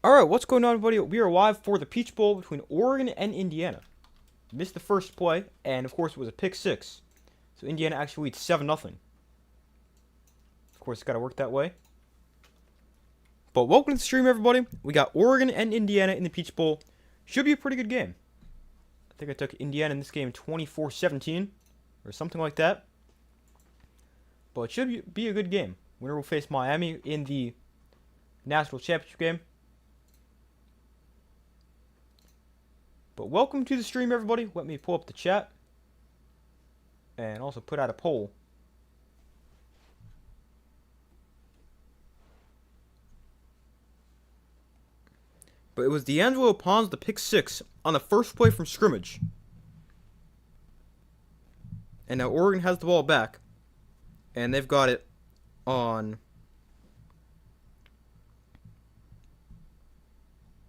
Alright, what's going on, everybody? We are live for the Peach Bowl between Oregon and Indiana. Missed the first play, and of course it was a pick six. So Indiana actually leads 7-0. Of course, it's got to work that way. But welcome to the stream, everybody. We got Oregon and Indiana in the Peach Bowl. Should be a pretty good game. I think I took Indiana in this game 24-17, or something like that. But it should be a good game. Winner will face Miami in the national championship game. But welcome to the stream, everybody. Let me pull up the chat. And also put out a poll. But it was D'Angelo Pons the pick six on the first play from scrimmage. And now Oregon has the ball back. And they've got it on...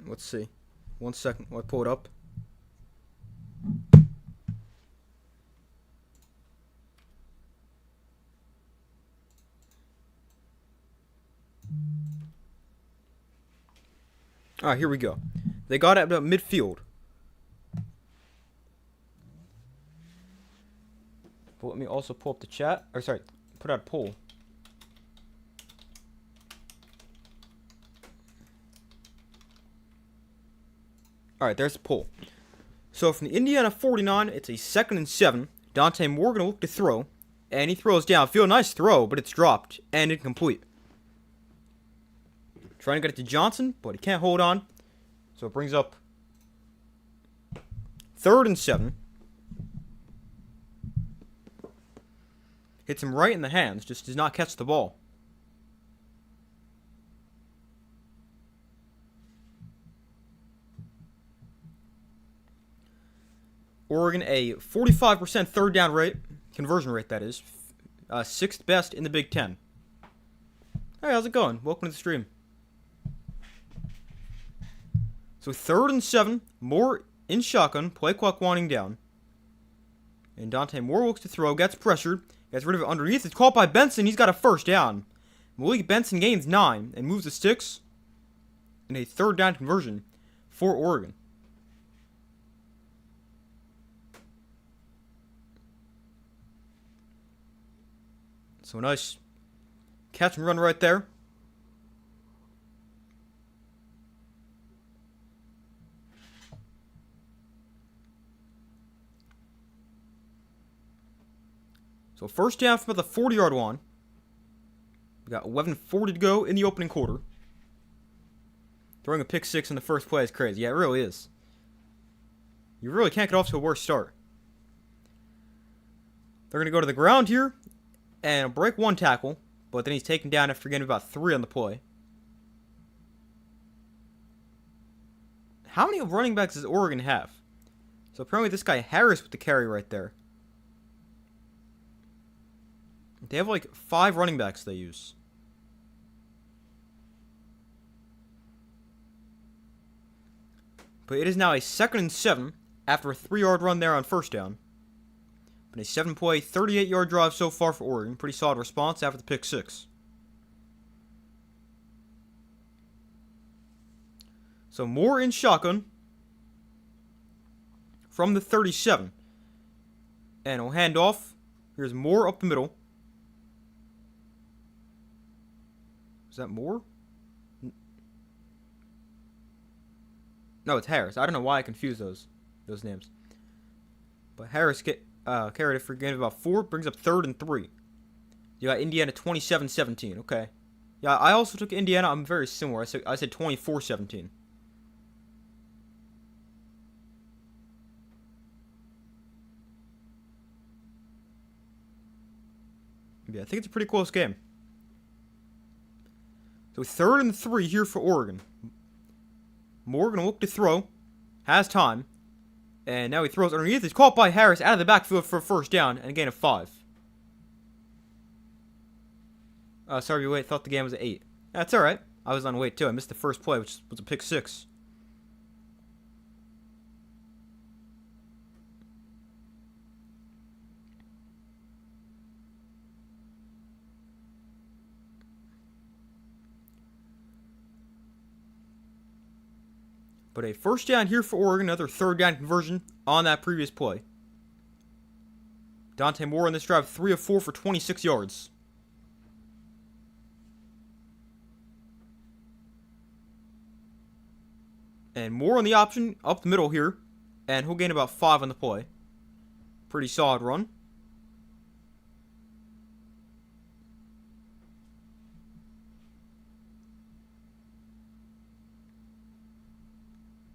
Let's see. 1 second. I'll pull it up. Alright, here we go. They got it about midfield. But let me also pull up the chat. Or sorry, put out a poll. Alright, there's the poll. So from the Indiana 49, it's a 2nd and 7. Dante Moore going to look to throw. And he throws downfield. Nice throw, but it's dropped. And incomplete. Trying to get it to Johnson, but he can't hold on. So it brings up 3rd and 7. Hits him right in the hands, just does not catch the ball. Oregon, a 45% third down rate, conversion rate that is, 6th best in the Big Ten. Hey, how's it going? Welcome to the stream. So 3rd and 7, Moore in shotgun, play clock winding down. And Dante Moore looks to throw, gets pressured, gets rid of it underneath. It's caught by Benson, he's got a first down. Malik Benson gains 9 and moves the sticks in a 3rd down conversion for Oregon. So nice catch and run right there. So first down from about the 40-yard line. We got 11:40 to go in the opening quarter. Throwing a pick six in the first play is crazy. Yeah, it really is. You really can't get off to a worse start. They're going to go to the ground here and break one tackle, but then he's taken down after getting about 3 on the play. How many running backs does Oregon have? So apparently this guy Harris with the carry right there. They have like 5 running backs they use. But it is now a 2nd and 7 after a 3-yard run there on first down. But a 7-play, 38-yard drive so far for Oregon. Pretty solid response after the pick six. So Moore in shotgun from the 37. And he'll hand off. Here's Moore up the middle. Is that Moore? No, it's Harris. I don't know why I confuse those names. But Harris carried it for a gain of about 4. Brings up 3rd and 3. You got Indiana 27-17. Okay. Yeah, I also took Indiana. I'm very similar. I said 24-17. Yeah, I think it's a pretty close game. So 3rd and 3 here for Oregon. Moore gonna look to throw. Has time. And now he throws underneath. He's caught by Harris out of the backfield for a first down and a gain of 5. Sorry, wait. Thought the game was at 8. That's alright. I was on wait too. I missed the first play, which was a pick 6. But a first down here for Oregon, another third down conversion on that previous play. Dante Moore in this drive, 3 of 4 for 26 yards. And Moore on the option, up the middle here. And he'll gain about 5 on the play. Pretty solid run.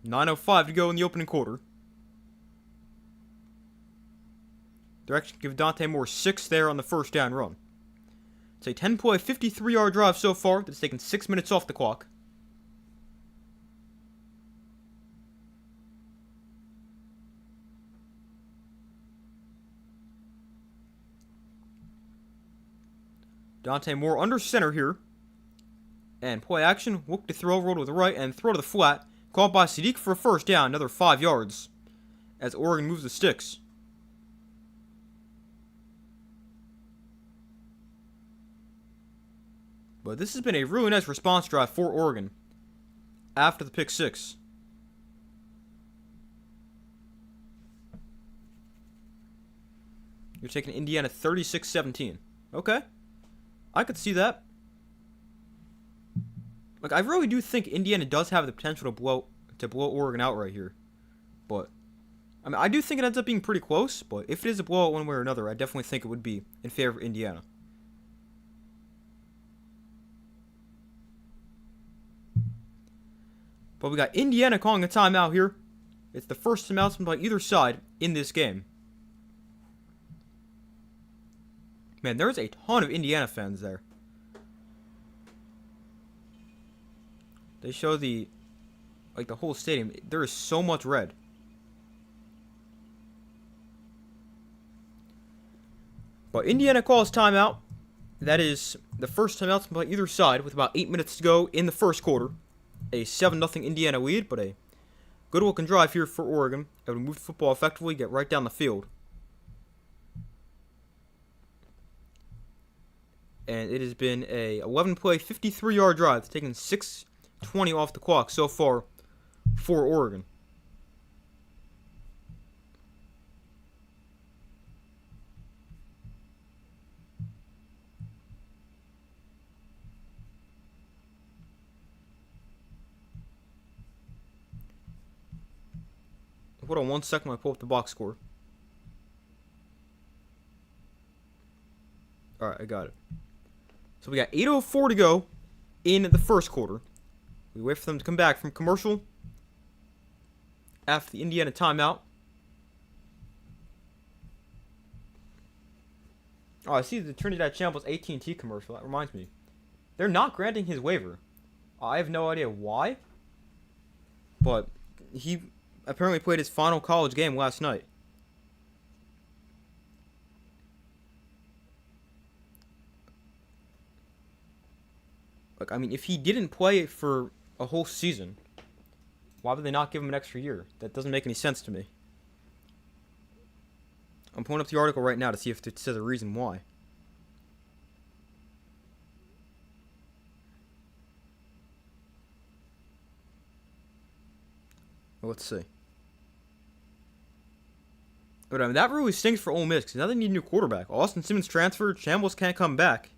.9:05 to go in the opening quarter. They're actually give Dante Moore 6 there on the first down run. It's a 10-play, 53-yard drive so far that's taken 6 minutes off the clock. Dante Moore under center here. And play action, look to throw, roll to the right, and throw to the flat. Caught by Sadiq for a first down, another 5 yards. As Oregon moves the sticks. But this has been a really nice response drive for Oregon after the pick 6. You're taking Indiana 36-17. Okay. I could see that. Like, I really do think Indiana does have the potential to blow Oregon out right here. But, I mean, I do think it ends up being pretty close. But if it is a blowout one way or another, I definitely think it would be in favor of Indiana. But we got Indiana calling a timeout here. It's the first announcement by either side in this game. Man, there's a ton of Indiana fans there. They show the whole stadium. There is so much red. But Indiana calls timeout. That is the first timeout by either side with about 8 minutes to go in the first quarter. A 7-0 Indiana lead, but a good looking drive here for Oregon. Able to move the football effectively, get right down the field. And it has been a 11-play, 53-yard drive. It's taken 6:20 off the clock so far for Oregon. Hold on 1 second while I pull up the box score. Alright, I got it. So we got 8:04 to go in the first quarter. We wait for them to come back from commercial after the Indiana timeout. Oh, I see the Trinidad Shambles AT&T commercial. That reminds me. They're not granting his waiver. I have no idea why. But he apparently played his final college game last night. Like, I mean, if he didn't play for a whole season, why would they not give him an extra year? That doesn't make any sense to me. I'm pulling up the article right now to see if it says a reason why. Well, let's see. But I mean, that really stinks for Ole Miss because now they need a new quarterback. Austin Simmons transferred. Shambles can't come back.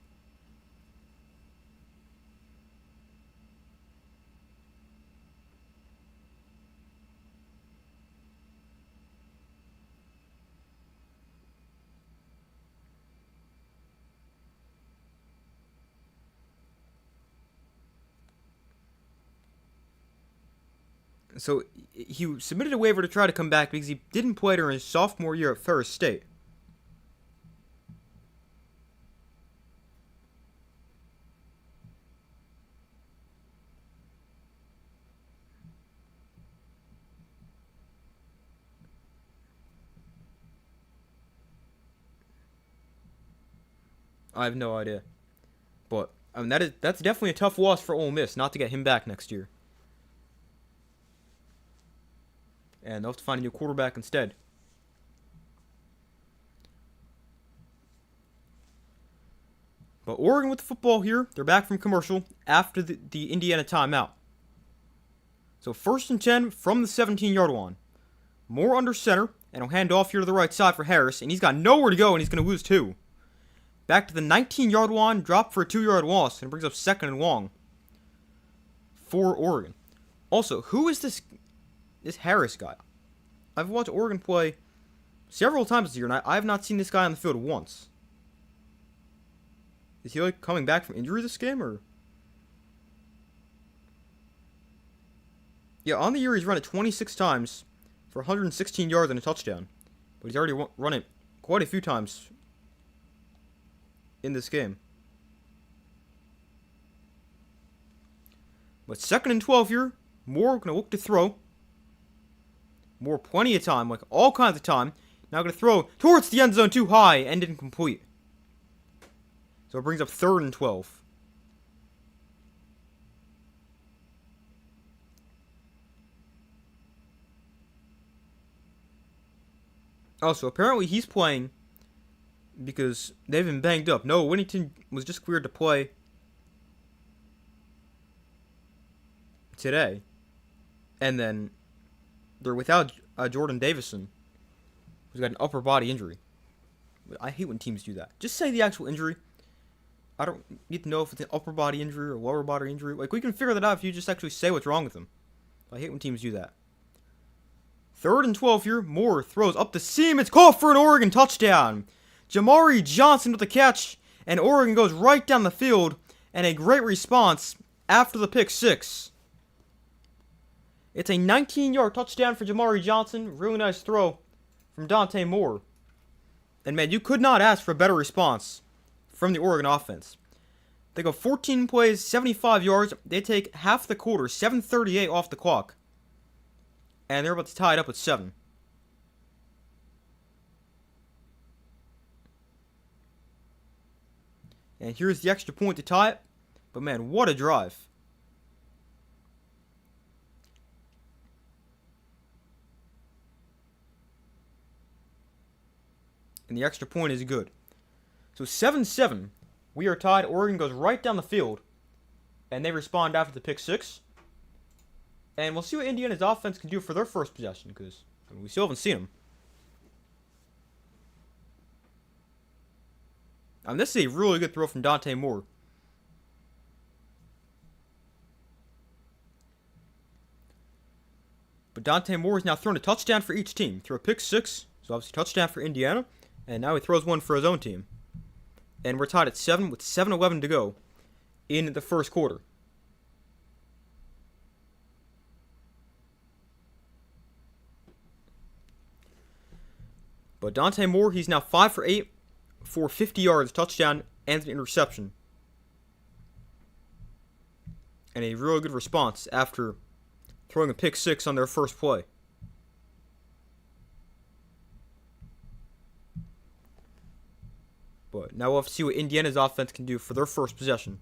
So he submitted a waiver to try to come back because he didn't play during his sophomore year at Ferris State. I have no idea. But I mean that's definitely a tough loss for Ole Miss not to get him back next year. And they'll have to find a new quarterback instead. But Oregon with the football here. They're back from commercial after the Indiana timeout. So 1st and 10 from the 17-yard line. Moore under center, and he'll hand off here to the right side for Harris, and he's got nowhere to go, and he's going to lose 2. Back to the 19-yard line, drop for a 2-yard loss, and it brings up 2nd and long for Oregon. Also, who is this Harris guy? I've watched Oregon play several times this year, and I have not seen this guy on the field once. Is he like coming back from injury this game, or? Yeah, on the year he's run it 26 times for 116 yards and a touchdown. But he's already run it quite a few times in this game. But 2nd and 12 here. Moore going to look to throw. Moore plenty of time, like all kinds of time. Now going to throw towards the end zone too high and incomplete. So it brings up 3rd and 12. Also, apparently he's playing because they've been banged up. No, Whittington was just cleared to play today. And then they're without Jordan Davison, who's got an upper body injury. I hate when teams do that. Just say the actual injury. I don't need to know if it's an upper body injury or lower body injury. Like, we can figure that out if you just actually say what's wrong with them. I hate when teams do that. 3rd and 12 here. Moore throws up the seam. It's called for an Oregon touchdown. Jamari Johnson with the catch. And Oregon goes right down the field. And a great response after the pick 6. It's a 19-yard touchdown for Jamari Johnson. Really nice throw from Dante Moore. And man, you could not ask for a better response from the Oregon offense. They go 14 plays, 75 yards. They take half the quarter, 7:38 off the clock. And they're about to tie it up with 7. And here's the extra point to tie it. But man, what a drive. And the extra point is good. So 7-7. We are tied. Oregon goes right down the field. And they respond after the pick 6. And we'll see what Indiana's offense can do for their first possession, because we still haven't seen them. This is a really good throw from Dante Moore. But Dante Moore has now thrown a touchdown for each team. Threw a pick 6, so obviously touchdown for Indiana. And now he throws one for his own team. And we're tied at 7 with 7:11 to go in the first quarter. But Dante Moore, he's now 5 for 8 for 50 yards, touchdown, and an interception. And a real good response after throwing a pick 6 on their first play. But now we'll have to see what Indiana's offense can do for their first possession.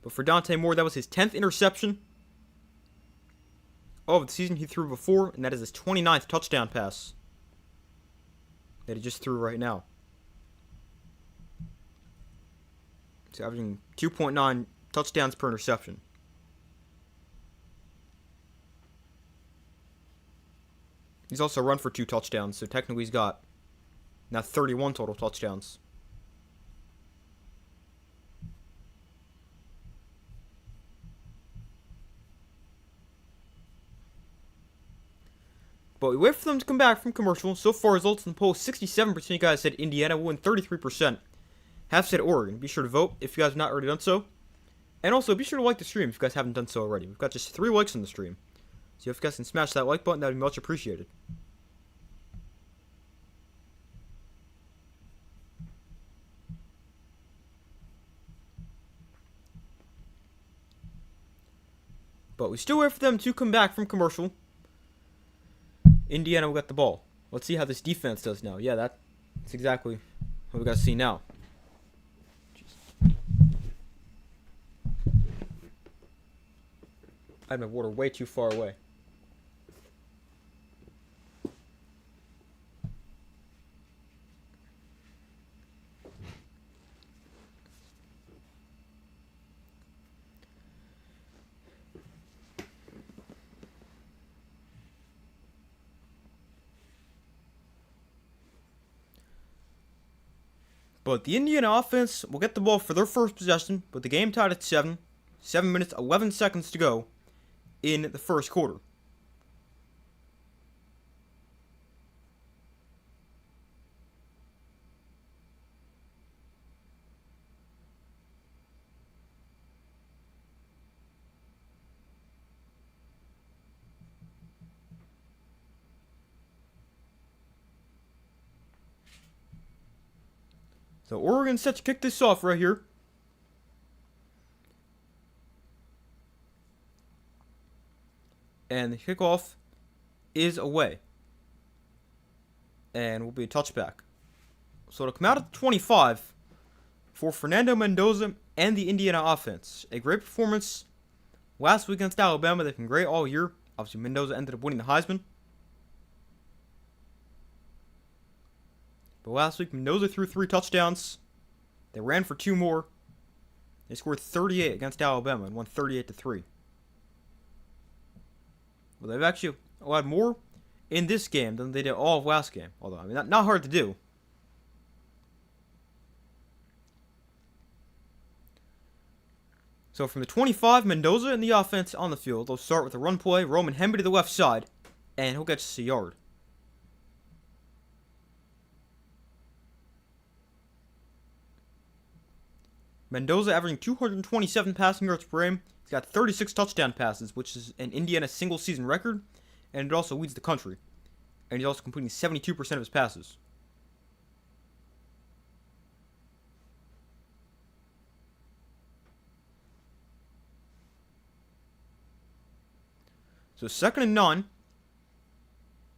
But for Dante Moore, that was his 10th interception of the season. He threw before, and that is his 29th touchdown pass that he just threw right now. He's averaging 2.9 touchdowns per interception. He's also run for 2 touchdowns, so technically he's got now 31 total touchdowns. But we wait for them to come back from commercial. So far, results in the poll, 67% of you guys said Indiana will win, 33% have said Oregon. Be sure to vote if you guys have not already done so. And also, be sure to like the stream if you guys haven't done so already. We've got just 3 likes on the stream. So if you guys can smash that like button, that would be much appreciated. But we still wait for them to come back from commercial. Indiana will get the ball. Let's see how this defense does now. Yeah, that's exactly what we got to see now. Jeez. I had my water way too far away. But the Indiana offense will get the ball for their first possession, with the game tied at 7. 7 minutes, 11 seconds to go in the first quarter. So Oregon's set to kick this off right here. And the kickoff is away. And will be a touchback. So it'll come out at 25 for Fernando Mendoza and the Indiana offense. A great performance last week against Alabama. They've been great all year. Obviously, Mendoza ended up winning the Heisman. But last week, Mendoza threw 3 touchdowns. They ran for 2 more. They scored 38 against Alabama and won 38-3. Well, they've actually allowed more in this game than they did all of last game. Although, I mean, not hard to do. So from the 25, Mendoza and the offense on the field. They'll start with a run play. Roman Hemby to the left side. And he'll get us a yard. Mendoza averaging 227 passing yards per game. He's got 36 touchdown passes, which is an Indiana single-season record, and it also leads the country. And he's also completing 72% of his passes. So 2nd and 9.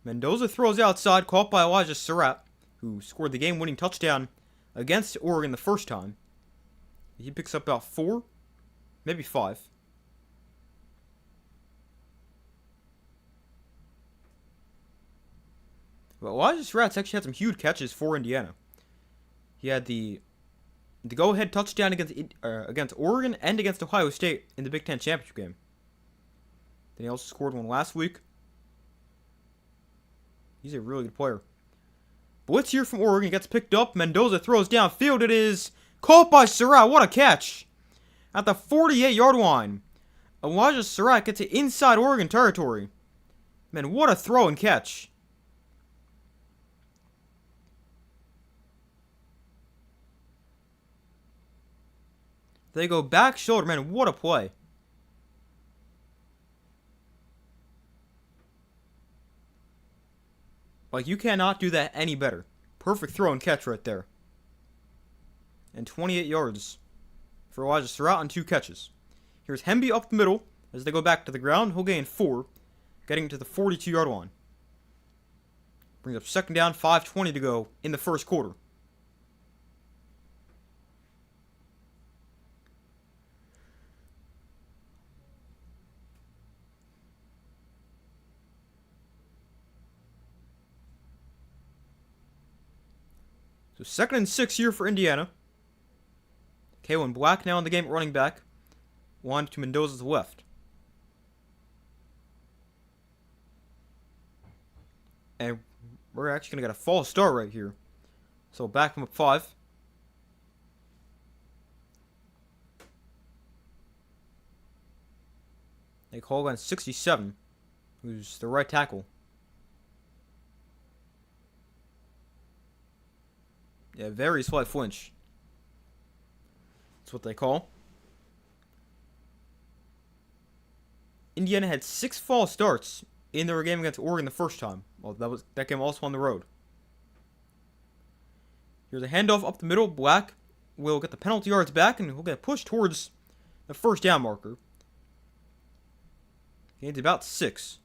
Mendoza throws outside, caught by Elijah Surratt, who scored the game-winning touchdown against Oregon the first time. He picks up about 4, maybe 5. But Elijah Surratt's actually had some huge catches for Indiana. He had the go-ahead touchdown against Oregon and against Ohio State in the Big Ten championship game. Then he also scored one last week. He's a really good player. Blitz here from Oregon gets picked up. Mendoza throws downfield. It is caught by Surratt. What a catch. At the 48-yard line. Elijah Surratt gets it inside Oregon territory. Man, what a throw and catch. They go back shoulder. Man, what a play. Like, you cannot do that any better. Perfect throw and catch right there. And 28 yards for Elijah Surratt on 2 catches. Here's Hemby up the middle. As they go back to the ground, he'll gain 4, getting to the 42-yard line. Brings up 2nd down, 5:20 to go in the first quarter. So 2nd and 6 here for Indiana. Kalen Black now in the game at running back. Wand to Mendoza's left. And we're actually going to get a false start right here. So back him up 5. They call on 67, who's the right tackle. Yeah, very slight flinch. That's what they call. Indiana had 6 false starts in their game against Oregon the first time. Well, that game also on the road. Here's a handoff up the middle. Black will get the penalty yards back, and he'll get pushed towards the first down marker. Gains about 6.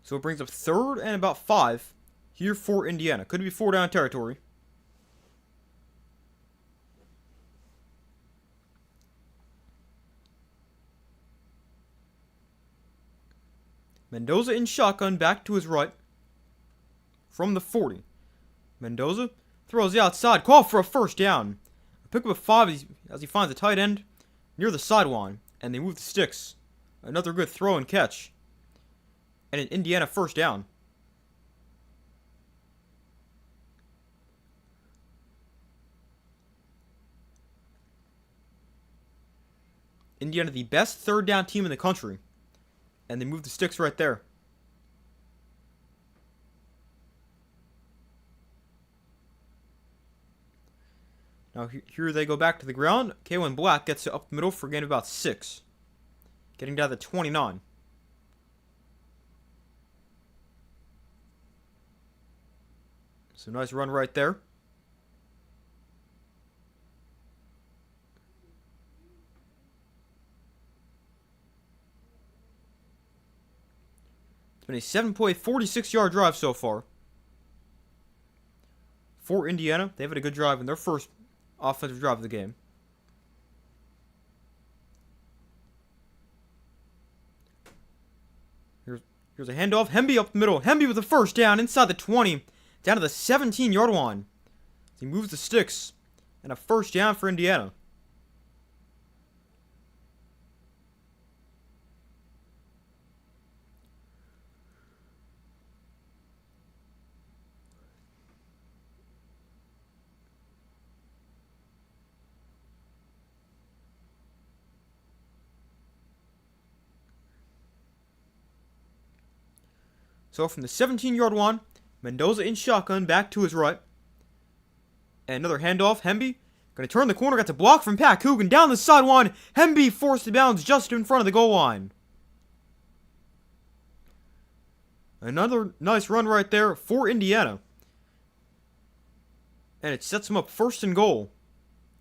So it brings up 3rd and about 5 here for Indiana. Could be 4 down territory. Mendoza in shotgun, back to his right. From the 40. Mendoza throws the outside. Call for a first down. pick up a 5 as he finds a tight end near the sideline, and they move the sticks. Another good throw and catch. And an Indiana first down. Indiana, the best third down team in the country. And they move the sticks right there. Now here they go back to the ground. Kalen Black gets it up the middle for a gain of about 6. Getting down to 29. So nice run right there. It's been a 7-play, 46-yard drive so far. For Indiana, they've had a good drive in their first offensive drive of the game. Here's a handoff. Hemby up the middle. Hemby with the first down inside the 20. Down to the 17-yard line. He moves the sticks. And a first down for Indiana. So from the 17-yard line, Mendoza in shotgun, back to his right. And another handoff. Hemby going to turn the corner. Got the block from Pat Coogan down the sideline. Hemby forced to bounds just in front of the goal line. Another nice run right there for Indiana. And it sets them up first and goal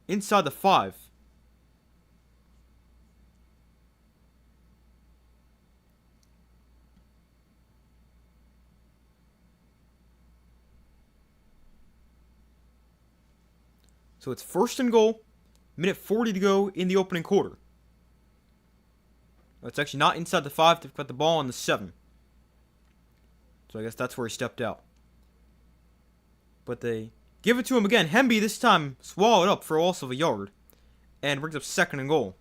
inside the 5. So it's first and goal, minute 40 to go in the opening quarter. It's actually not inside the 5, they've got the ball on the 7. So I guess that's where he stepped out. But they give it to him again. Hemby this time swallowed up for a loss of a yard. And brings up second and goal.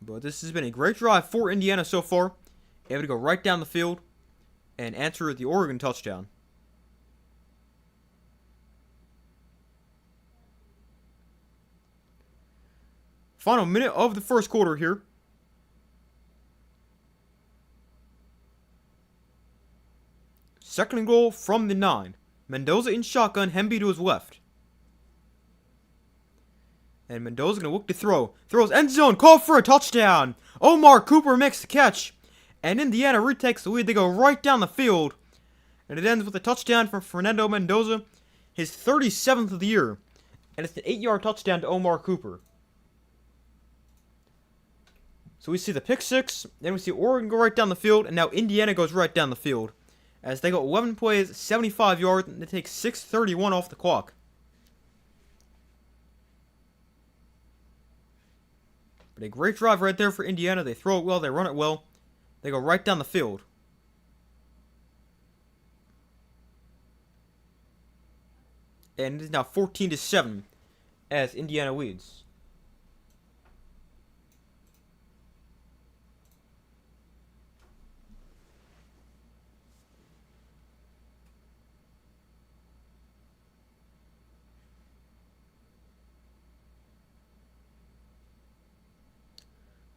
But this has been a great drive for Indiana so far. Able to go right down the field and answer the Oregon touchdown. Final minute of the first quarter here. Second and goal from the 9. Mendoza in shotgun, Hemby to his left. And Mendoza going to look to throw. Throws end zone. Call for a touchdown. Omar Cooper makes the catch. And Indiana retakes the lead. They go right down the field. And it ends with a touchdown from Fernando Mendoza. His 37th of the year. And it's an 8-yard touchdown to Omar Cooper. So we see the pick 6. Then we see Oregon go right down the field. And now Indiana goes right down the field. As they go 11 plays, 75 yards. And they take 6:31 off the clock. But a great drive right there for Indiana. They throw it well. They run it well. They go right down the field. And it is now 14-7 as Indiana leads.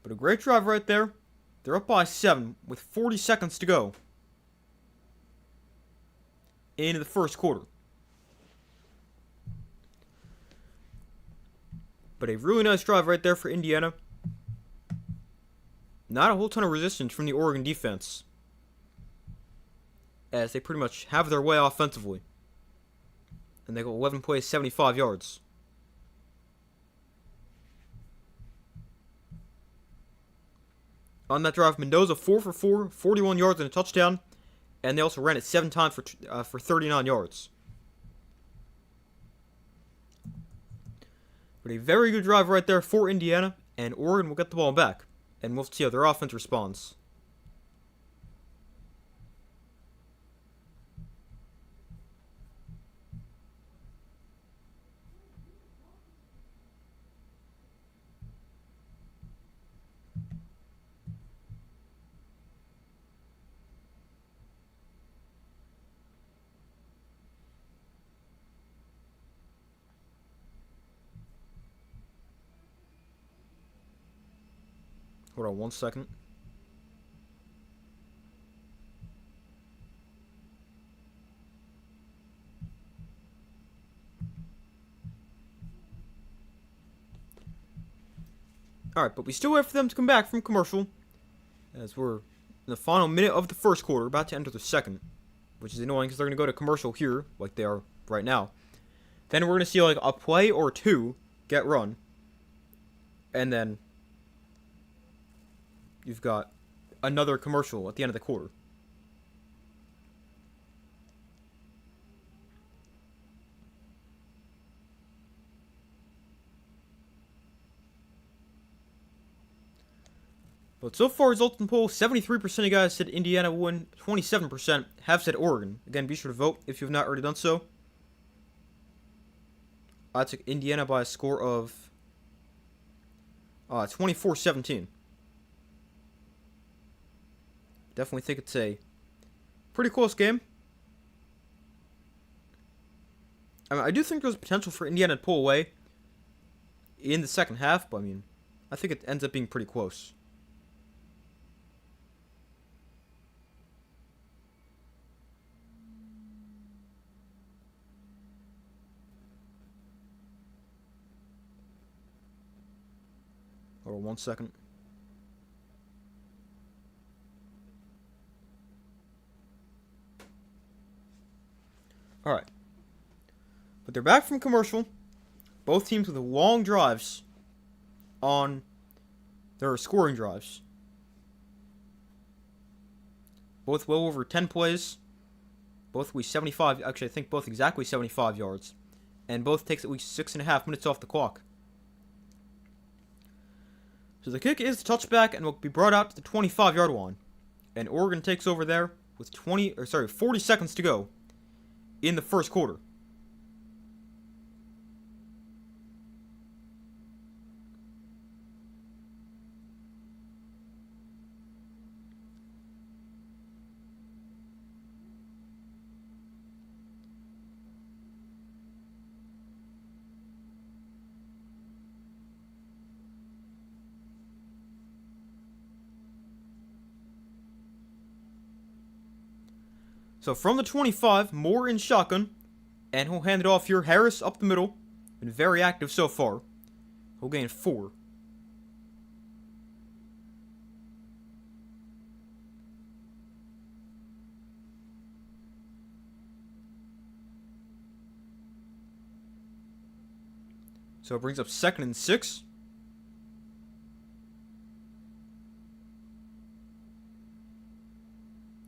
But a great drive right there. They're up by 7 with 40 seconds to go into the first quarter. But a really nice drive right there for Indiana. Not a whole ton of resistance from the Oregon defense, as they pretty much have their way offensively. And they go 11 plays, 75 yards. On that drive, Mendoza 4 for 4, 41 yards and a touchdown. And they also ran it 7 times for 39 yards. But a very good drive right there for Indiana. and Oregon will get the ball back, and we'll see how their offense responds. Hold on 1 second. Alright, but we still wait for them to come back from commercial, as we're in the final minute of the first quarter, about to enter the second, which is annoying because they're going to go to commercial here, like they are right now. Then we're going to see like a play or two get run, and then you've got another commercial at the end of the quarter. But so far, results in the poll, 73% of guys said Indiana will win, 27% have said Oregon. Again, be sure to vote if you have not already done so. I took Indiana by a score of 24-17. Definitely think it's a pretty close game. I mean, I do think there's potential for Indiana to pull away in the second half, but I mean, I think it ends up being pretty close. Hold on 1 second. Alright. But they're back from commercial. Both teams with long drives on their scoring drives. Both well over 10 plays. Both at least 75. Actually, I think both exactly 75 yards. And both takes at least 6.5 minutes off the clock. So the kick is the touchback and will be brought out to the 25-yard line. And Oregon takes over there with 40 seconds to go in the first quarter. So from the 25, Moore in shotgun, and he'll hand it off here. Harris up the middle, been very active so far. He'll gain 4. So it brings up 2nd and 6.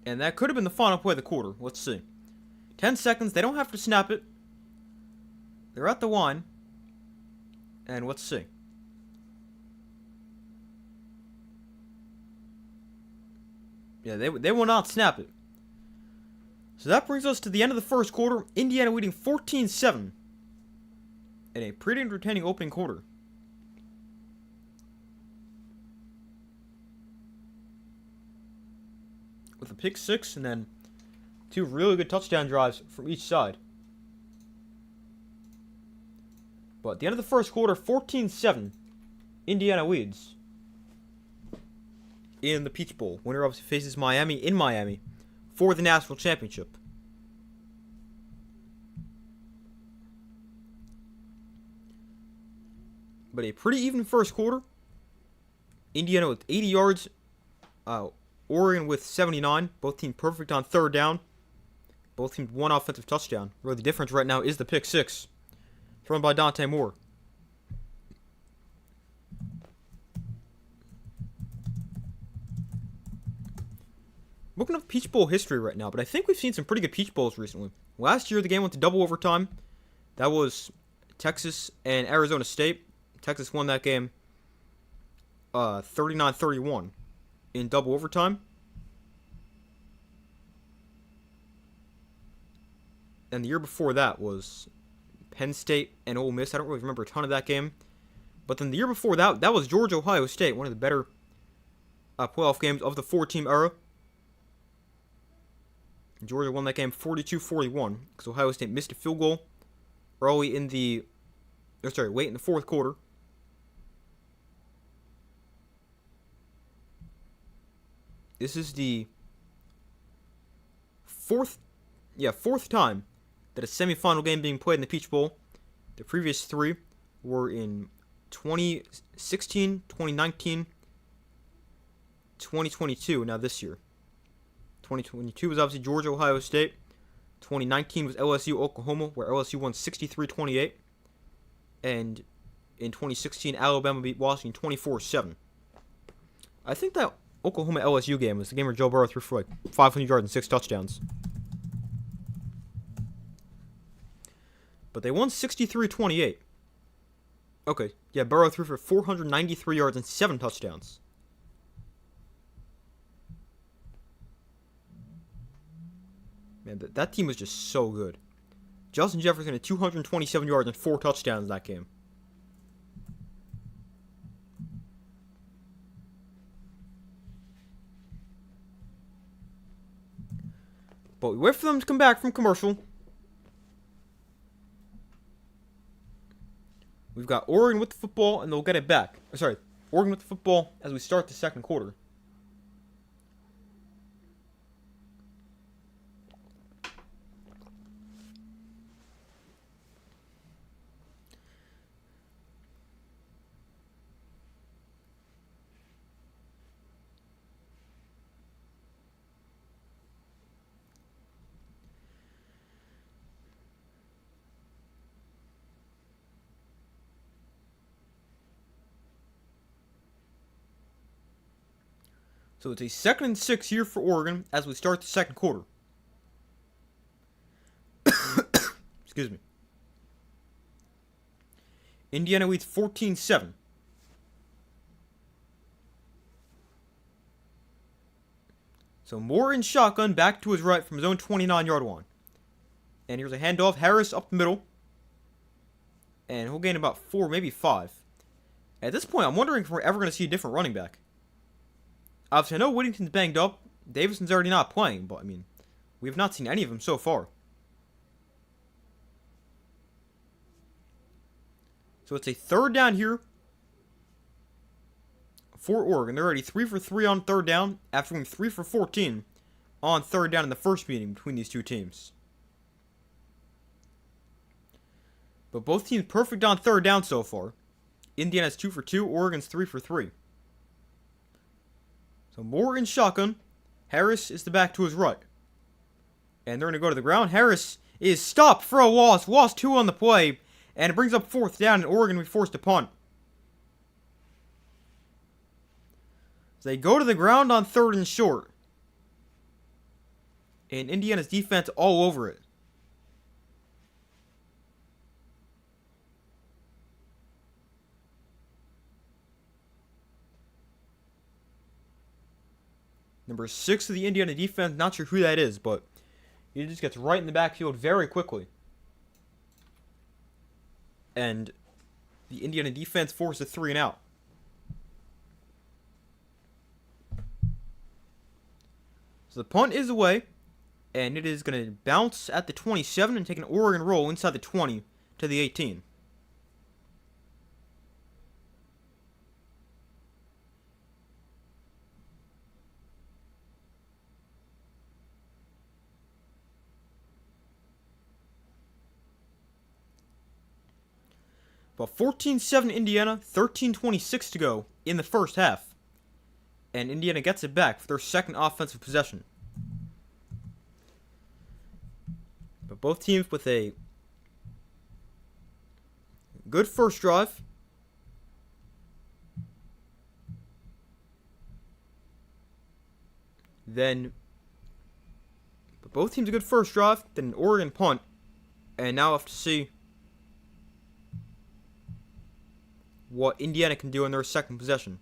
And that could have been the final play of the quarter. Let's see. 10 seconds. They don't have to snap it. They're at the line. And let's see. Yeah, they will not snap it. So that brings us to the end of the first quarter. Indiana leading 14-7. In a pretty entertaining opening quarter. With a pick 6 and then 2 really good touchdown drives from each side. But at the end of the first quarter, 14-7, Indiana leads in the Peach Bowl. Winner obviously faces Miami in Miami for the national championship. But a pretty even first quarter. Indiana with 80 yards. Oregon with 79. Both teams perfect on third down. Both teams one offensive touchdown. Really, the difference right now is the pick 6. Thrown by Dante Moore. Looking up Peach Bowl history right now, but I think we've seen some pretty good Peach Bowls recently. Last year, the game went to double overtime. That was Texas and Arizona State. Texas won that game 39-31 in double overtime. And the year before that was Penn State and Ole Miss. I don't really remember a ton of that game. But then the year before that, that was Georgia-Ohio State, one of the better playoff games of the four-team era. Georgia won that game 42-41 because Ohio State missed a field goal late in the fourth quarter. This is the fourth time that a semifinal game being played in the Peach Bowl. The previous three were in 2016, 2019, 2022, now this year. 2022 was obviously Georgia, Ohio State. 2019 was LSU, Oklahoma, where LSU won 63-28. And in 2016, Alabama beat Washington 24-7. I think that Oklahoma LSU game was the game where Joe Burrow threw for like 500 yards and 6 touchdowns. But they won 63-28. Okay, yeah, Burrow threw for 493 yards and 7 touchdowns. Man, that team was just so good. Justin Jefferson had 227 yards and 4 touchdowns in that game. But we wait for them to come back from commercial. We've got Oregon with the football, and they'll get it back. Oregon with the football as we start the second quarter. So it's a 2nd and 6 here for Oregon as we start the second quarter. Excuse me. Indiana leads 14-7. So Moore in shotgun back to his right from his own 29-yard line. And here's a handoff. Harris up the middle. And he'll gain about 4, maybe 5. At this point, I'm wondering if we're ever going to see a different running back. Obviously, I know Whittington's banged up. Davison's already not playing, but, I mean, we have not seen any of them so far. So it's a 3rd down here for Oregon. They're already 3 for 3 on 3rd down after going 3 for 14 on 3rd down in the first meeting between these two teams. But both teams perfect on 3rd down so far. Indiana's 2 for 2, Oregon's 3 for 3. So Moore in shotgun. Harris is the back to his right. And they're going to go to the ground. Harris is stopped for a loss. Loss 2 on the play. And it brings up 4th down, and Oregon will be forced to punt. So they go to the ground on 3rd and short. And Indiana's defense all over it. Number 6 of the Indiana defense, not sure who that is, but he just gets right in the backfield very quickly. And the Indiana defense forces a 3 and out. So the punt is away, and it is going to bounce at the 27 and take an Oregon roll inside the 20 to the 18. But 14-7 Indiana, 13:26 to go in the first half. And Indiana gets it back for their second offensive possession. But both teams with a good first drive. But both teams a good first drive, then an Oregon punt. And now we'll have to see what Indiana can do in their second possession.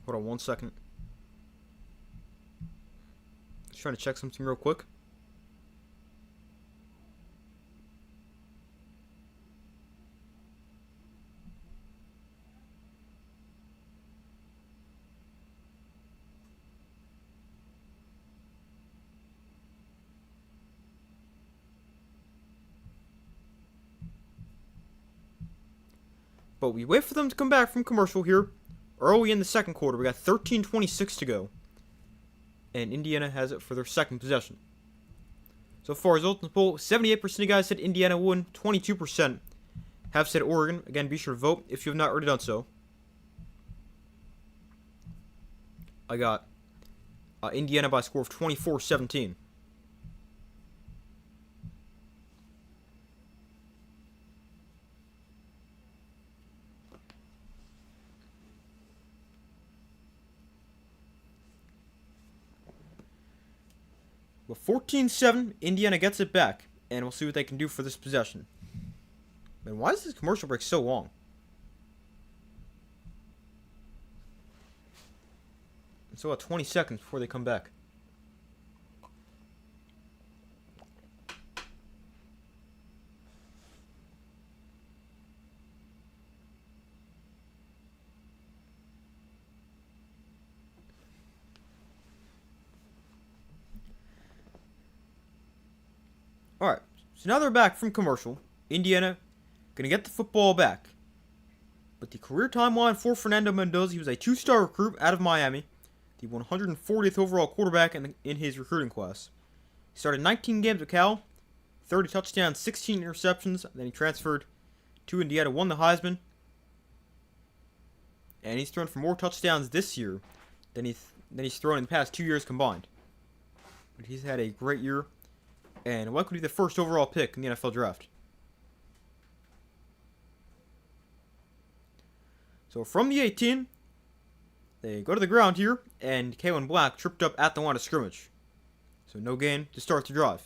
Hold on 1 second. Just trying to check something real quick. But we wait for them to come back from commercial here. Early in the second quarter, we got 13:26 to go. And Indiana has it for their second possession. So far, results in the poll, 78% of guys said Indiana will win, 22% have said Oregon. Again, be sure to vote if you have not already done so. I got Indiana by a score of 24-17. Well, 14-7, Indiana gets it back, and we'll see what they can do for this possession. Man, why is this commercial break so long? It's about 20 seconds before they come back. Alright, so now they're back from commercial. Indiana gonna get the football back. But the career timeline for Fernando Mendoza, he was a 2-star recruit out of Miami, the 140th overall quarterback in his recruiting class. He started 19 games at Cal, 30 touchdowns, 16 interceptions, then he transferred to Indiana, won the Heisman, and he's thrown for more touchdowns this year than he's thrown in the past 2 years combined. But he's had a great year, and likely the first overall pick in the NFL draft. So from the 18, they go to the ground here, and Kalen Black tripped up at the line of scrimmage. So no gain to start the drive.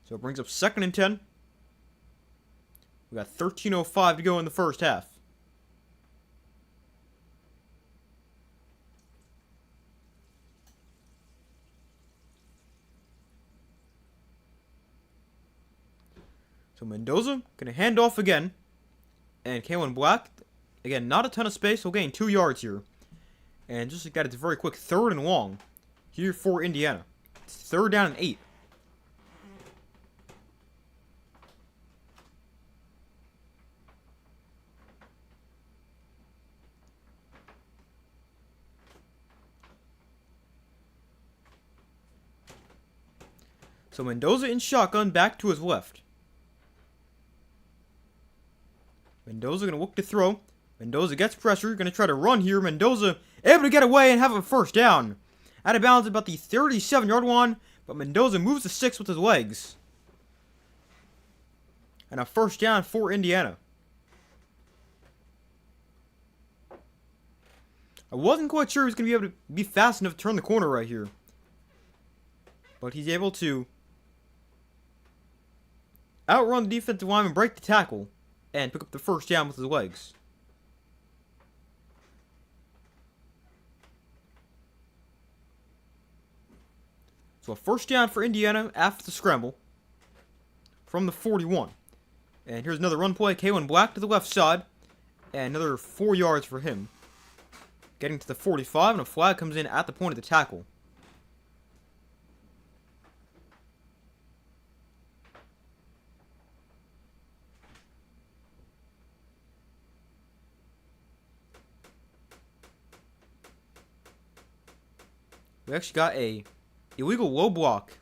So it brings up 2nd and 10. We got 13:05 to go in the first half. So Mendoza going to hand off again. And Kalen Black, again, not a ton of space. He'll gain 2 yards here. And just got it very quick 3rd and long here for Indiana. It's 3rd down and 8. So Mendoza in shotgun back to his left. Mendoza going to look to throw. Mendoza gets pressure. Going to try to run here. Mendoza able to get away and have a first down. Out of bounds about the 37-yard line. But Mendoza moves to 6 with his legs. And a first down for Indiana. I wasn't quite sure he was going to be able to be fast enough to turn the corner right here. But he's able to outrun the defensive lineman, break the tackle, and pick up the first down with his legs. So a first down for Indiana after the scramble from the 41. And here's another run play. Kalen Black to the left side. And another 4 yards for him. Getting to the 45, and a flag comes in at the point of the tackle. We actually got a illegal low block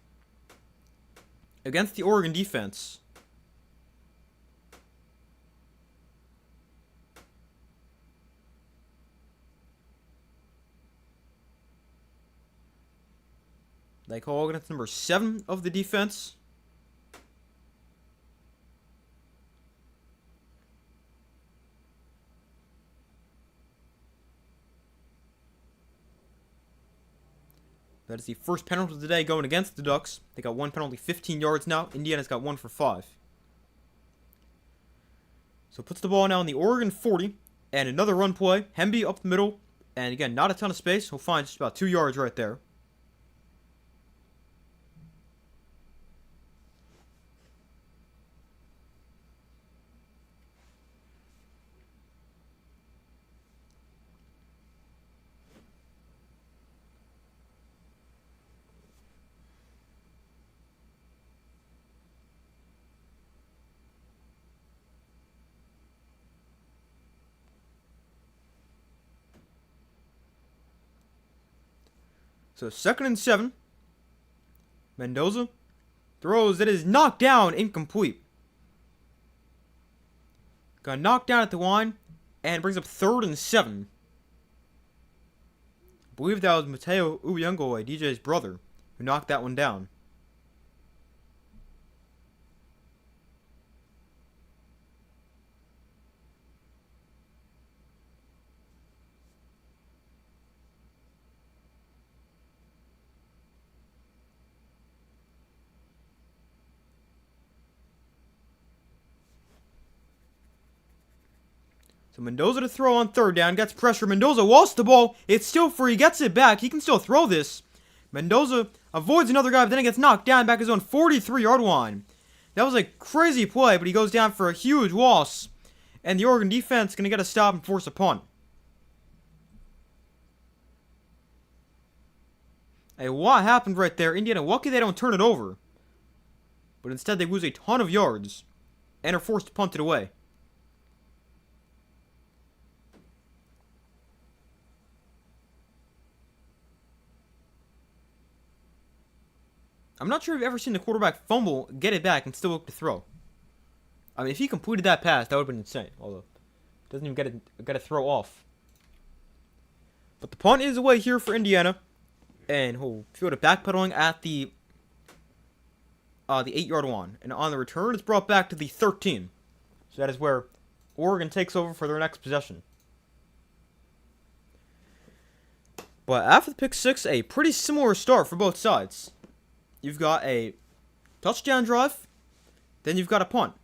against the Oregon defense. They call against number 7 of the defense. That is the first penalty of the day going against the Ducks. They got one penalty, 15 yards now. Indiana's got one for 5. So puts the ball now in the Oregon 40. And another run play. Hemby up the middle. And again, not a ton of space. He'll find just about 2 yards right there. So 2nd and 7. Mendoza throws. That is knocked down, incomplete. Got knocked down at the line and brings up 3rd and 7. I believe that was Mateo Uyunglele, DJ's brother, who knocked that one down. So Mendoza to throw on 3rd down. Gets pressure. Mendoza lost the ball. It's still free. Gets it back. He can still throw this. Mendoza avoids another guy, but then he gets knocked down back his own 43-yard line. That was a crazy play, but he goes down for a huge loss. And the Oregon defense is going to get a stop and force a punt. A lot happened right there. Indiana lucky they don't turn it over. But instead they lose a ton of yards. And are forced to punt it away. I'm not sure if you've ever seen the quarterback fumble, get it back, and still look to throw. I mean, if he completed that pass, that would have been insane. Although, doesn't even get a throw off. But the punt is away here for Indiana. And he'll field it backpedaling at the 8-yard line. And on the return, it's brought back to the 13. So that is where Oregon takes over for their next possession. But after the pick 6, a pretty similar start for both sides. You've got a touchdown drive, then you've got a punt.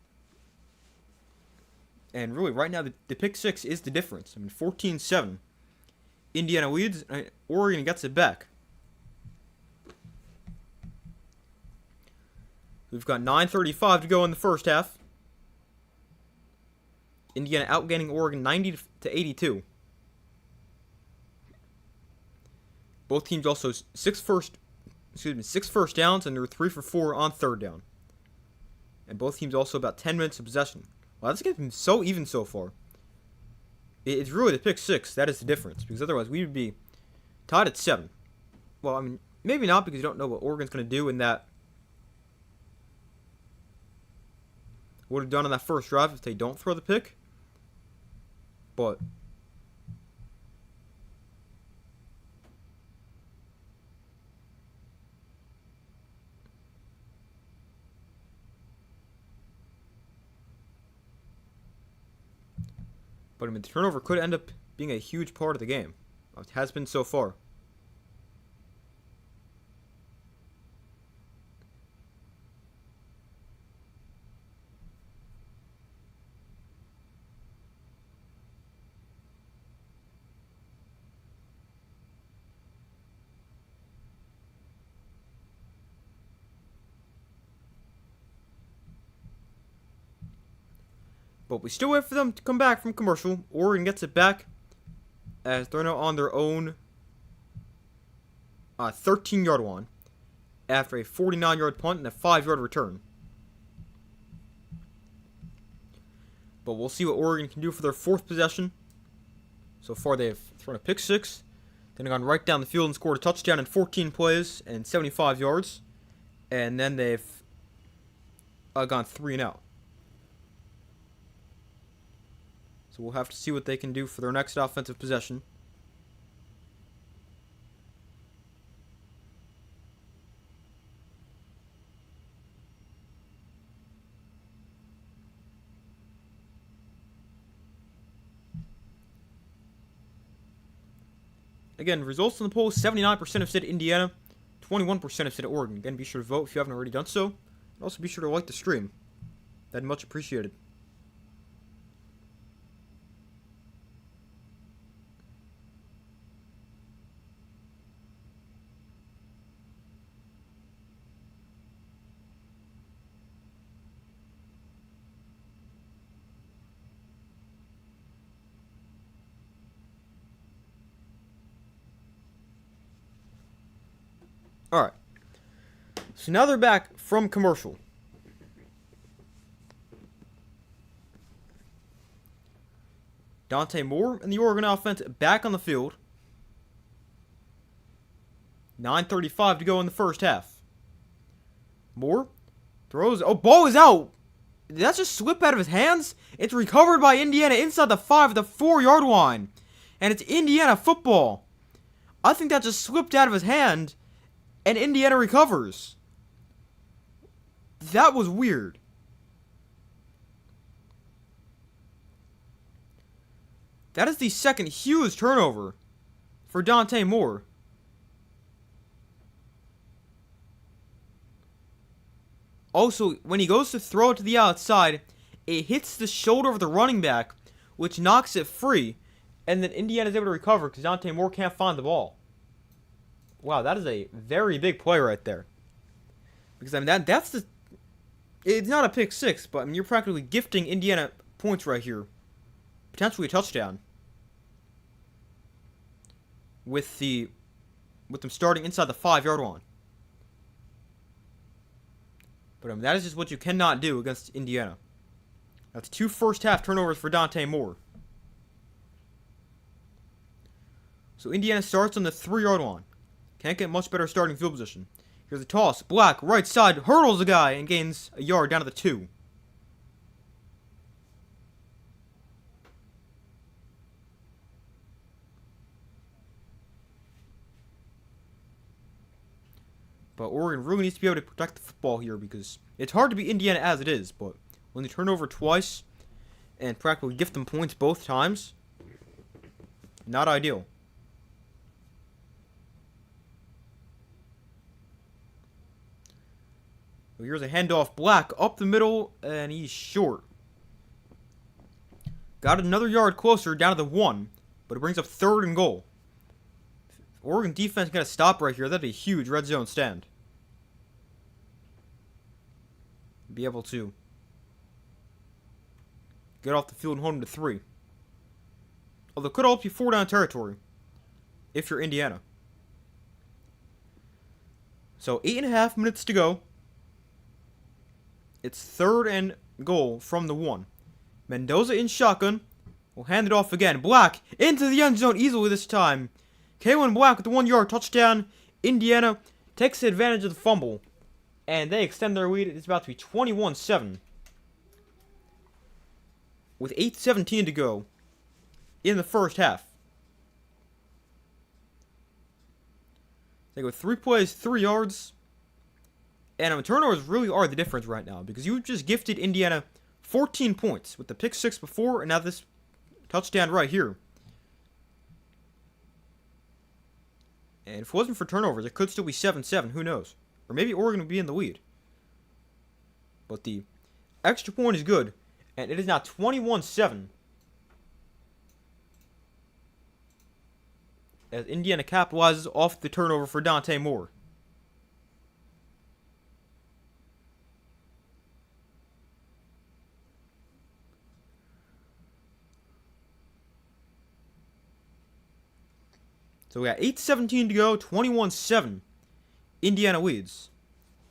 And really, right now, the pick 6 is the difference. I mean, 14-7. Indiana leads, and Oregon gets it back. We've got 9:35 to go in the first half. Indiana outgaining Oregon 90-82. Both teams also 6 first downs, and they're 3 for 4 on 3rd down. And both teams also about 10 minutes of possession. Wow, this game's been so even so far. It's really the pick 6 that is the difference, because otherwise we would be tied at 7. Well, I mean, maybe not, because you don't know what Oregon's going to do in that. Would have done on that first drive if they don't throw the pick. But I mean, the turnover could end up being a huge part of the game. It has been so far. But we still wait for them to come back from commercial. Oregon gets it back as they're now on their own 13-yard line after a 49-yard punt and a 5-yard return. But we'll see what Oregon can do for their 4th possession. So far they've thrown a pick 6. Then they've gone right down the field and scored a touchdown in 14 plays and 75 yards. And then they've gone 3 and out. So we'll have to see what they can do for their next offensive possession. Again, results in the poll, 79% have said Indiana. 21% have said Oregon. Again, be sure to vote if you haven't already done so. And also be sure to like the stream. That'd be much appreciated. Alright. So now they're back from commercial. Dante Moore and the Oregon offense back on the field. 9:35 to go in the first half. Moore throws. Oh, ball is out. Did that just slip out of his hands? It's recovered by Indiana inside the 5 at the 4-yard line. And it's Indiana football. I think that just slipped out of his hand. And Indiana recovers. That was weird. That is the second huge turnover for Dante Moore. Also, when he goes to throw it to the outside, it hits the shoulder of the running back, which knocks it free. And then Indiana's able to recover because Dante Moore can't find the ball. Wow, that is a very big play right there. Because, I mean, that's the... It's not a pick six, but, I mean, you're practically gifting Indiana points right here. Potentially a touchdown. With them starting inside the 5-yard line. But, I mean, that is just what you cannot do against Indiana. That's 2 first-half turnovers for Dante Moore. So, Indiana starts on the 3-yard line. Can't get much better starting field position. Here's a toss. Black, right side, hurdles a guy and gains a yard down to the 2. But Oregon really needs to be able to protect the football here because it's hard to beat Indiana as it is, but when they turn over twice and practically gift them points both times, not ideal. Here's a handoff. Black up the middle, and he's short. Got another yard closer, down to the 1, but it brings up 3rd and goal. If Oregon defense got to stop right here, that'd be a huge red zone stand. Be able to get off the field and hold them to 3. Although it could all be 4-down territory if you're Indiana. So 8.5 minutes to go. It's 3rd and goal from the 1. Mendoza in shotgun. Will hand it off again. Black into the end zone easily this time. Kalen Black with the 1-yard touchdown. Indiana takes advantage of the fumble. And they extend their lead. It's about to be 21-7. With 8:17 to go in the first half. They go 3 plays, 3 yards. And turnovers really are the difference right now because you just gifted Indiana 14 points with the pick 6 before and now this touchdown right here. And if it wasn't for turnovers, it could still be 7-7. Who knows? Or maybe Oregon would be in the lead. But the extra point is good. And it is now 21-7. As Indiana capitalizes off the turnover for Dante Moore. So we got 8:17 to go, 21-7. Indiana leads.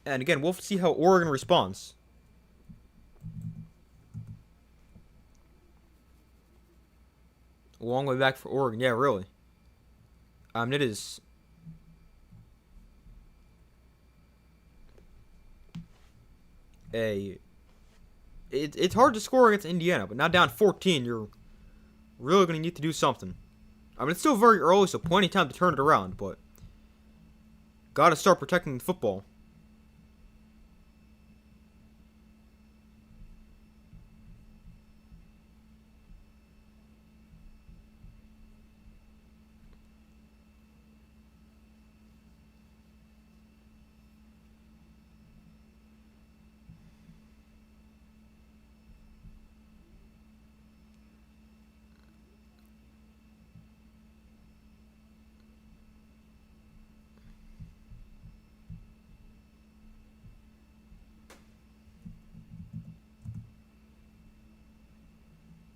And again, we'll see how Oregon responds. A long way back for Oregon. Yeah, really. It is... It's hard to score against Indiana, but now down 14, you're really going to need to do something. I mean, it's still very early, so plenty of time to turn it around, but got to start protecting the football.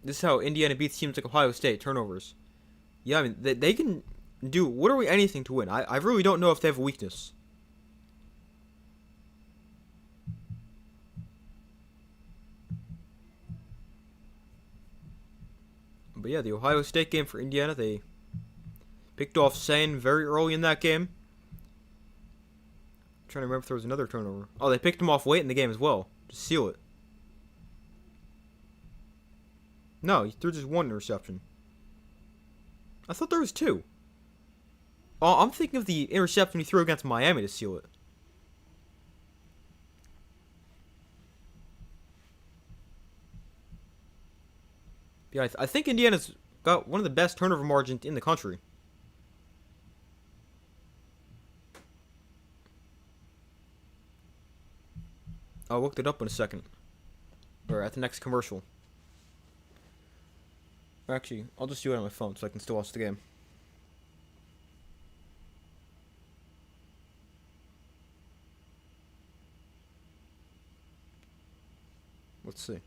This is how Indiana beats teams like Ohio State, turnovers. Yeah, I mean, they can do literally anything to win. I really don't know if they have a weakness. But yeah, the Ohio State game for Indiana, they picked off Sain very early in that game. I'm trying to remember if there was another turnover. Oh, they picked him off late in the game as well to seal it. No, he threw just one interception. I thought there was two. Oh, I'm thinking of the interception he threw against Miami to seal it. Yeah, I think Indiana's got one of the best turnover margins in the country. I'll look it up in a second. Or at the next commercial. Actually, I'll just do it on my phone so I can still watch the game. Let's see.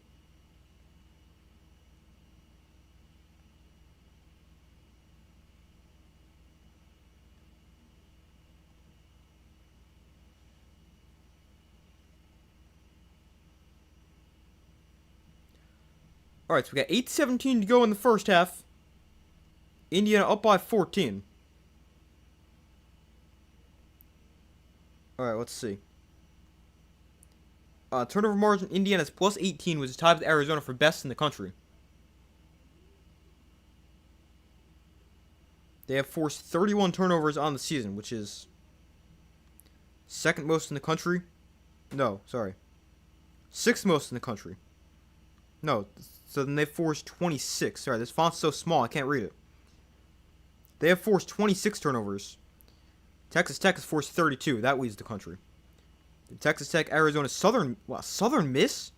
Alright, so we got 8:17 to go in the first half. Indiana up by 14. Alright, let's see. Turnover margin, Indiana's plus 18, which is tied with Arizona for best in the country. They have forced 31 turnovers on the season, which is second most in the country. No, sorry. Sixth most in the country. No, so then they forced 26. Sorry, this font's so small I can't read it. They have forced 26 turnovers. Texas Tech has forced 32. That leads the country. Texas Tech, Arizona, Southern Miss?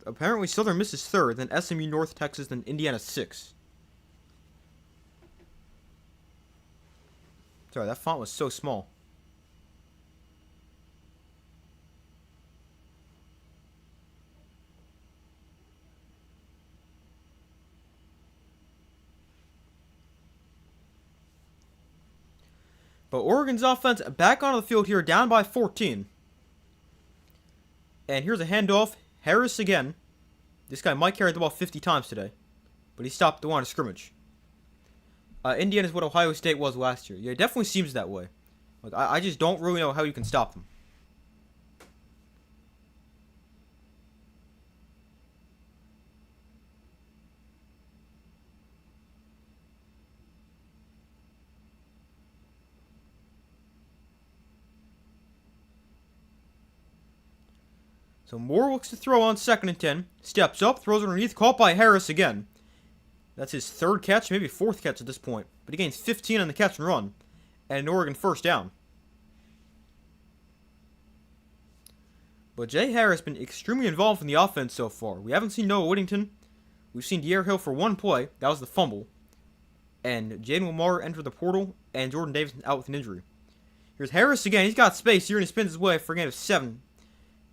Apparently Southern Miss is third, then SMU, North Texas, then Indiana 6. Sorry, that font was so small. But Oregon's offense back onto the field here, down by 14. And here's a handoff. Harris again. This guy might carry the ball 50 times today. But he stopped the line of scrimmage. Indiana is what Ohio State was last year. Yeah, it definitely seems that way. Like, I just don't really know how you can stop them. So Moore looks to throw on 2nd and 10. Steps up, throws underneath, caught by Harris again. That's his third catch, maybe fourth catch at this point. But he gains 15 on the catch and run. And an Oregon first down. But Jay Harris has been extremely involved in the offense so far. We haven't seen Noah Whittington. We've seen De'Aaron Hill for one play. That was the fumble. And Jaden Lamar entered the portal. And Jordan Davidson out with an injury. Here's Harris again. He's got space here and he spins his way for a gain of 7.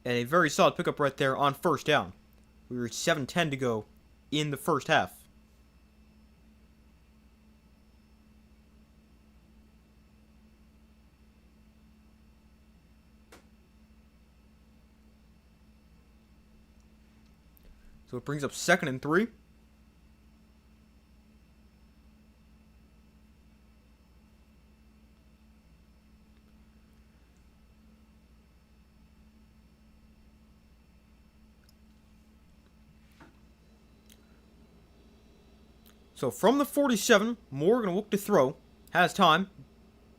And a very solid pickup right there on first down. We reached 7:10 to go in the first half. So it brings up 2nd and 3. So from the 47, Moore going to look to throw. Has time.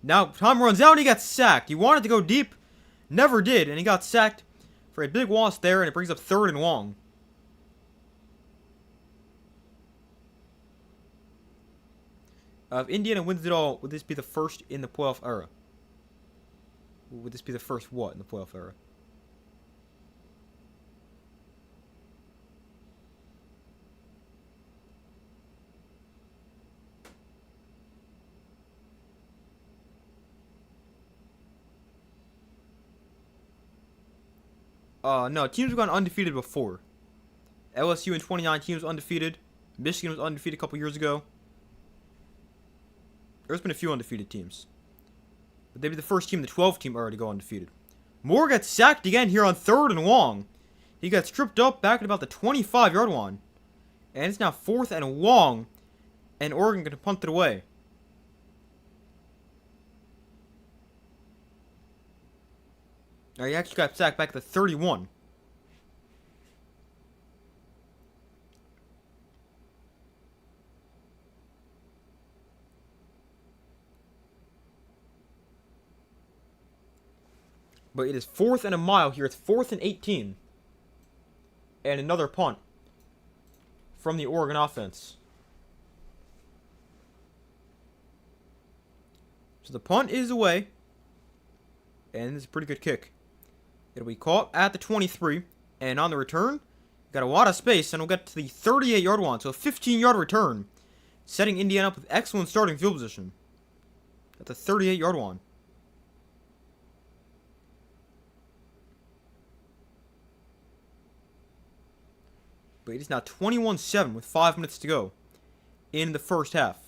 Now time runs out and he got sacked. He wanted to go deep. Never did. And he got sacked for a big loss there. And it brings up 3rd and long. If Indiana wins it all, would this be the first in the playoff era? Would this be the first what in the playoff era? No, teams have gone undefeated before. LSU in 2019 was undefeated. Michigan was undefeated a couple years ago. There's been a few undefeated teams. But they'd be the first team, the 12 team, already to go undefeated. Moore gets sacked again here on 3rd and long. He got stripped up back at about the 25-yard line. And it's now 4th and long. And Oregon going to punt it away. Now he actually got sacked back at the 31. But it is 4th and a mile here. It's 4th and 18. And another punt from the Oregon offense. So the punt is away. And it's a pretty good kick. It'll be caught at the 23. And on the return, got a lot of space. And we'll get to the 38-yard line. So a 15-yard return. Setting Indiana up with excellent starting field position. At the 38-yard line. But it is now 21-7 with 5 minutes to go in the first half.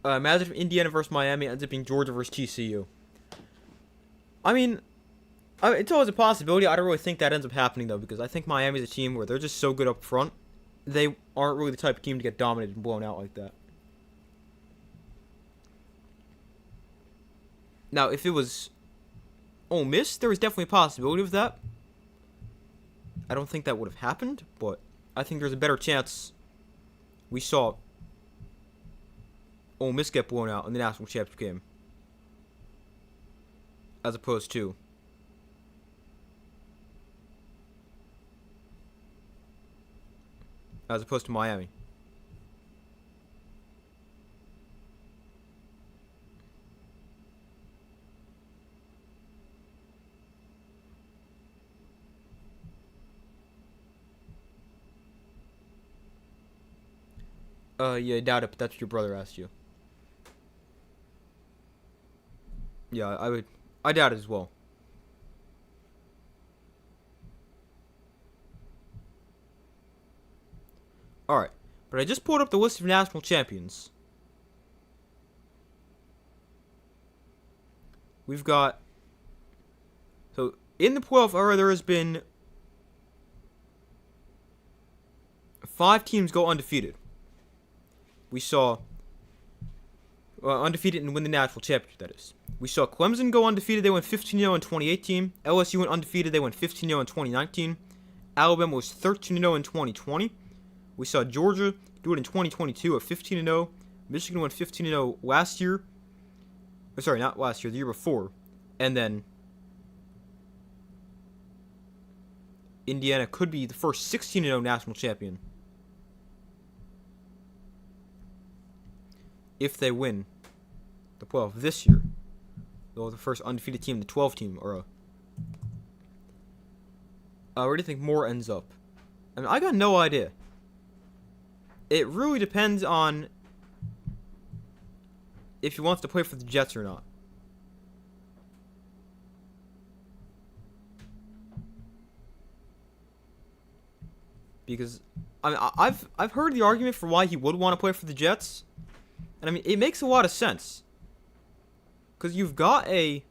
Imagine if Indiana versus Miami ends up being Georgia versus TCU. I mean, it's always a possibility. I don't really think that ends up happening, though, because I think Miami's a team where they're just so good up front. They aren't really the type of team to get dominated and blown out like that. Now, if it was Ole Miss, there was definitely a possibility of that. I don't think that would have happened, but I think there's a better chance we saw Ole Miss get blown out in the national championship game. As opposed to Miami. Yeah, I doubt it, but that's what your brother asked you. Yeah, I doubt it as well. Alright, but I just pulled up the list of national champions. We've got... So, in the 12th era, there has been 5 teams go undefeated. We saw... undefeated and win the national championship, that is. We saw Clemson go undefeated. They went 15-0 in 2018. LSU went undefeated. They went 15-0 in 2019. Alabama was 13-0 in 2020. We saw Georgia do it in 2022 at 15-0. Michigan went 15-0 last year. Sorry, not last year, the year before. And then Indiana could be the first 16-0 national champion if they win the 12 this year. They're the first undefeated team, the 12 team era. Where do you think Moore ends up? I mean, I got no idea. It really depends on if he wants to play for the Jets or not. Because I mean, I've heard the argument for why he would want to play for the Jets, and I mean it makes a lot of sense. Because you've got the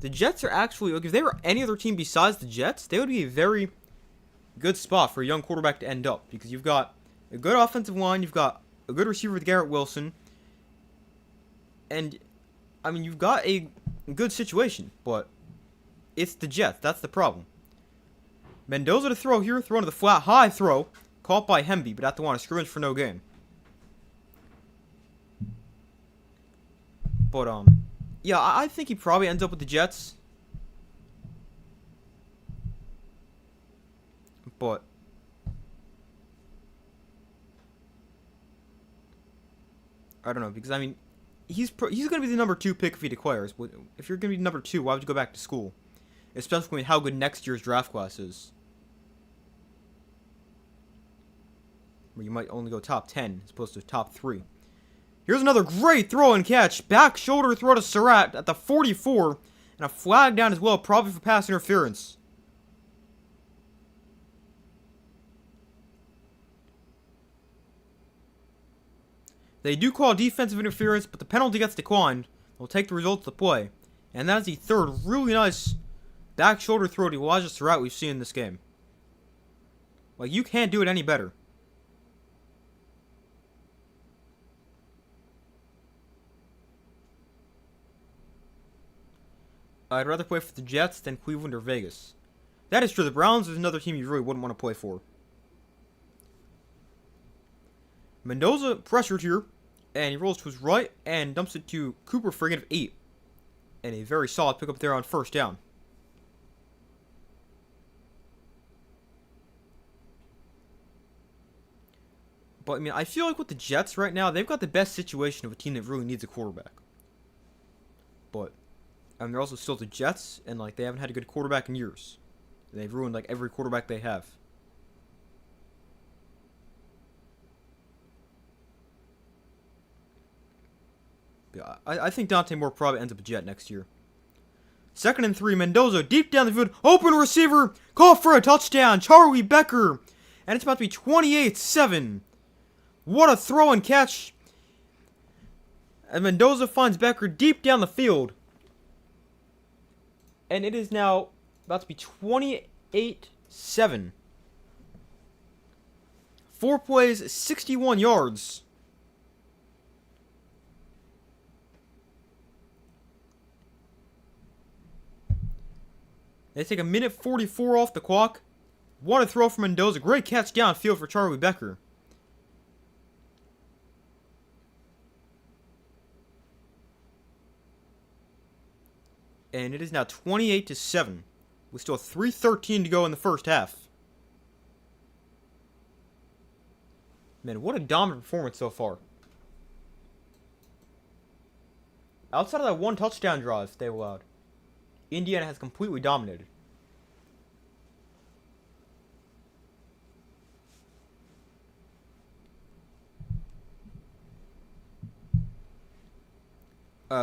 Jets are actually, like, if they were any other team besides the Jets, they would be a very good spot for a young quarterback to end up. Because you've got a good offensive line, you've got a good receiver with Garrett Wilson, and, I mean, you've got a good situation, but it's the Jets. That's the problem. Mendoza to throw here, throwing to the flat, high throw, caught by Hemby, but at the line of scrimmage for no gain. But, yeah, I think he probably ends up with the Jets. But I don't know, because, I mean, he's going to be the number 2 pick if he declares. If you're going to be number 2, why would you go back to school? Especially with how good next year's draft class is. where you might only go top 10 as opposed to top 3. Here's another great throw and catch. Back shoulder throw to Surratt at the 44. And a flag down as well, probably for pass interference. They do call defensive interference, but the penalty gets declined. They'll take the results of the play. And that is the third really nice back shoulder throw to Elijah Surratt we've seen in this game. Like, you can't do it any better. I'd rather play for the Jets than Cleveland or Vegas. That is true. The Browns is another team you really wouldn't want to play for. Mendoza pressured here, and he rolls to his right and dumps it to Cooper for a gain of 8. And a very solid pickup there on first down. But, I mean, I feel like with the Jets right now, they've got the best situation of a team that really needs a quarterback. But, they're also still the Jets, and, like, they haven't had a good quarterback in years. They've ruined, like, every quarterback they have. Yeah, I think Dante Moore probably ends up a Jet next year. 2nd and 3, Mendoza deep down the field, open receiver, call for a touchdown, Charlie Becker. And it's about to be 28-7. What a throw and catch. And Mendoza finds Becker deep down the field. And it is now about to be 28-7. 4 plays, 61 yards. They take a minute 44 off the clock. What a throw from Mendoza. Great catch downfield for Charlie Becker. And it is now 28-7. With still 3:13 to go in the first half. Man, what a dominant performance so far. Outside of that one touchdown drive they allowed, Indiana has completely dominated.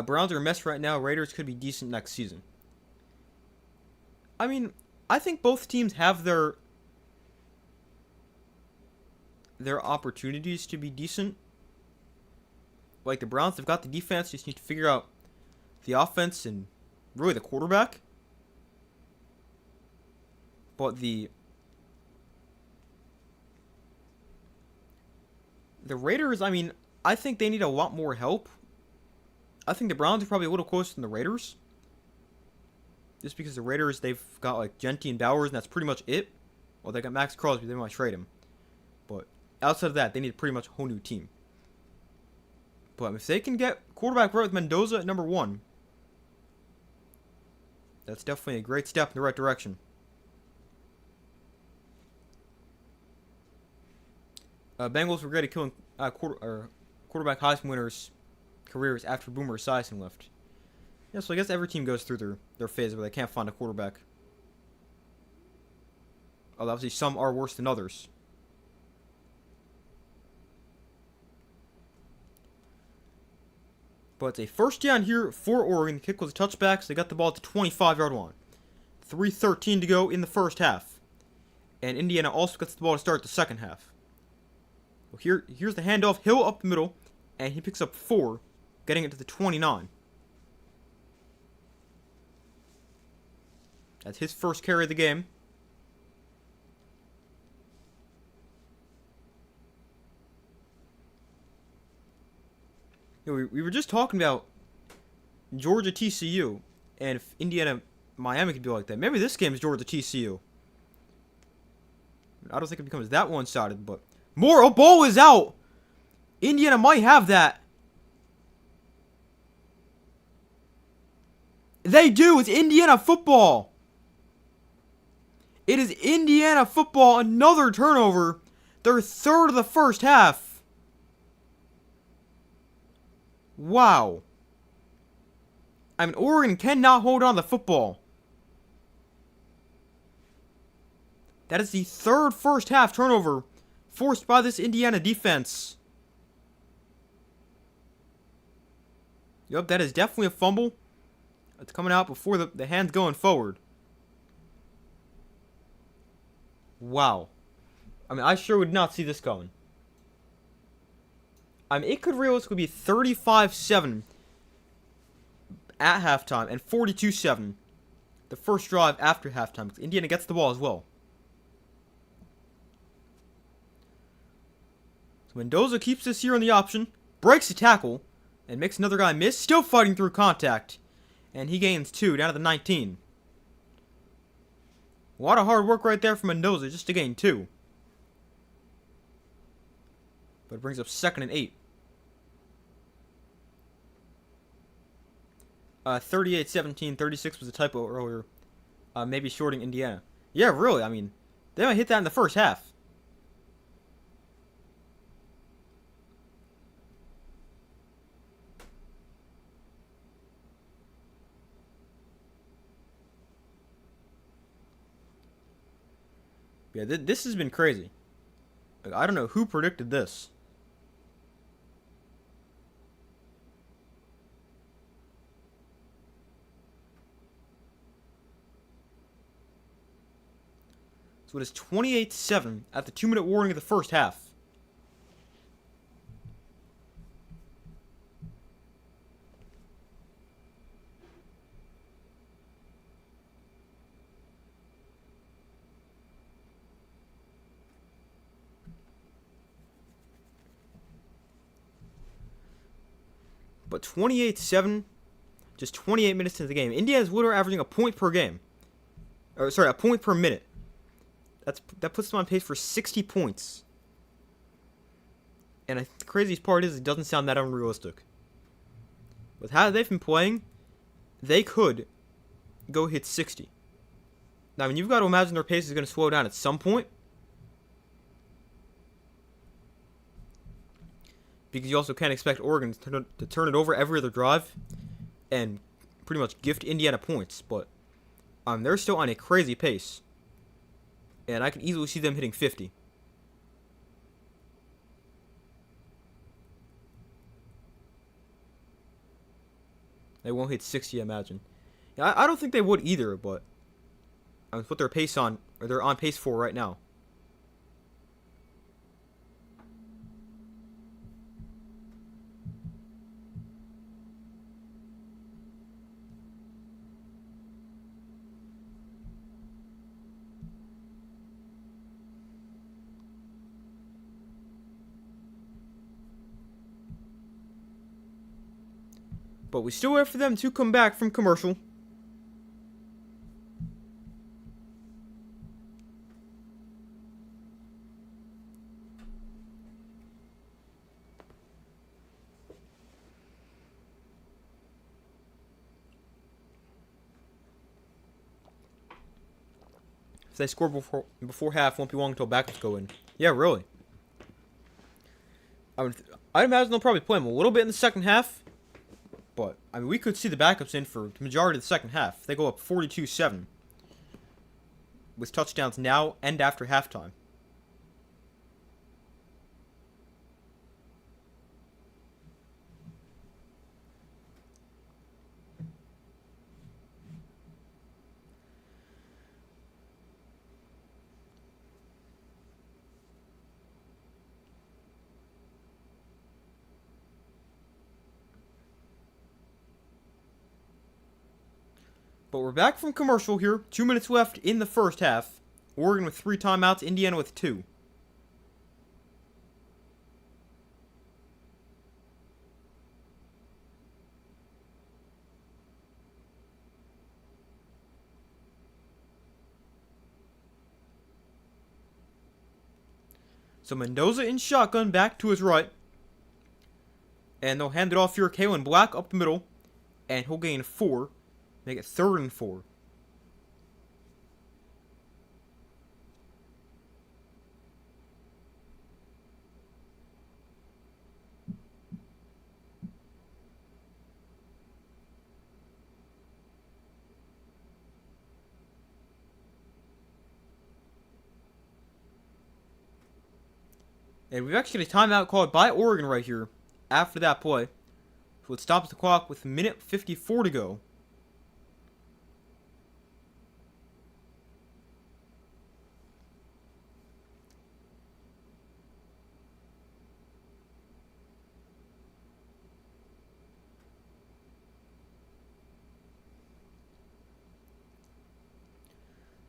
Browns are a mess right now. Raiders could be decent next season. I mean, I think both teams have their opportunities to be decent. Like the Browns, they've got the defense. Just need to figure out the offense and really the quarterback. But the Raiders, I mean, I think they need a lot more help. I think the Browns are probably a little closer than the Raiders. Just because the Raiders, they've got like Genty and Bowers, and that's pretty much it. Well, they got Max Crosby, they might trade him. But outside of that, they need pretty much a whole new team. But if they can get quarterback right with Mendoza at number 1, that's definitely a great step in the right direction. Bengals regretted killing quarterback Heisman winners' careers after Boomer Esiason left. Yeah, so I guess every team goes through their phase where they can't find a quarterback. Although obviously some are worse than others. But it's a first down here for Oregon. The kick was a touchback, so they got the ball at the 25-yard line. 3:13 to go in the first half. And Indiana also gets the ball to start the second half. So here's the handoff. Hill up the middle, and he picks up 4, getting it to the 29. That's his first carry of the game. We were just talking about Georgia TCU, and if Indiana Miami could be like that. Maybe this game is Georgia TCU. I don't think it becomes that one-sided, but more. Oh, ball is out. Indiana might have that. They do. It's Indiana football. It is Indiana football. Another turnover. Their third of the first half. Wow. I mean, Oregon cannot hold on to the football. That is the third first half turnover forced by this Indiana defense. Yup, that is definitely a fumble. It's coming out before the hand's going forward. Wow. I mean, I sure would not see this coming. I mean, it could realistically be 35-7 at halftime and 42-7 the first drive after halftime, because Indiana gets the ball as well. So Mendoza keeps this here on the option, breaks the tackle, and makes another guy miss, still fighting through contact. And he gains 2 down to the 19. A lot of hard work right there from Mendoza just to gain 2. But it brings up 2nd and 8. 38-17, 36 was a typo earlier. Maybe shorting Indiana. Yeah, really, I mean, they might hit that in the first half. Yeah, this has been crazy. Like, I don't know who predicted this. So it is 28-7 at the 2-minute warning of the first half. But 28-7, just 28 minutes into the game. Indiana's literally averaging a point per game. Or, sorry, a point per minute. That puts them on pace for 60 points. And the craziest part is it doesn't sound that unrealistic. With how they've been playing, they could go hit 60. Now, I mean, you've got to imagine their pace is going to slow down at some point. Because you also can't expect Oregon to turn it over every other drive and pretty much gift Indiana points. But they're still on a crazy pace. And I can easily see them hitting 50. They won't hit 60, I imagine. Yeah, I don't think they would either, but that's what they're on pace for right now. But we still wait for them to come back from commercial. If they score before half, won't be long until backups go in. Yeah, really. I'd imagine they'll probably play them a little bit in the second half. But, I mean, we could see the backups in for the majority of the second half. They go up 42-7. With touchdowns now and after halftime. But we're back from commercial here. 2 minutes left in the first half. Oregon with 3 timeouts, Indiana with 2. So Mendoza in shotgun back to his right. And they'll hand it off here. Kalen Black up the middle. And he'll gain 4. Make it 3rd and 4. And we've actually got a timeout called by Oregon right here after that play. So it stops the clock with 1:54 to go.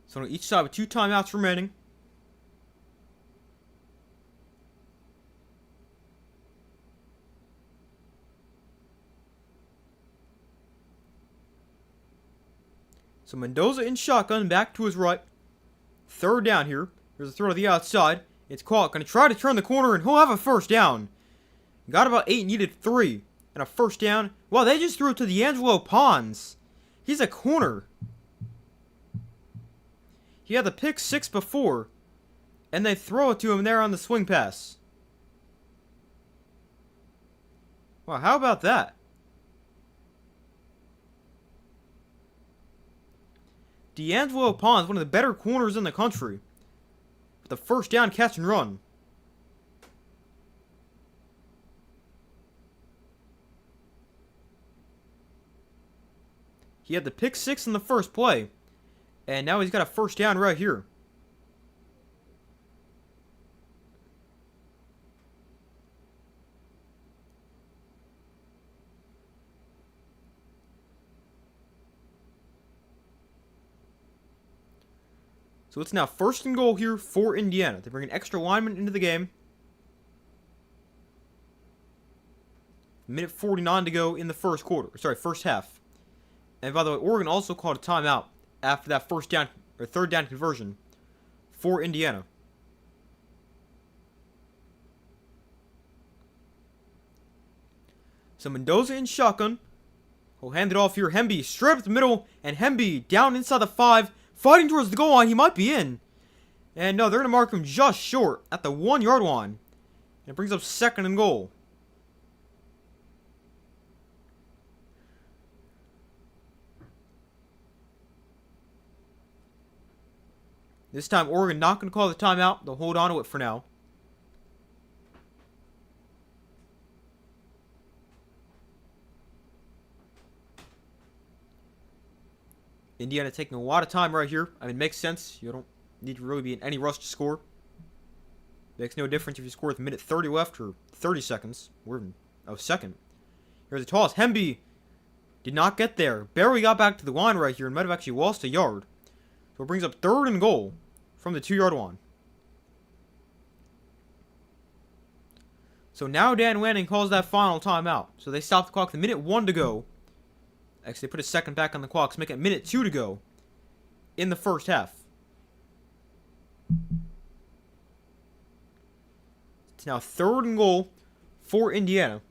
So on each side with 2 timeouts remaining. So Mendoza in shotgun, back to his right. 3rd down here. Here's a throw to the outside. It's caught. Going to try to turn the corner, and he'll have a 1st down. Got about 8, needed 3. And a 1st down. Wow, they just threw it to D'Angelo Pons. He's a corner. He had the pick 6 before. And they throw it to him there on the swing pass. Wow, how about that? D'Angelo Pons, one of the better corners in the country. With the 1st down catch and run. He had the pick 6 in the first play. And now he's got a 1st down right here. So it's now 1st and goal here for Indiana. They bring an extra lineman into the game. 1:49 to go in the first quarter. Sorry, first half. And by the way, Oregon also called a timeout after that 1st down or 3rd down conversion for Indiana. So Mendoza in shotgun. He'll hand it off here. Hemby straight up the middle, and Hemby down inside the 5. Fighting towards the goal line. He might be in. And no, they're going to mark him just short at the 1-yard line. And it brings up 2nd and goal. This time, Oregon not going to call the timeout. They'll hold on to it for now. Indiana taking a lot of time right here. I mean, it makes sense. You don't need to really be in any rush to score. Makes no difference if you score with 1:30 left or 30 seconds. Or even a second. Here's the toss. Hemby did not get there. Barely got back to the line right here and might have actually lost a yard. So it brings up 3rd and goal from the 2-yard line. So now Dan Lanning calls that final timeout. So they stop the clock with 1:01 to go. Actually, they put a 2nd back on the clock, so make it 1:02 to go in the first half. It's now 3rd and goal for Indiana.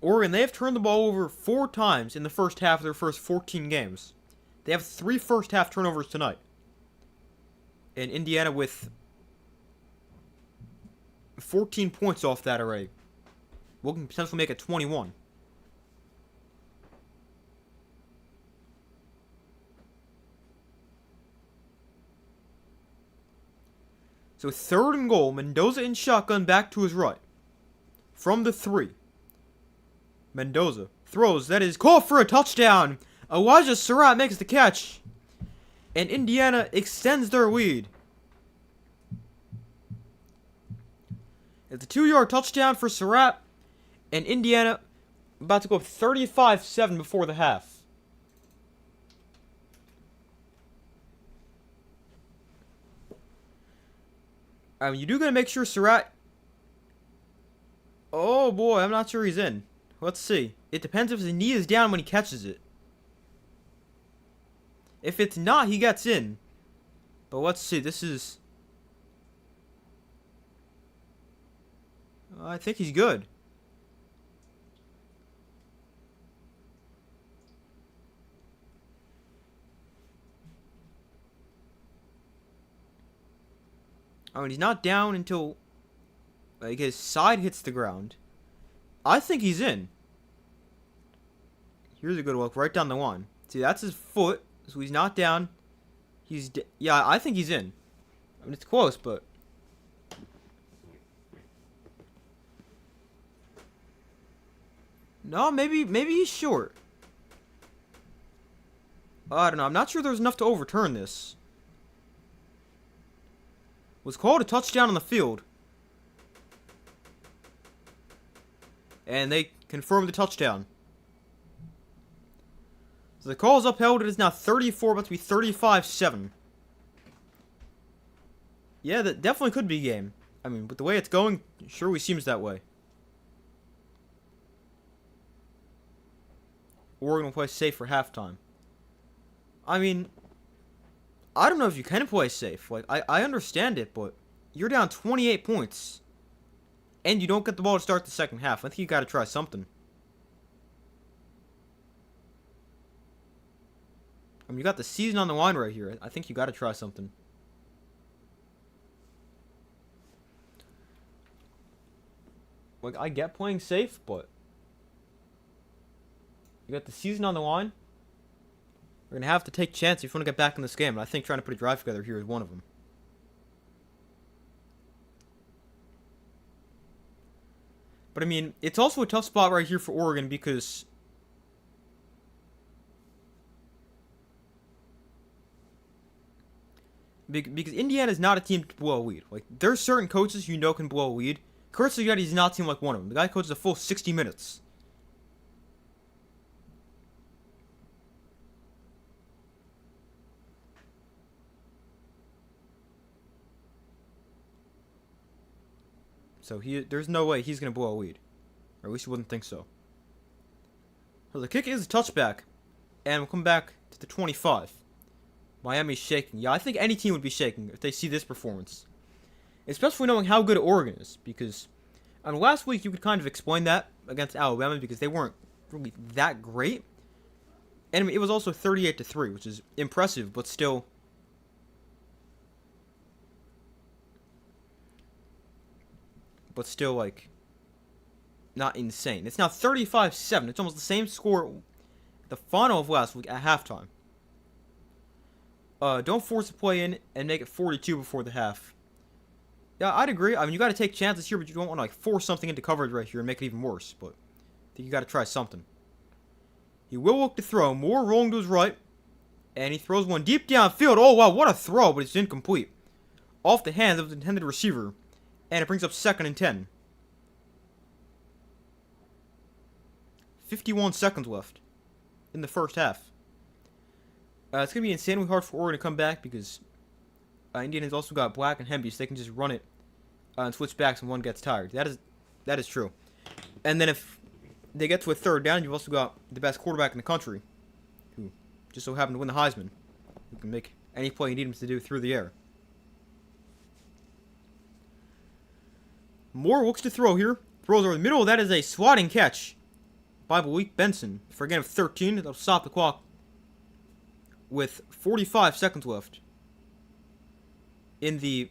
Oregon, they have turned the ball over 4 times in the first half of their first 14 games. They have 3 first half turnovers tonight. And Indiana with 14 points off that array. We can potentially make it 21. So 3rd and goal, Mendoza in shotgun back to his right. From the 3. Mendoza throws. That is called for a touchdown. Elijah Surratt makes the catch. And Indiana extends their lead. It's a 2-yard touchdown for Surratt. And Indiana about to go up 35-7 before the half. I mean, you do gotta make sure Surratt... Oh boy, I'm not sure he's in. Let's see. It depends if his knee is down when he catches it. If it's not, he gets in. But let's see. This is... I think he's good. I mean, he's not down until like his side hits the ground. I think he's in. Here's a good look, right down the line. See, that's his foot, so he's not down. Yeah, I think he's in. I mean, it's close, but no, maybe he's short. I don't know. I'm not sure there's enough to overturn this. Was called a touchdown on the field, and they confirmed the touchdown. So the call is upheld. It is now 34, about to be 35-7. Yeah, that definitely could be a game. I mean, with the way it's going, it surely seems that way. Oregon will play safe for halftime. I mean, I don't know if you can play safe. Like, I understand it, but you're down 28 points. And you don't get the ball to start the second half. I think you gotta try something. I mean, you got the season on the line right here. I think you gotta try something. Like, I get playing safe, but you got the season on the line. We're going to have to take chances if you want to get back in this game. And I think trying to put a drive together here is one of them. But, I mean, it's also a tough spot right here for Oregon because Indiana is not a team to blow a lead. Like, there's certain coaches you know can blow a lead. Kurt Suggetti does not seem like one of them. The guy coaches a full 60 minutes. So there's no way he's going to blow a lead. Or at least you wouldn't think so. So the kick is a touchback. And we'll come back to the 25. Miami's shaking. Yeah, I think any team would be shaking if they see this performance. Especially knowing how good Oregon is. Because last week you could kind of explain that against Alabama because they weren't really that great. And it was also 38-3, which is impressive, but still like not insane. It's now 35-7. It's almost the same score the final of last week at halftime. Don't force the play in and make it 42 before the half. Yeah, I'd agree. I mean, you got to take chances here, but you don't want to like force something into coverage right here and make it even worse. But I think you got to try something. He will look to throw. Moore rolling to his right, and he throws one deep downfield. Oh wow, what a throw! But it's incomplete. Off the hands of the intended receiver, and it brings up 2nd and 10. 51 seconds left in the first half. It's going to be insanely hard for Oregon to come back because Indiana's also got Black and Hemby, so they can just run it and switch backs when one gets tired. That is true. And then if they get to a third down, you've also got the best quarterback in the country, who just so happened to win the Heisman, who can make any play you need him to do through the air. Moore looks to throw here. Throws over the middle. That is a swatting catch by Malik Benson for a gain of 13. That'll stop the clock with 45 seconds left in the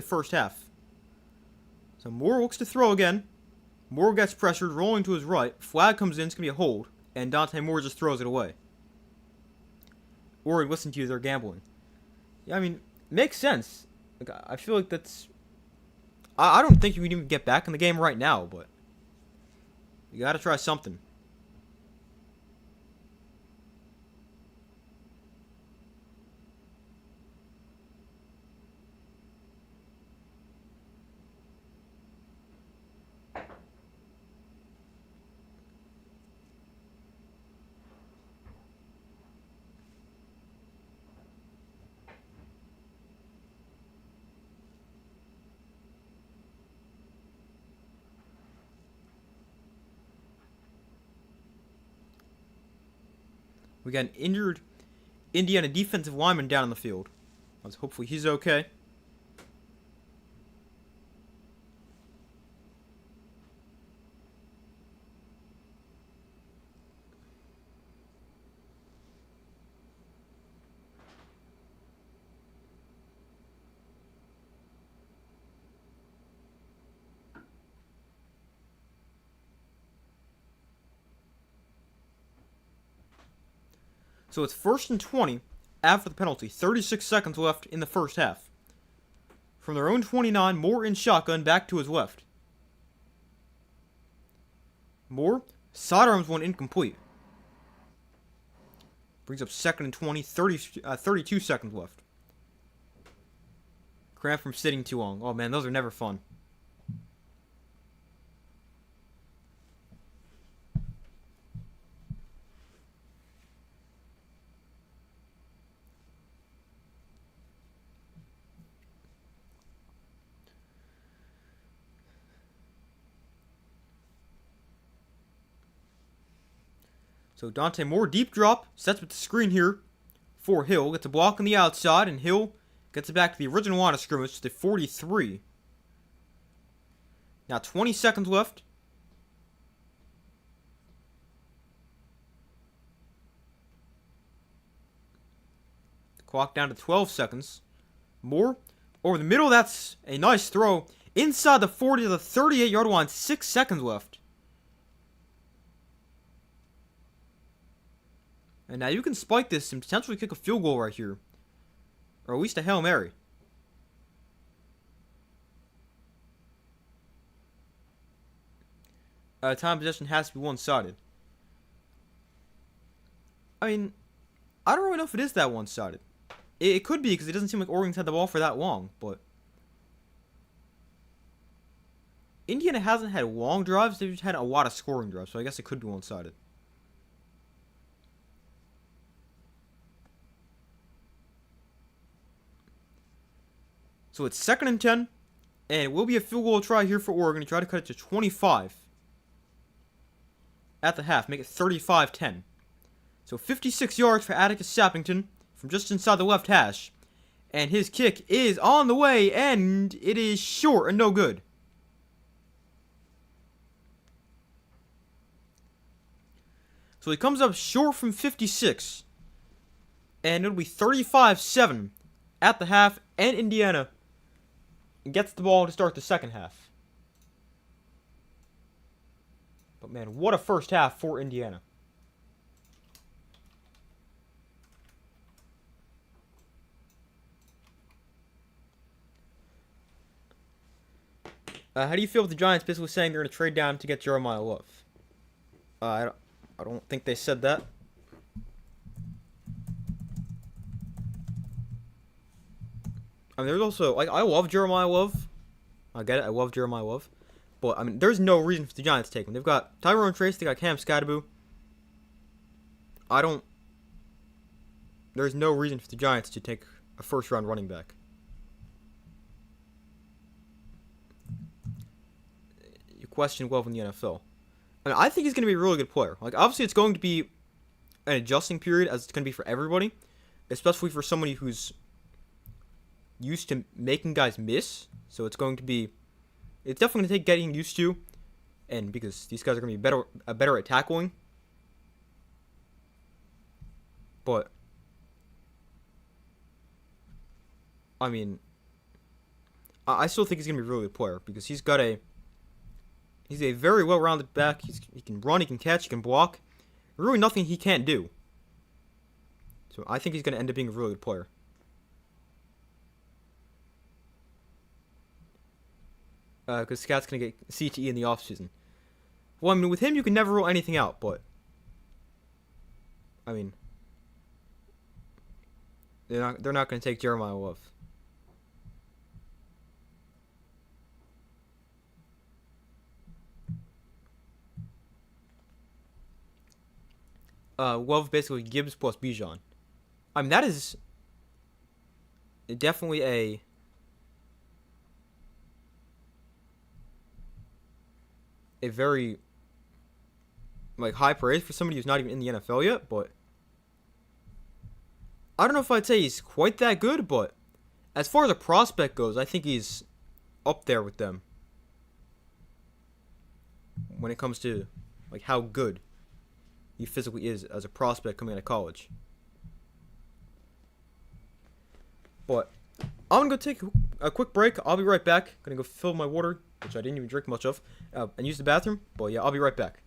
first half. So Moore looks to throw again. Moore gets pressured, rolling to his right. Flag comes in. It's going to be a hold. And Dante Moore just throws it away. Oregon, listen to you. They're gambling. Yeah, I mean, makes sense. Like, I feel like that's... I don't think you can even get back in the game right now, but you got to try something. We got an injured Indiana defensive lineman down on the field. Hopefully he's okay. So it's 1st and 20 after the penalty. 36 seconds left in the first half. From their own 29, Moore in shotgun back to his left. Moore, sidearms one incomplete. Brings up 2nd and 20, 32 seconds left. Cramp from sitting too long. Oh man, those are never fun. So Dante Moore, deep drop, sets with the screen here for Hill. Gets a block on the outside, and Hill gets it back to the original line of scrimmage to the 43. Now 20 seconds left. The clock down to 12 seconds. Moore over the middle. That's a nice throw. Inside the 40 to the 38-yard line. 6 seconds left. And now you can spike this and potentially kick a field goal right here. Or at least a Hail Mary. Time possession has to be one-sided. I mean, I don't really know if it is that one-sided. It could be because it doesn't seem like Oregon's had the ball for that long, but Indiana hasn't had long drives. They've just had a lot of scoring drives, so I guess it could be one-sided. So it's 2nd and 10, and it will be a field goal try here for Oregon to try to cut it to 25 at the half, make it 35-10. So 56 yards for Atticus Sappington from just inside the left hash, and his kick is on the way, and it is short and no good. So he comes up short from 56, and it'll be 35-7 at the half, and Indiana gets the ball to start the second half. But man, what a first half for Indiana. How do you feel with the Giants basically saying they're going to trade down to get Jeremiah Love? I don't think they said that. I mean, there's also, like, I love Jeremiah Love. I get it, I love Jeremiah Love. But, I mean, there's no reason for the Giants to take him. They've got Tyrone Trace, they got Cam Scatterbo. There's no reason for the Giants to take a first-round running back. You question Love in the NFL. I mean, I think he's going to be a really good player. Like, obviously, it's going to be an adjusting period, as it's going to be for everybody. Especially for somebody who's used to making guys miss. So it's definitely going to take getting used to. And because these guys are going to be better at tackling. But, I mean, I still think he's going to be a really good player. Because he's a very well-rounded back. He can run, he can catch, he can block. Really nothing he can't do. So I think he's going to end up being a really good player. Because Scott's going to get CTE in the offseason. Well, I mean, with him, you can never rule anything out, but I mean, they're not going to take Jeremiah Love. Love basically Gibbs plus Bijan. I mean, that is definitely a very, like, high praise for somebody who's not even in the NFL yet, but I don't know if I'd say he's quite that good, but as far as a prospect goes, I think he's up there with them when it comes to, like, how good he physically is as a prospect coming out of college. But I'm going to go take a quick break. I'll be right back. Going to go fill my water, which I didn't even drink much of, and use the bathroom. But yeah, I'll be right back.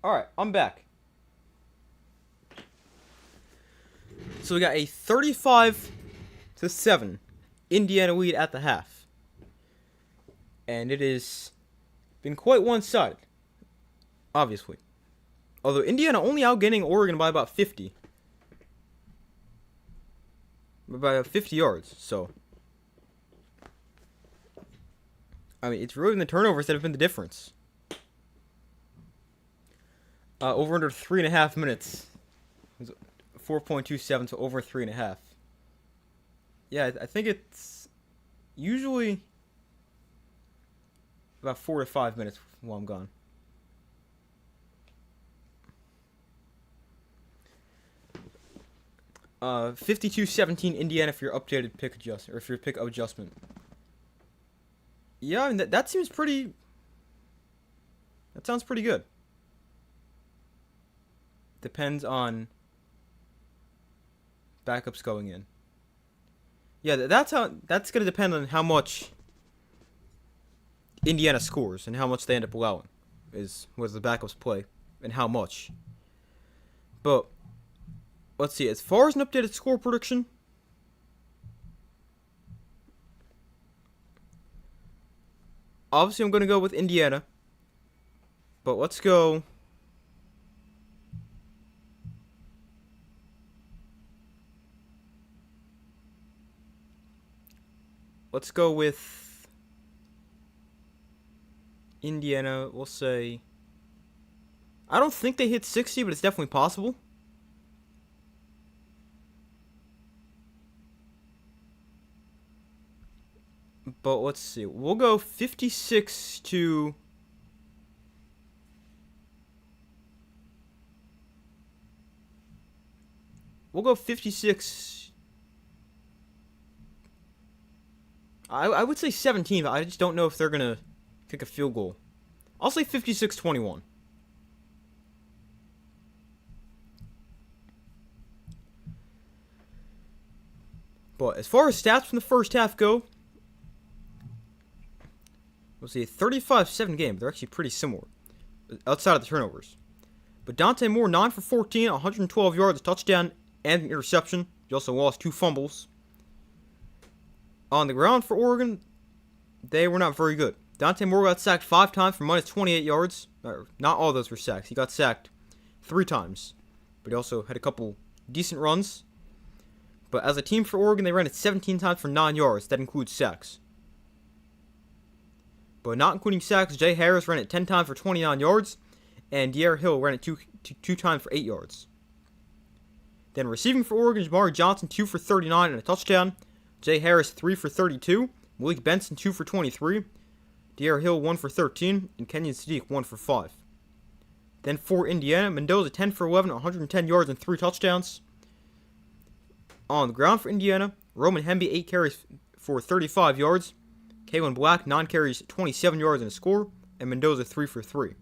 Alright, I'm back. So we got a 35-7 Indiana lead at the half. And it has been quite one-sided. Obviously. Although Indiana only outgaining Oregon by about 50. By about 50 yards, so. I mean, it's really the turnovers that have been the difference. Over under 3.5 minutes. 4.27, so over 3.5. Yeah, I think it's usually about 4 to 5 minutes while I'm gone. Uh, 52-17 Indiana for your updated pick adjustment, or for your pick adjustment. Yeah, I mean, that seems pretty. That sounds pretty good. Depends on backups going in. Yeah, that's going to depend on how much Indiana scores and how much they end up allowing. Was the backups play and how much. But let's see. As far as an updated score prediction, obviously I'm going to go with Indiana. But let's go. Let's go with Indiana. We'll say. I don't think they hit 60, but it's definitely possible. But let's see. We'll go 56 to. We'll go 56. I would say 17, but I just don't know if they're going to kick a field goal. I'll say 56-21. But as far as stats from the first half go, we'll see a 35-7 game. They're actually pretty similar, outside of the turnovers. But Dante Moore, 9 for 14, 112 yards, a touchdown, and an interception. He also lost 2 fumbles. On the ground for Oregon, they were not very good. Dante Moore got sacked 5 times for minus 28 yards. Not all of those were sacks. He got sacked 3 times. But he also had a couple decent runs. But as a team for Oregon, they ran it 17 times for 9 yards. That includes sacks. But not including sacks, Jay Harris ran it 10 times for 29 yards. And De'Aaron Hill ran it two times for 8 yards. Then receiving for Oregon, Jamari Johnson, 2 for 39 and a touchdown. Jay Harris, 3 for 32. Malik Benson, 2 for 23. De'Aaron Hill, 1 for 13. And Kenyon Sadiq, 1 for 5. Then for Indiana, Mendoza, 10 for 11, 110 yards and 3 touchdowns. On the ground for Indiana, Roman Hemby, 8 carries for 35 yards. Kalen Black, 9 carries, 27 yards and a score. And Mendoza, 3 for 3.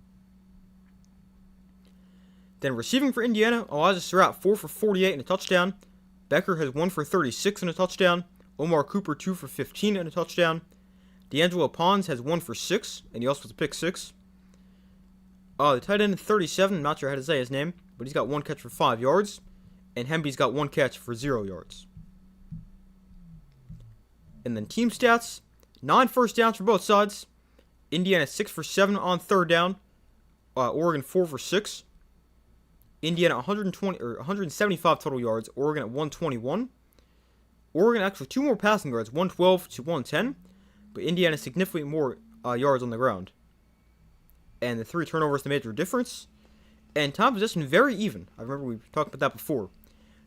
Then receiving for Indiana, Elijah Surratt, 4 for 48 and a touchdown. Becker has 1 for 36 and a touchdown. Omar Cooper, 2 for 15 and a touchdown. D'Angelo Pons has 1 for 6, and he also has a pick 6. The tight end, 37, I'm not sure how to say his name, but he's got 1 catch for 5 yards. And Hemby's got 1 catch for 0 yards. And then team stats, 9 first downs for both sides. Indiana 6 for 7 on 3rd down. Oregon 4 for 6. Indiana 175 total yards. Oregon at 121. Oregon actually 2 more passing yards, 112 to 110. But Indiana significantly more yards on the ground. And the 3 turnovers, the major difference. And time possession very even. I remember we talked about that before.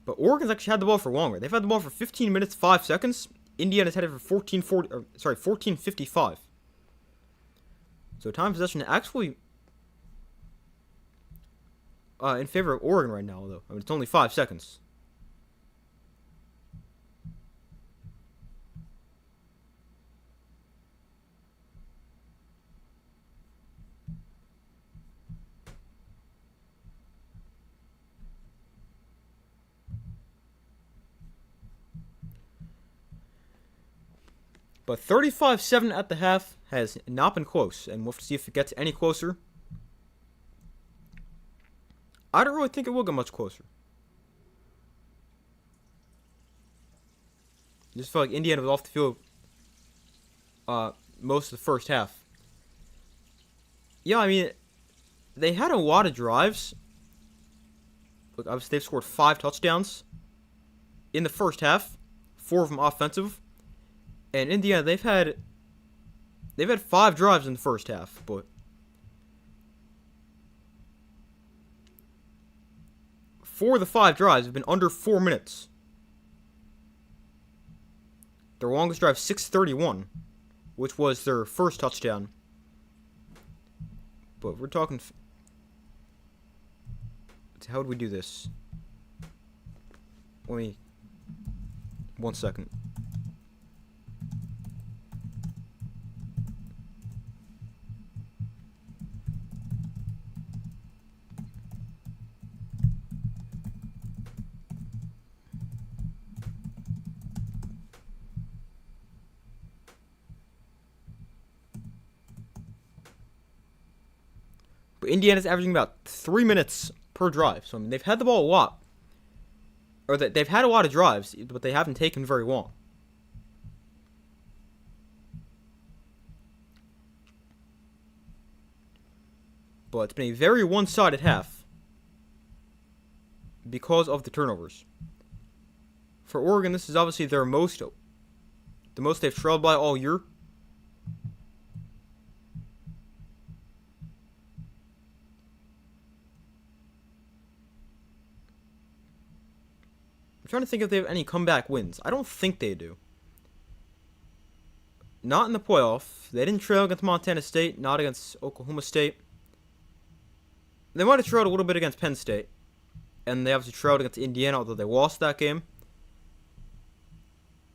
But Oregon's actually had the ball for longer. They've had the ball for 15 minutes, 5 seconds. Indiana's had it for 14:55. So time possession actually in favor of Oregon right now, though. I mean, it's only 5 seconds. But 35-7 at the half has not been close, and we'll have to see if it gets any closer. I don't really think it will get much closer. I just feel like Indiana was off the field most of the first half. Yeah, I mean, they had a lot of drives. Look, obviously they've scored 5 touchdowns in the first half, 4 of them offensive. And Indiana, they've had 5 drives in the first half, but four of the 5 drives have been under 4 minutes. Their longest drive, 6:31, which was their first touchdown. But we're talking. How would we do this? Let me. 1 second. But Indiana's averaging about 3 minutes per drive. So, I mean, they've had the ball a lot. Or they've had a lot of drives, but they haven't taken very long. But it's been a very one-sided half because of the turnovers. For Oregon, this is obviously the most they've trailed by all year. I'm trying to think if they have any comeback wins. I don't think they do. Not in the playoff. They didn't trail against Montana State, not against Oklahoma State. They might have trailed a little bit against Penn State. And they obviously trailed against Indiana, although they lost that game.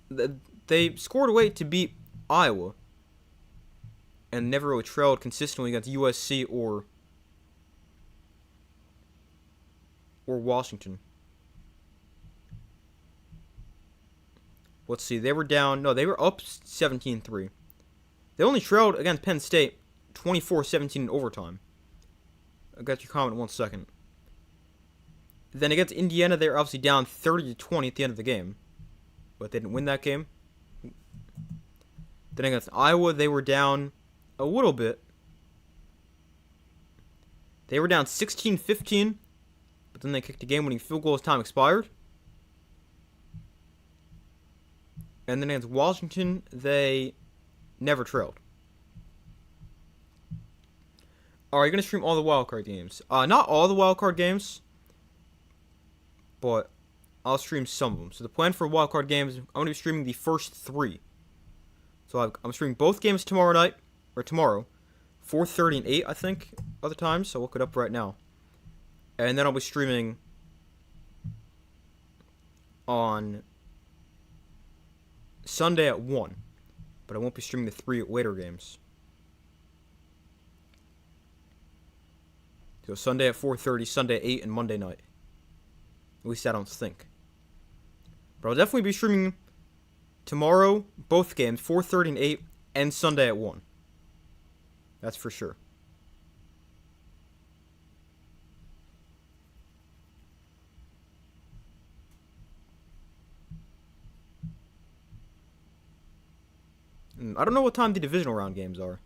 They scored late to beat Iowa. And never really trailed consistently against USC or Washington. Let's see, they were down. No, they were up 17-3. They only trailed against Penn State 24-17 in overtime. I got your comment in 1 second. Then against Indiana, they were obviously down 30-20 at the end of the game. But they didn't win that game. Then against Iowa, they were down a little bit. They were down 16-15. But then they kicked a game-winning field goal as time expired. And then against Washington, they never trailed. Are you going to stream all the wildcard games? Not all the wildcard games, but I'll stream some of them. So the plan for wildcard games, I'm going to be streaming the first 3. So I'm streaming both games tomorrow night, or tomorrow, 4:30 and 8, I think, other times. So I'll look it up right now. And then I'll be streaming on Sunday at 1, but I won't be streaming the 3 later games. So Sunday at 4:30, Sunday at 8, and Monday night. At least I don't think. But I'll definitely be streaming tomorrow, both games, 4:30 and 8, and Sunday at 1. That's for sure. I don't know what time the divisional round games are.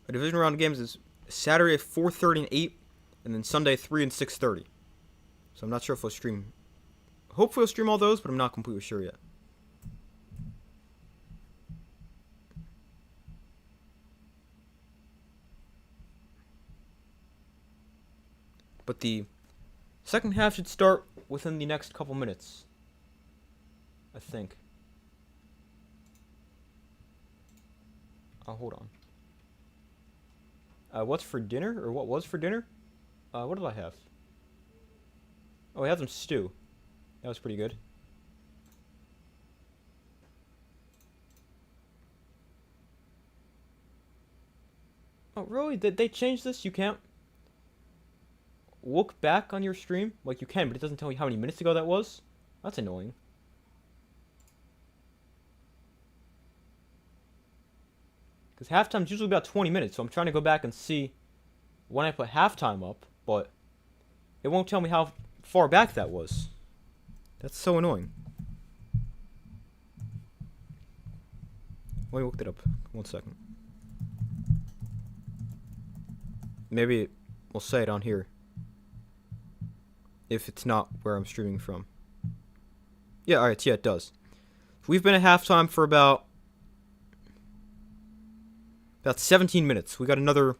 The divisional round games is Saturday at 4:30 and 8, and then Sunday 3 and 6:30. So I'm not sure if I'll stream. Hopefully I'll stream all those, but I'm not completely sure yet. But the second half should start within the next couple minutes, I think. Oh, hold on. What's for dinner? Or what was for dinner? What did I have? Oh, I had some stew. That was pretty good. Oh, really? Did they change this? You can't look back on your stream? Like, you can, but it doesn't tell you how many minutes ago that was? That's annoying. Because halftime's usually about 20 minutes, so I'm trying to go back and see when I put halftime up, but it won't tell me how far back that was. That's so annoying. Let me look it up. 1 second. Maybe we'll say it on here. If it's not where I'm streaming from. Yeah, alright, yeah, it does. We've been at halftime for about 17 minutes. We got another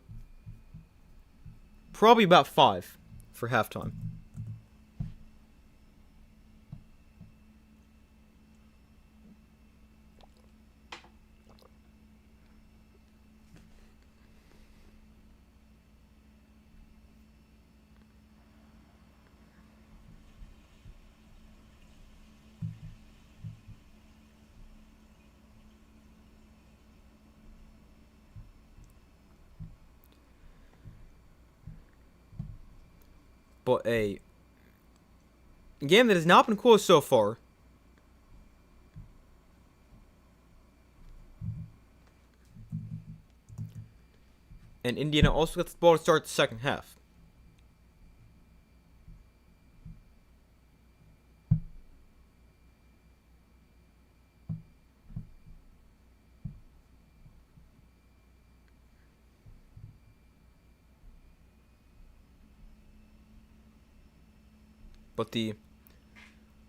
probably about 5 for halftime. But a game that has not been close so far. And Indiana also gets the ball to start the second half. But the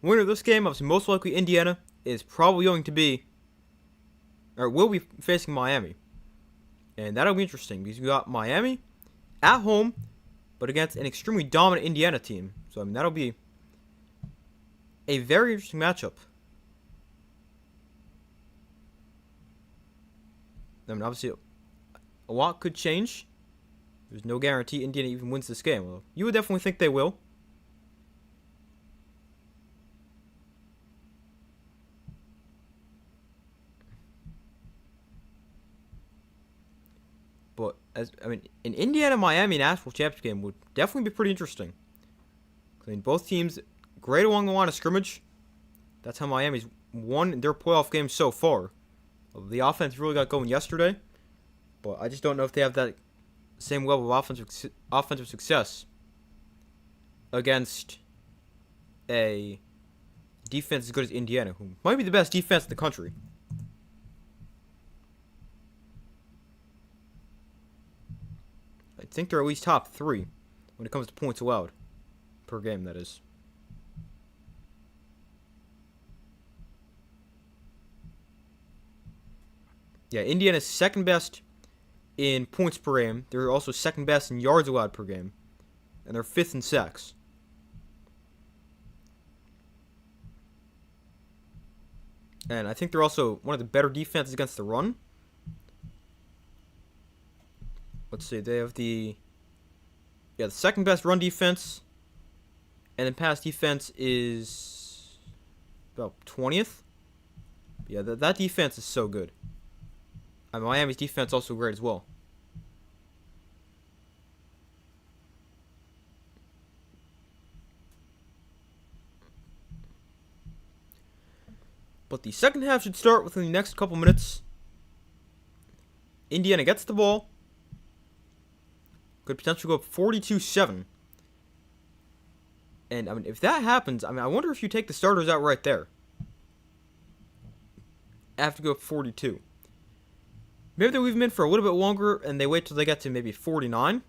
winner of this game, obviously most likely Indiana, is probably going to be, or will be facing Miami. And that'll be interesting because we got Miami at home, but against an extremely dominant Indiana team. So, I mean, that'll be a very interesting matchup. I mean, obviously, a lot could change. There's no guarantee Indiana even wins this game. Well, you would definitely think they will. But, an Indiana-Miami national championship game would definitely be pretty interesting. I mean, both teams great along the line of scrimmage. That's how Miami's won their playoff games so far. The offense really got going yesterday, but I just don't know if they have that same level of offensive success against a defense as good as Indiana, who might be the best defense in the country. I think they're at least top 3 when it comes to points allowed per game, that is. Yeah, Indiana's second best in points per game. They're also second best in yards allowed per game. And they're 5th in sacks. And I think they're also one of the better defenses against the run. Let's see, they have the second best run defense. And then pass defense is about 20th. Yeah, that defense is so good. And Miami's defense also great as well. But the second half should start within the next couple minutes. Indiana gets the ball. Could potentially go up 42-7. And, I mean, if that happens, I wonder if you take the starters out right there. Have to go up 42. Maybe they leave them in for a little bit longer and they wait till they get to maybe 49.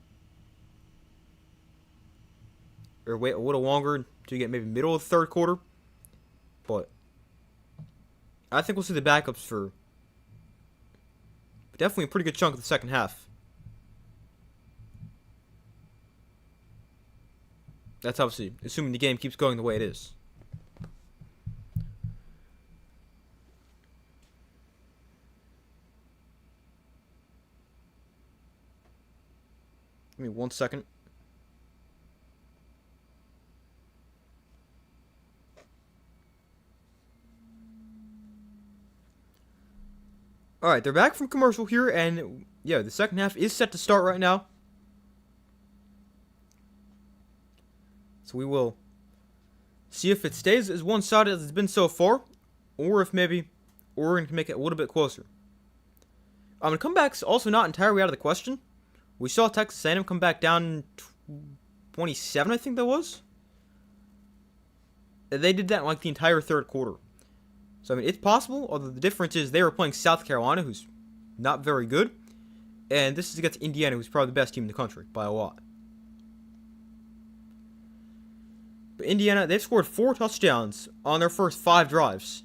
Or wait a little longer to get maybe middle of the third quarter. But I think we'll see the backups for definitely a pretty good chunk of the second half. That's obviously assuming the game keeps going the way it is. Give me 1 second. Alright, they're back from commercial here, and yeah, the second half is set to start right now. So we will See if it stays as one-sided as it's been so far, or if maybe Oregon can make it a little bit closer. The comeback's also not entirely out of the question. We saw Texas A&M come back down 27, I think that was. They did that in like the entire third quarter. So, I mean, it's possible, although the difference is they were playing South Carolina, who's not very good. And this is against Indiana, who's probably the best team in the country, by a lot. But Indiana, they've scored 4 touchdowns on their first 5 drives.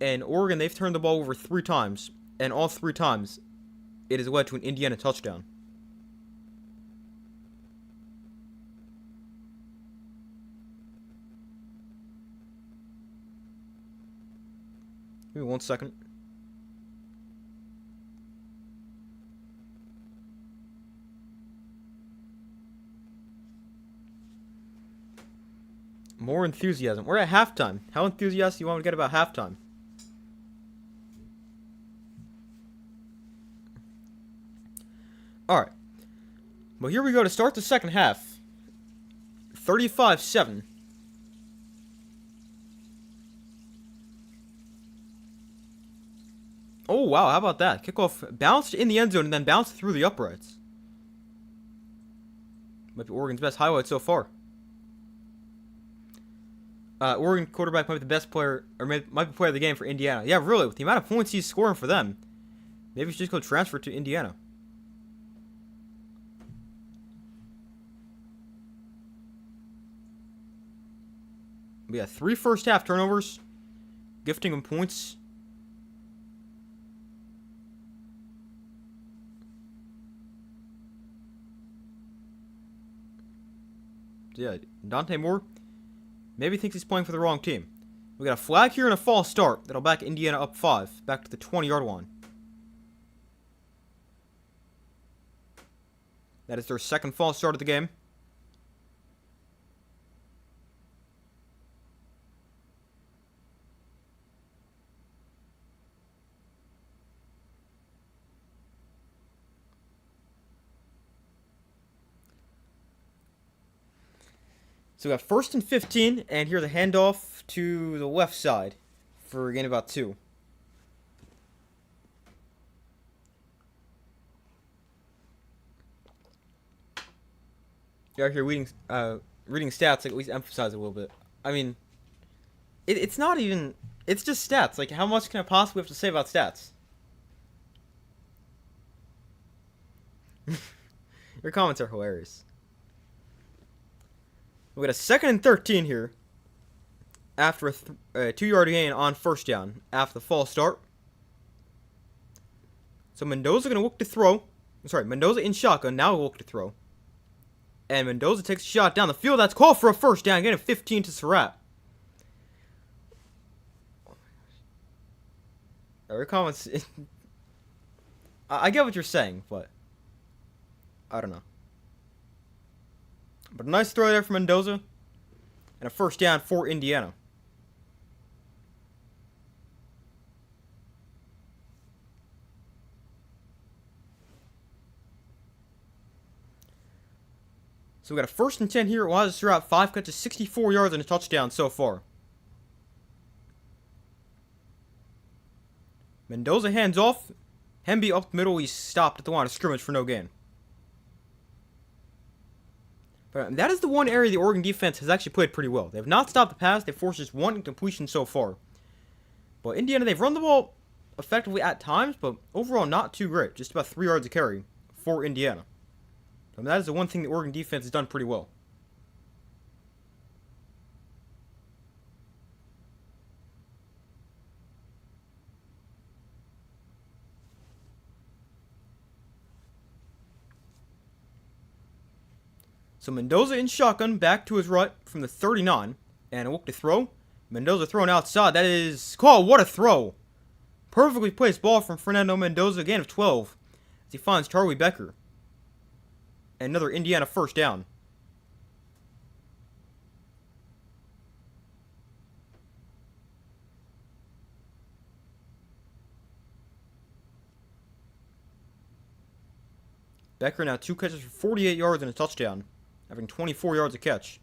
And Oregon, they've turned the ball over 3 times. And all 3 times, it has led to an Indiana touchdown. Give me 1 second. More enthusiasm. We're at halftime. How enthusiastic do you want me to get about halftime? Alright. Well, here we go to start the second half. 35-7. Oh, wow, how about that? Kickoff bounced in the end zone and then bounced through the uprights. Might be Oregon's best highlight so far. Oregon quarterback might be the best player, or might be player of the game for Indiana. Yeah, really, with the amount of points he's scoring for them, maybe he should just go transfer to Indiana. We got 3 first half turnovers, gifting him points. Yeah, Dante Moore maybe thinks he's playing for the wrong team. We got a flag here and a false start that'll back Indiana up 5, back to the 20-yard line. That is their second false start of the game. So we got 1st and 15, and here's a handoff to the left side for a gain of about 2. You're out here reading stats, like at least emphasize it a little bit. I mean, it's not even, it's just stats. Like, how much can I possibly have to say about stats? Your comments are hilarious. We got a 2nd and 13 here. After a 2-yard gain on first down after the false start. So Mendoza going to look to throw. Mendoza in shotgun. Now will look to throw. And Mendoza takes a shot down the field. That's called for a first down. Getting 15 to Surratt. Your comments. I get what you're saying, but I don't know. But a nice throw there from Mendoza. And a first down for Indiana. So we got a 1st and 10 here. Wazoo Surratt 5 catches 64 yards and a touchdown so far. Mendoza hands off. Hemby up the middle. He's stopped at the line of scrimmage for no gain. But that is the one area the Oregon defense has actually played pretty well. They have not stopped the pass. They've forced just 1 incompletion so far. But Indiana, they've run the ball effectively at times, but overall not too great. Just about 3 yards a carry for Indiana. So that is the one thing the Oregon defense has done pretty well. So Mendoza in shotgun, back to his right from the 39. And a look to throw. Mendoza thrown outside. That is called. What a throw. Perfectly placed ball from Fernando Mendoza. Gain of 12. As he finds Charlie Becker. And another Indiana first down. Becker now 2 catches for 48 yards and a touchdown, having 24 yards a catch.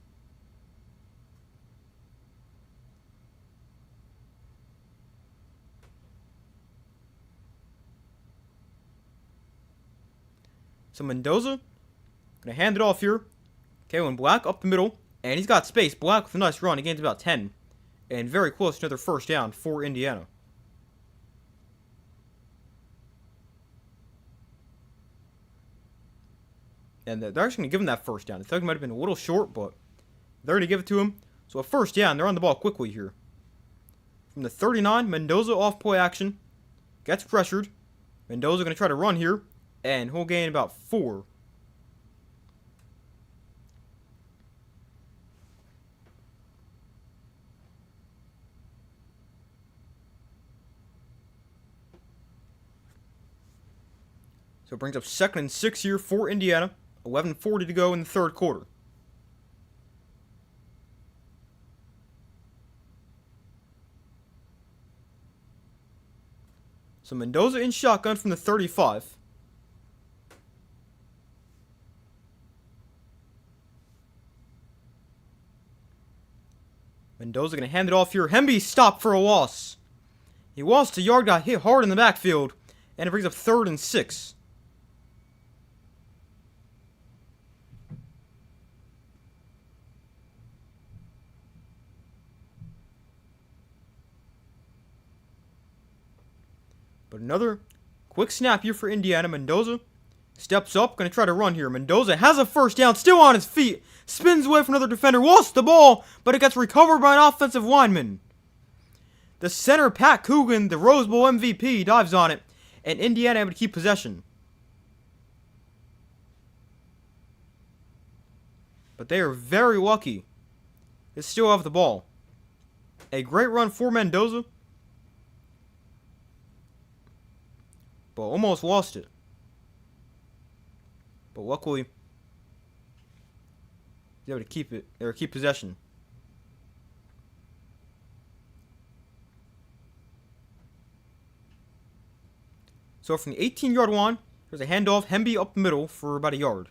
So Mendoza gonna hand it off here. Okay, when Black up the middle, and he's got space. Black with a nice run. He gains about 10. And very close to another first down for Indiana. And they're actually going to give him that first down. I thought it might have been a little short, but they're going to give it to him. So a first down. They're on the ball quickly here. From the 39, Mendoza off play action. Gets pressured. Mendoza going to try to run here. And he'll gain about 4. So it brings up 2nd and 6 here for Indiana. 11:40 to go in the third quarter. So Mendoza in shotgun from the 35. Mendoza going to hand it off here. Hemby stopped for a loss. He lost a yard, got hit hard in the backfield, and it brings up 3rd and 6. But another quick snap here for Indiana. Mendoza steps up, going to try to run here. Mendoza has a first down, still on his feet. Spins away from another defender, lost the ball, but it gets recovered by an offensive lineman. The center, Pat Coogan, the Rose Bowl MVP, dives on it, and Indiana able to keep possession. But they are very lucky to still have the ball. A great run for Mendoza, but almost lost it. But luckily, they were able to keep it. They were keep possession. So from the 18-yard line, there's a handoff. Hemby up the middle for about a yard.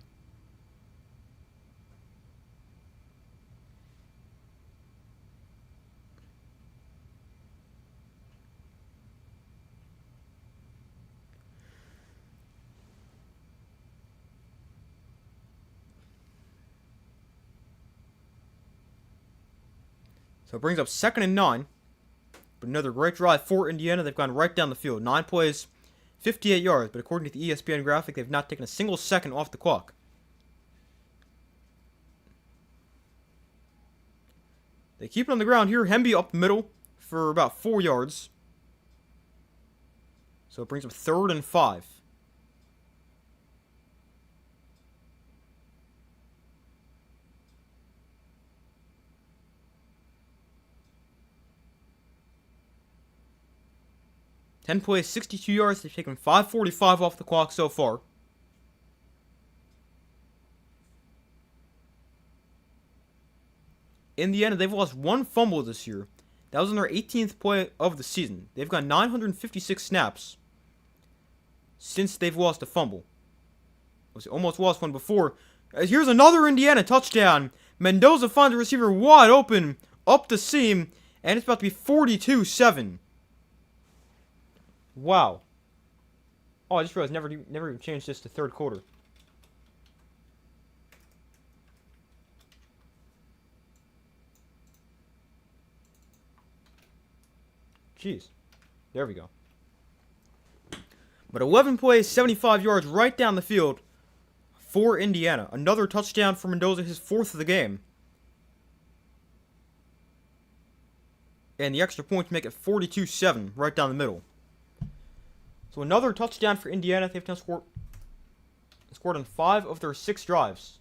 So it brings up 2nd and 9. But another great drive for Indiana. They've gone right down the field. 9 plays, 58 yards. But according to the ESPN graphic, they've not taken a single second off the clock. They keep it on the ground here. Hemby up the middle for about 4 yards. So it brings up 3rd and 5. Ten plays, 62 yards. They've taken 5:45 off the clock so far. In the end, they've lost 1 fumble this year. That was on their 18th play of the season. They've got 956 snaps since they've lost a fumble. Almost lost one before. Here's another Indiana touchdown. Mendoza finds the receiver wide open up the seam, and it's about to be 42-7. Wow. Oh, I just realized never even changed this to third quarter. Jeez. There we go. But 11 plays, 75 yards right down the field for Indiana. Another touchdown for Mendoza, his 4th of the game. And the extra points make it 42-7 right down the middle. So another touchdown for Indiana. They've now scored on 5 of their 6 drives.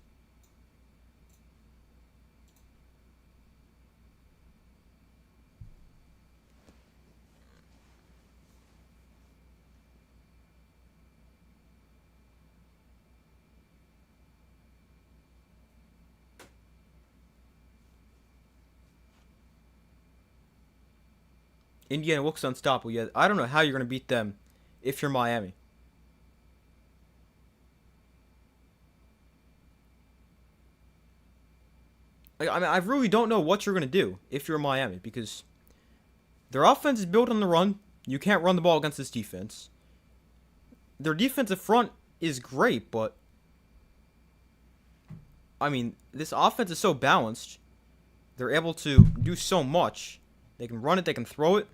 Indiana looks unstoppable. Yet I don't know how you're going to beat them if you're Miami. Like, I mean, I really don't know what you're gonna do if you're Miami, because their offense is built on the run. You can't run the ball against this defense. Their defensive front is great, but I mean, this offense is so balanced. They're able to do so much. They can run it, they can throw it.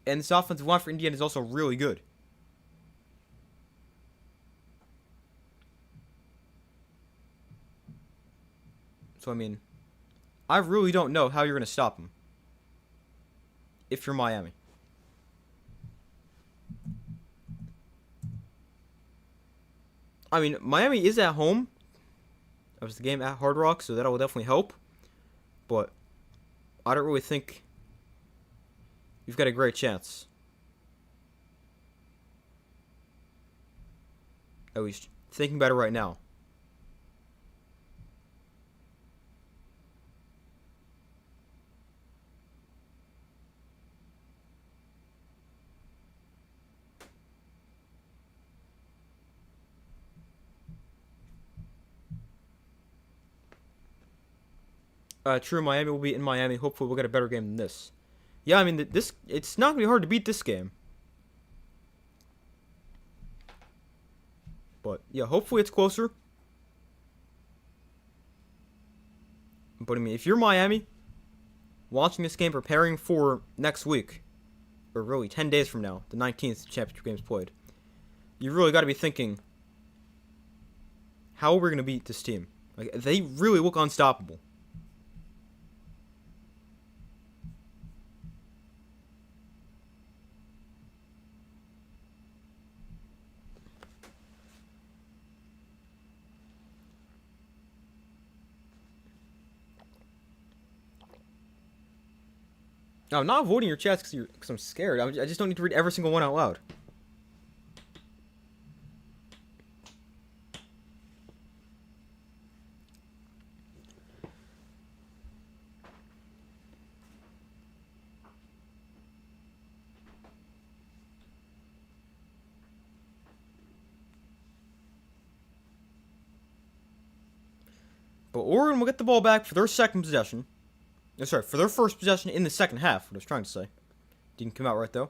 And this offensive line for Indiana is also really good. So, I mean, I really don't know how you're going to stop them if you're Miami. I mean, Miami is at home. That was the game at Hard Rock, so that will definitely help. But I don't really think you've got a great chance. At least thinking about it right now. True, Miami will be in Miami. Hopefully, we'll get a better game than this. Yeah, I mean, it's not going to be hard to beat this game. But, yeah, hopefully it's closer. But, I mean, if you're Miami, watching this game, preparing for next week, or really 10 days from now, the 19th championship game's played, you really got to be thinking, how are we going to beat this team? Like, they really look unstoppable. No, I'm not avoiding your chats because I'm scared. I just don't need to read every single one out loud. But Oregon will get the ball back for their second possession. Sorry, for their first possession in the second half. What I was trying to say. Didn't come out right, though.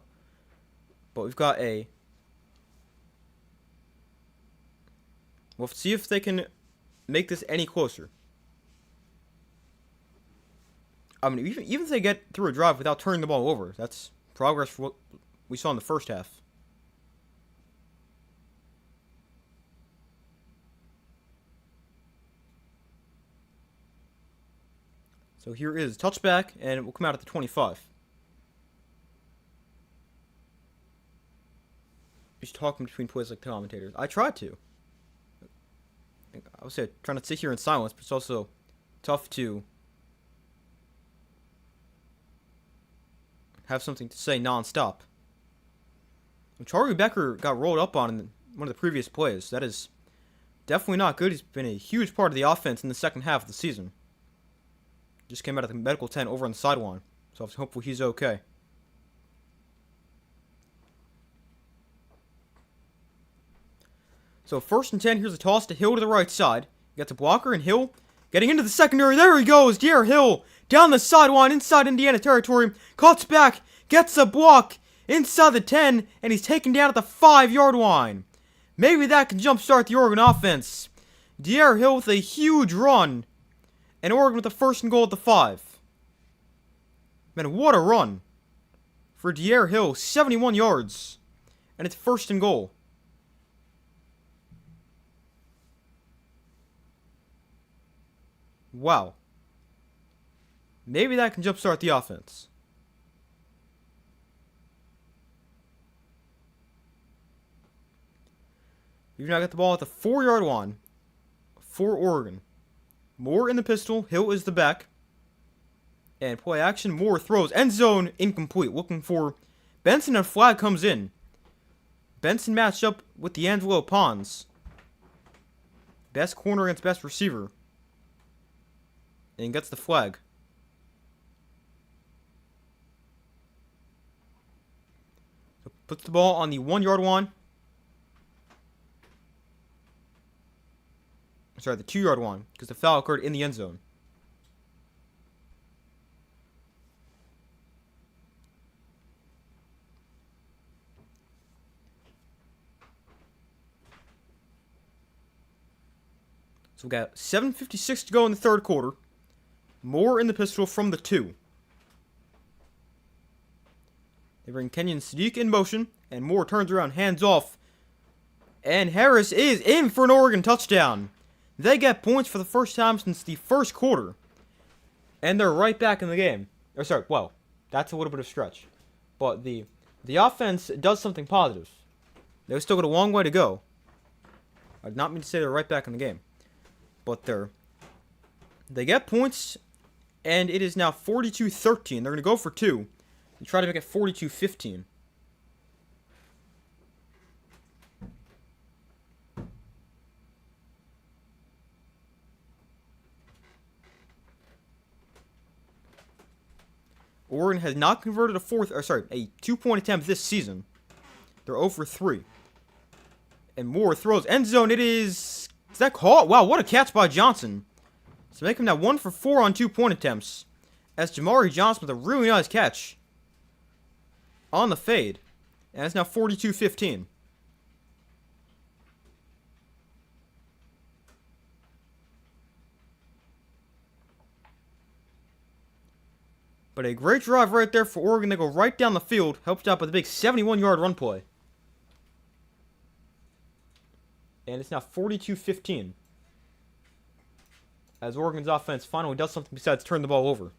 But we've got a... We'll see if they can make this any closer. I mean, even if they get through a drive without turning the ball over, that's progress for what we saw in the first half. So here is touchback, and it will come out at the 25. Just talking between plays like commentators. I tried to. I would say trying to sit here in silence, but it's also tough to have something to say nonstop. Charlie Becker got rolled up on in one of the previous plays. That is definitely not good. He's been a huge part of the offense in the second half of the season. Just came out of the medical tent over on the sideline. So hopefully he's okay. So 1st and 10. Here's a toss to Hill to the right side. You got the blocker and Hill getting into the secondary. There he goes. De'Aaron Hill down the sideline inside Indiana territory. Cuts back. Gets a block inside the 10. And he's taken down at the 5-yard line. Maybe that can jumpstart the Oregon offense. De'Aaron Hill with a huge run. And Oregon with the 1st and goal at the 5. Man, what a run for De'Aaron Hill. 71 yards. And it's 1st and goal. Wow. Maybe that can jumpstart the offense. We've now got the ball at the 4-yard line for Oregon. Moore in the pistol. Hill is the back. And play action. Moore throws. End zone incomplete. Looking for Benson, and flag comes in. Benson matched up with D'Angelo Pons. Best corner against best receiver. And gets the flag. So puts the ball on the 1-yard line. Sorry, the 2-yard line, because the foul occurred in the end zone. So we got 7:56 to go in the third quarter. Moore in the pistol from the 2. They bring Kenyon Sadiq in motion, and Moore turns around, hands off, and Harris is in for an Oregon touchdown. They get points for the first time since the first quarter, and they're right back in the game. Or sorry, well, that's a little bit of a stretch, but the offense does something positive. They've still got a long way to go. I did not mean to say they're right back in the game, but they get points, and it is now 42-13. They're going to go for 2 and try to make it 42-15. Oregon has not converted a 2-point attempt this season. They're 0 for 3. And Moore throws end zone. Is that caught? Wow, what a catch by Johnson. So make him now 1 for 4 on 2-point attempts. As Jamari Johnson with a really nice catch on the fade. And it's now 42-15. But a great drive right there for Oregon. They go right down the field, helped out by the big 71-yard run play. And it's now 42-15. As Oregon's offense finally does something besides turn the ball over.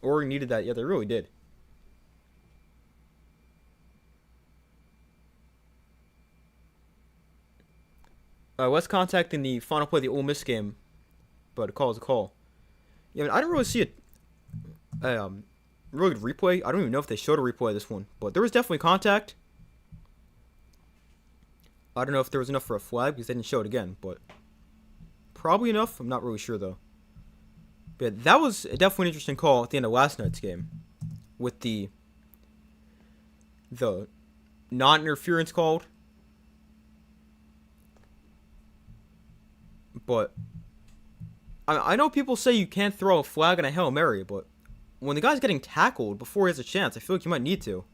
Oregon needed that. Yeah, they really did. West contacting the final play of the Ole Miss game, but a call is a call. Yeah, I mean, I didn't really see a really good replay. I don't even know if they showed a replay of this one, but there was definitely contact. I don't know if there was enough for a flag because they didn't show it again, but probably enough. I'm not really sure though. But that was definitely an interesting call at the end of last night's game, with the non-interference called. But I know people say you can't throw a flag on a Hail Mary, but when the guy's getting tackled before he has a chance, I feel like you might need to.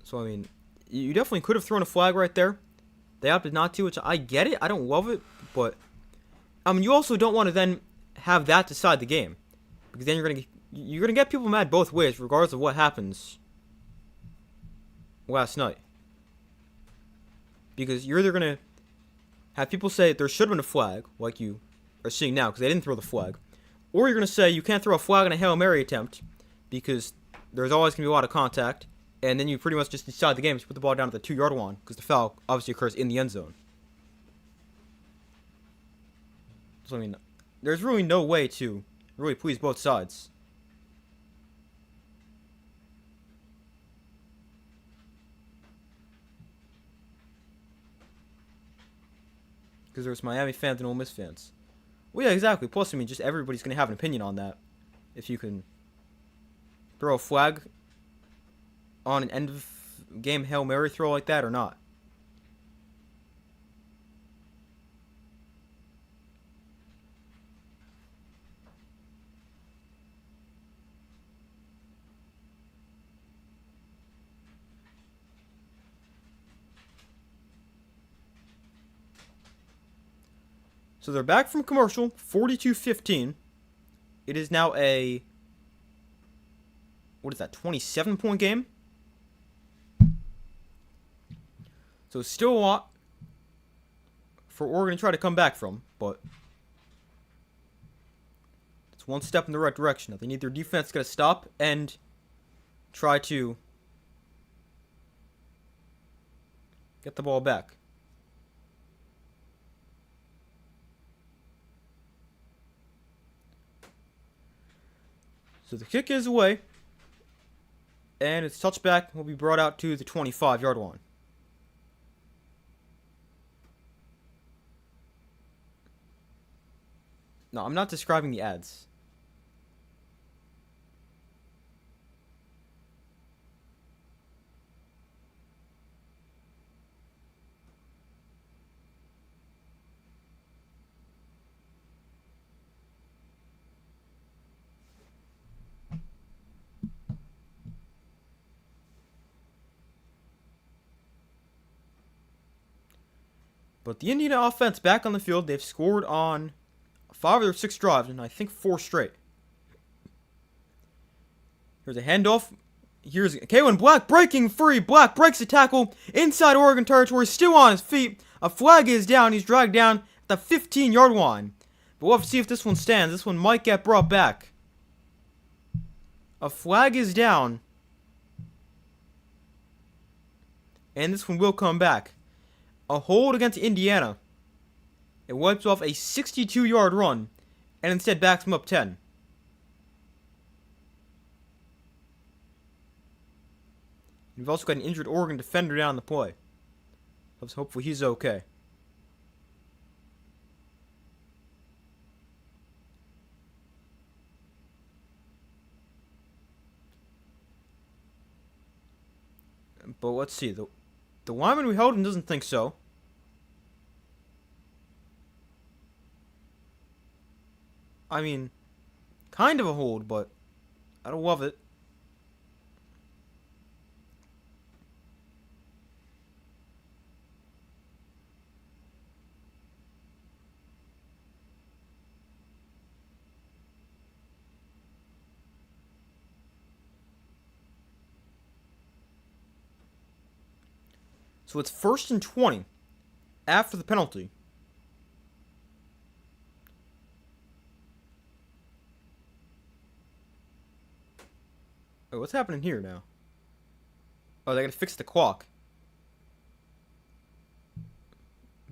So, I mean, you definitely could have thrown a flag right there. They opted not to, which I get it. I don't love it, but I mean, you also don't want to then have that decide the game. Because then you're gonna get people mad both ways, regardless of what happens last night. Because you're either gonna have people say there should have been a flag, like you are seeing now, because they didn't throw the flag, or you're gonna say you can't throw a flag on a Hail Mary attempt because there's always gonna be a lot of contact, and then you pretty much just decide the game to put the ball down at the 2-yard line because the foul obviously occurs in the end zone. So I mean, there's really no way to really please both sides. Because there's Miami fans and Ole Miss fans. Well, yeah, exactly. Plus, I mean, just everybody's going to have an opinion on that. If you can throw a flag on an end-of-game Hail Mary throw like that or not. So they're back from commercial, 42-15. It is now a, what is that, 27-point game? So it's still a lot for Oregon to try to come back from, but it's one step in the right direction. They need their defense to get a stop and try to get the ball back. So the kick is away. And its touchback will be brought out to the 25-yard line. No, I'm not describing the ads. But the Indiana offense back on the field. They've scored on 5 of their 6 drives, and I think 4 straight. Here's a handoff. Here's Kalen Black breaking free. Black breaks the tackle inside Oregon territory, still on his feet. A flag is down. He's dragged down at the 15-yard line. But we'll have to see if this one stands. This one might get brought back. A flag is down. And this one will come back. A hold against Indiana. It wipes off a 62-yard run and instead backs him up 10. We've also got an injured Oregon defender down the play. Let's hopefully he's okay. But let's see. The lineman we held him doesn't think so. I mean, kind of a hold, but I don't love it. So it's 1st and 20 after the penalty. Oh, what's happening here now? Oh, they gotta fix the clock.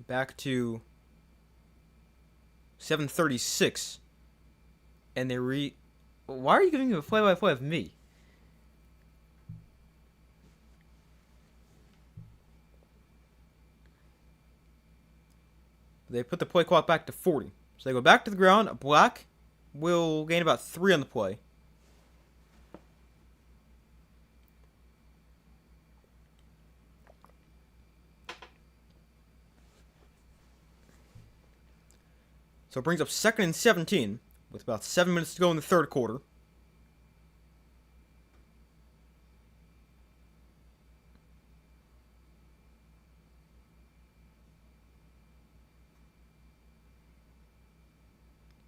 Back to 7:36. And they Why are you giving me a play-by-play of me? They put the play clock back to 40. So they go back to the ground. Black will gain about 3 on the play. So it brings up 2nd and 17 with about 7 minutes to go in the 3rd quarter.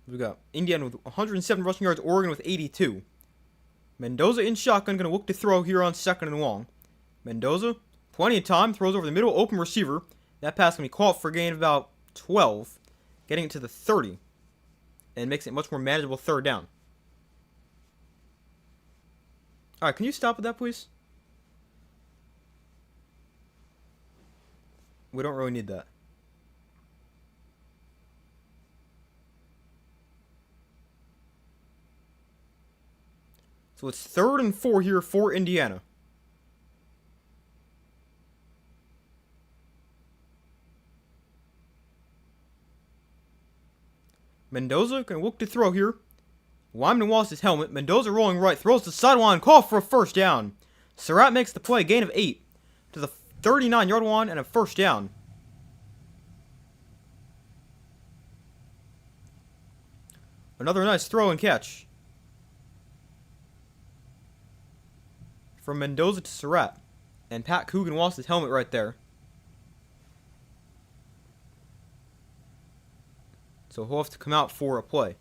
We got Indiana with 107 rushing yards, Oregon with 82. Mendoza in shotgun, going to look to throw here on 2nd and long. Mendoza, plenty of time, throws over the middle, open receiver. That pass can be caught for a gain of about 12, getting it to the 30, and makes it much more manageable 3rd down. Alright, can you stop with that, please? We don't really need that. So it's 3rd and 4 here for Indiana. Mendoza can look to throw here. Lyman lost his helmet. Mendoza rolling right, throws to the sideline, call for a 1st down. Surratt makes the play, gain of 8 to the 39-yard line and a 1st down. Another nice throw and catch from Mendoza to Surratt. And Pat Coogan lost his helmet right there. So he'll have to come out for a play.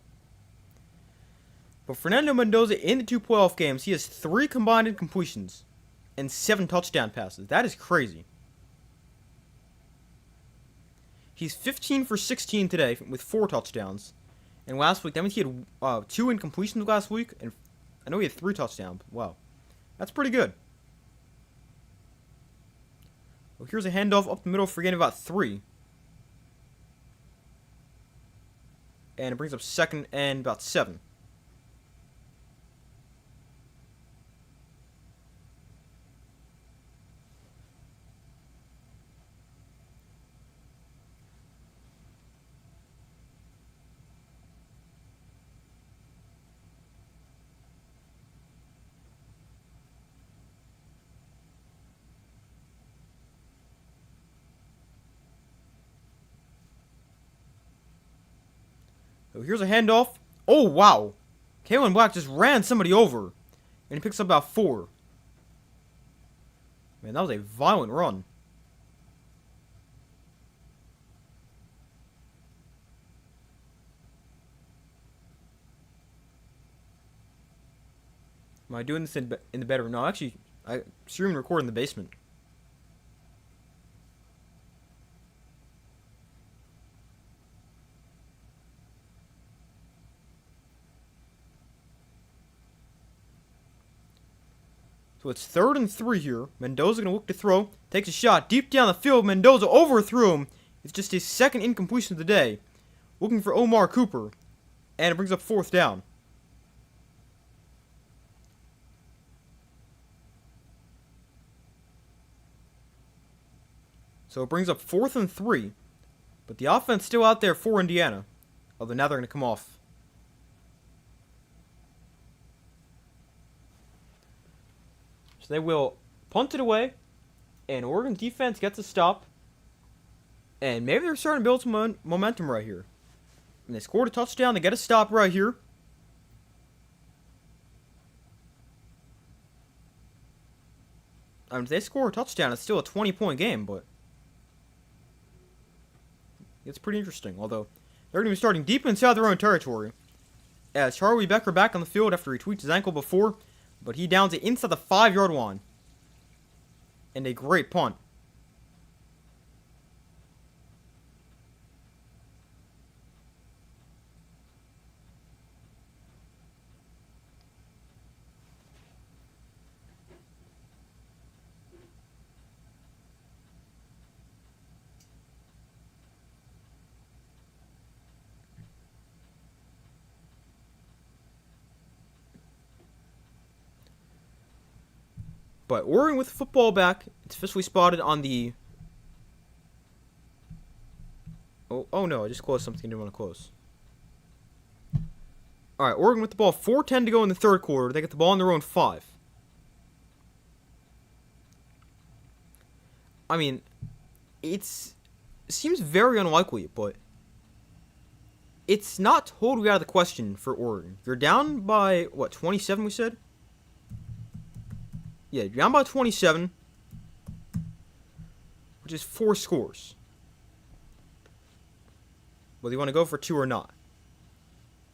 But Fernando Mendoza, in the 2 playoff games, he has 3 combined incompletions and 7 touchdown passes. That is crazy. He's 15 for 16 today with 4 touchdowns. And last week, that means he had 2 incompletions last week. And I know he had 3 touchdowns. Wow. That's pretty good. Well, here's a handoff up the middle for getting about 3. And it brings up 2nd and about 7. So here's a handoff. Oh, wow. Kalen Black just ran somebody over. And he picks up about 4. Man, that was a violent run. Am I doing this in the bedroom? No, actually, I stream and record in the basement. So it's 3rd and 3 here. Mendoza going to look to throw. Takes a shot deep down the field. Mendoza overthrew him. It's just his 2nd incompletion of the day. Looking for Omar Cooper. And it brings up 4th down. So it brings up 4th and 3. But the offense still out there for Indiana. Although now they're going to come off. So they will punt it away. And Oregon's defense gets a stop. And maybe they're starting to build some momentum right here. And they scored a touchdown. They get a stop right here. I mean, if they score a touchdown, it's still a 20-point game, but it's pretty interesting. Although, they're going to be starting deep inside their own territory. As Charlie Becker back on the field after he tweaked his ankle before, but he downs it inside the 5-yard line. And a great punt. But Oregon with the football back. It's officially spotted on the... Oh no, I just closed something I didn't want to close. Alright, Oregon with the ball. 4:10 to go in the 3rd quarter. They get the ball on their own 5. I mean, it seems very unlikely, but it's not totally out of the question for Oregon. You're down by, what, 27 we said? Yeah, you're down by 27, which is 4 scores. Whether you want to go for 2 or not.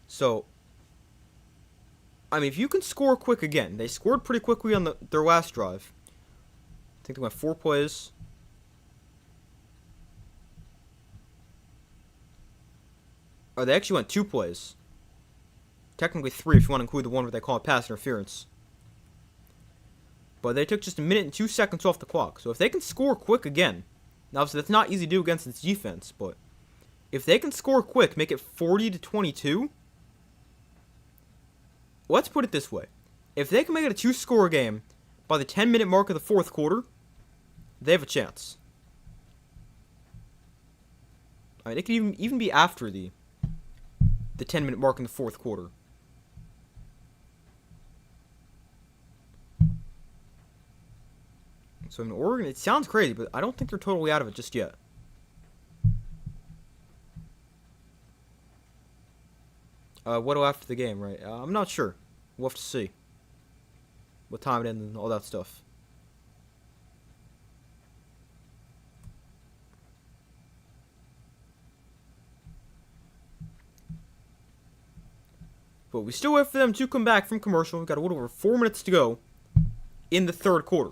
So, I mean, if you can score quick again, they scored pretty quickly on their last drive. I think they went 4 plays. Oh, they actually went 2 plays. Technically 3 if you want to include the one where they call it pass interference. But they took just 1 minute and 2 seconds off the clock. So if they can score quick again, now obviously that's not easy to do against this defense, but if they can score quick, make it 40-22, let's put it this way. If they can make it a 2-score game by the 10-minute mark of the 4th quarter, they have a chance. I mean, it could even be after the 10-minute mark in the 4th quarter. So in Oregon, it sounds crazy, but I don't think they're totally out of it just yet. What'll after the game, right? I'm not sure. We'll have to see what time it ends and all that stuff. But we still wait for them to come back from commercial. We've got a little over 4 minutes to go in the 3rd quarter.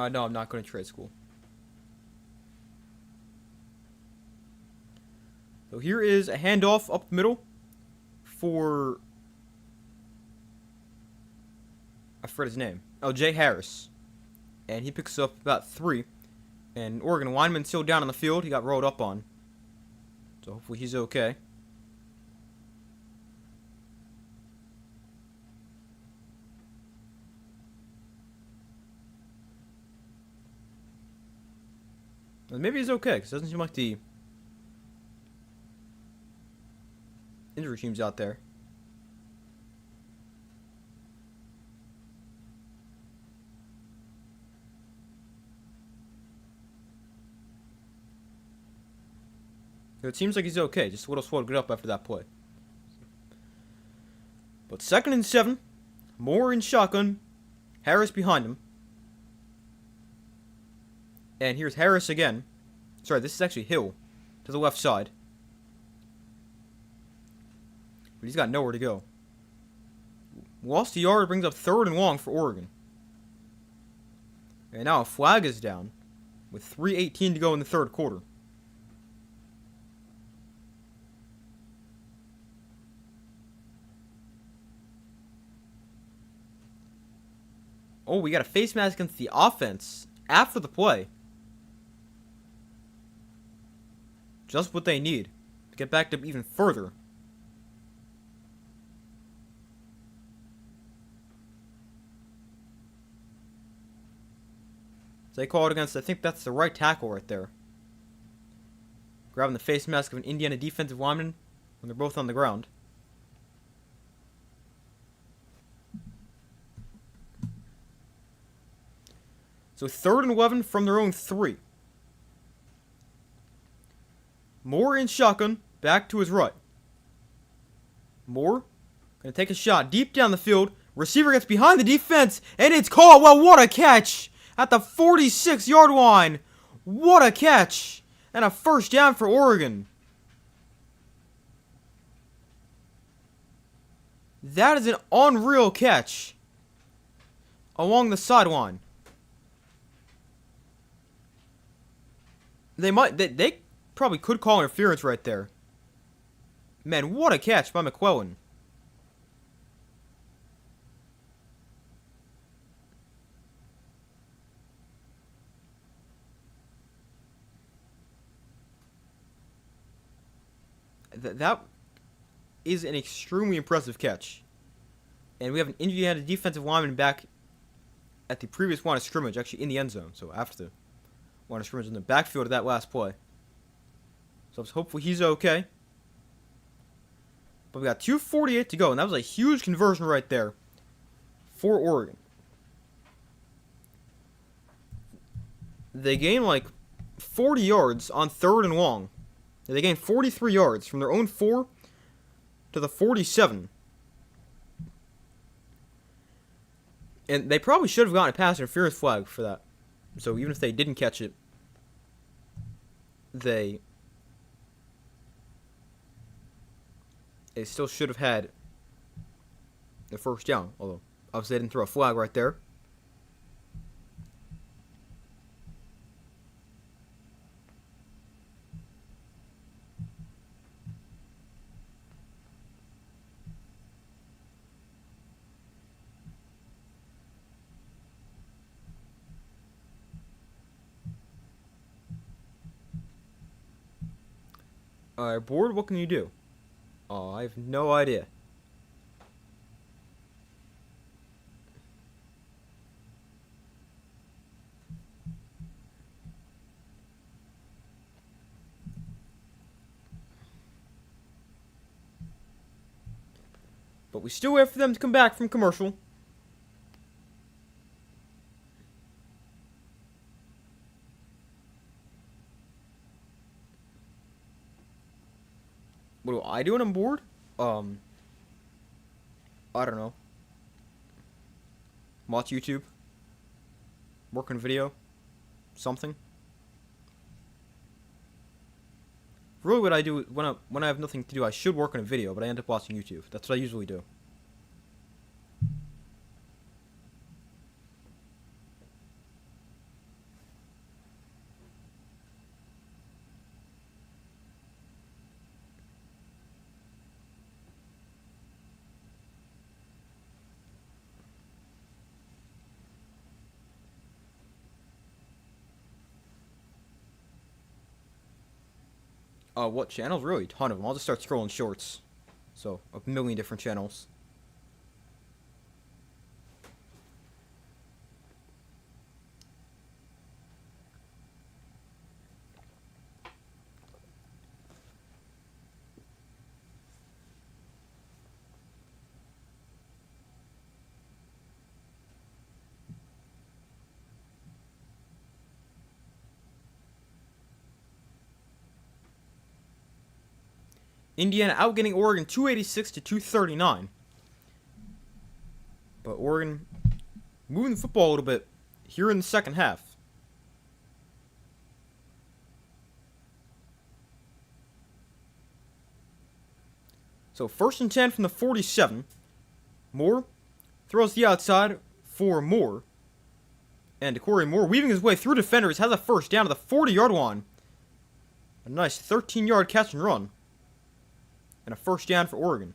No, I'm not going to trade school. So here is a handoff up the middle for, I forgot his name. Oh, Jay Harris. And he picks up about 3. And Oregon Weinman still down on the field. He got rolled up on. So hopefully he's okay. Well, maybe he's okay, because it doesn't seem like the injury team's out there. So it seems like he's okay. Just a little swelled up after that play. But 2nd and 7. Moore in shotgun. Harris behind him. And here's Harris again. Sorry, this is actually Hill. To the left side. But he's got nowhere to go. Lost a yard, brings up 3rd and long for Oregon. And now a flag is down. With 3:18 to go in the 3rd quarter. Oh, we got a face mask against the offense after the play. Just what they need to get backed up even further. So they call it against, I think that's the right tackle right there. Grabbing the face mask of an Indiana defensive lineman when they're both on the ground. So 3rd and 11 from their own 3. Moore in shotgun, back to his right. Moore, gonna take a shot deep down the field. Receiver gets behind the defense, and it's caught. Well, what a catch! At the 46-yard line. What a catch! And a 1st down for Oregon. That is an unreal catch. Along the sideline. They probably could call interference right there. Man, what a catch by McClellan. That is an extremely impressive catch. And we have an Indiana defensive lineman back at the previous line of scrimmage, actually in the end zone. So after the line of scrimmage in the backfield of that last play. So hopefully he's okay. But we got 2:48 to go, and that was a huge conversion right there for Oregon. They gained like 40 yards on 3rd and long. They gained 43 yards from their own 4 to the 47. And they probably should have gotten a pass interference flag for that. So even if they didn't catch it, they still should have had the 1st down. Although, obviously they didn't throw a flag right there. Alright, board, what can you do? Oh, I have no idea. But we still wait for them to come back from commercial. What do I do when I'm bored? I don't know. Watch YouTube. Work on video. Something. Really what I do when I have nothing to do, I should work on a video, but I end up watching YouTube. That's what I usually do. What channels? Really, a ton of them. I'll just start scrolling shorts. So, a million different channels. Indiana outgetting Oregon 286 to 239. But Oregon moving the football a little bit here in the second half. So 1st and 10 from the 47. Moore throws the outside for Moore. And Corey Moore, weaving his way through defenders, has a first down to the 40-yard line. A nice 13-yard catch and run. And a first down for Oregon.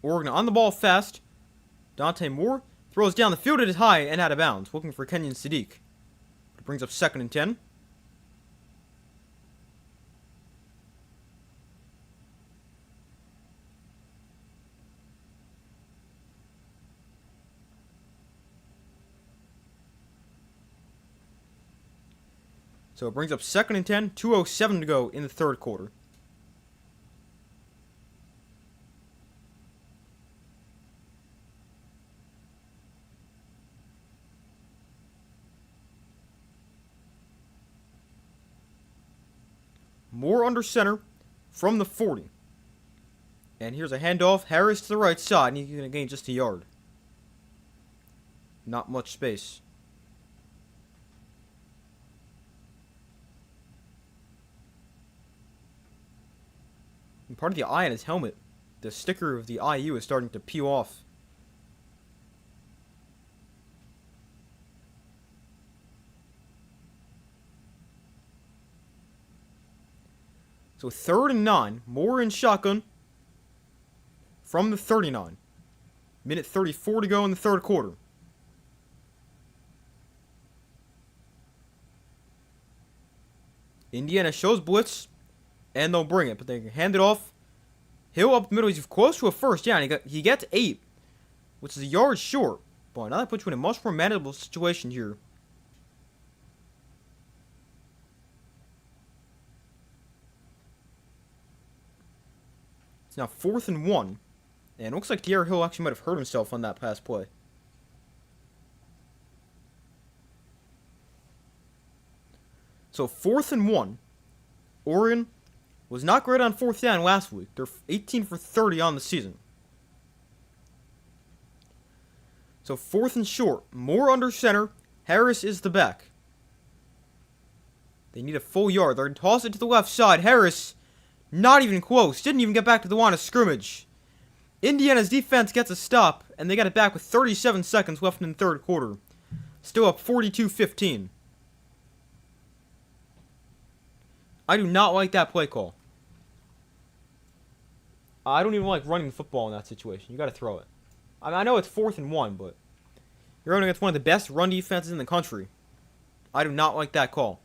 Oregon on the ball fast. Dante Moore throws down the field. It is high and out of bounds, looking for Kenyon Sadiq. It brings up 2nd and 10. So it brings up 2nd and 10, 2:07 to go in the third quarter. Moore under center from the 40. And here's a handoff. Harris to the right side, and he's going to gain just a yard. Not much space. And part of the eye on his helmet, the sticker of the IU is starting to peel off. So 3rd and 9, Moore in shotgun from the 39. Minute 34 to go in the third quarter. Indiana shows blitz, and they'll bring it, but they can hand it off. Hill up the middle, he's close to a first down. He gets 8, which is a yard short. But now that puts you in a much more manageable situation here. It's now 4th and 1. And it looks like De'Ara Hill actually might have hurt himself on that pass play. So 4th and 1. Oregon was not great on 4th down last week. They're 18 for 30 on the season. So 4th and short. Moore under center. Harris is the back. They need a full yard. They're going to toss it to the left side. Harris, not even close. Didn't even get back to the line of scrimmage. Indiana's defense gets a stop, and they got it back with 37 seconds left in the third quarter. Still up 42-15. I do not like that play call. I don't even like running the football in that situation. You got to throw it. I know it's 4th and 1, but you're running against one of the best run defenses in the country. I do not like that call.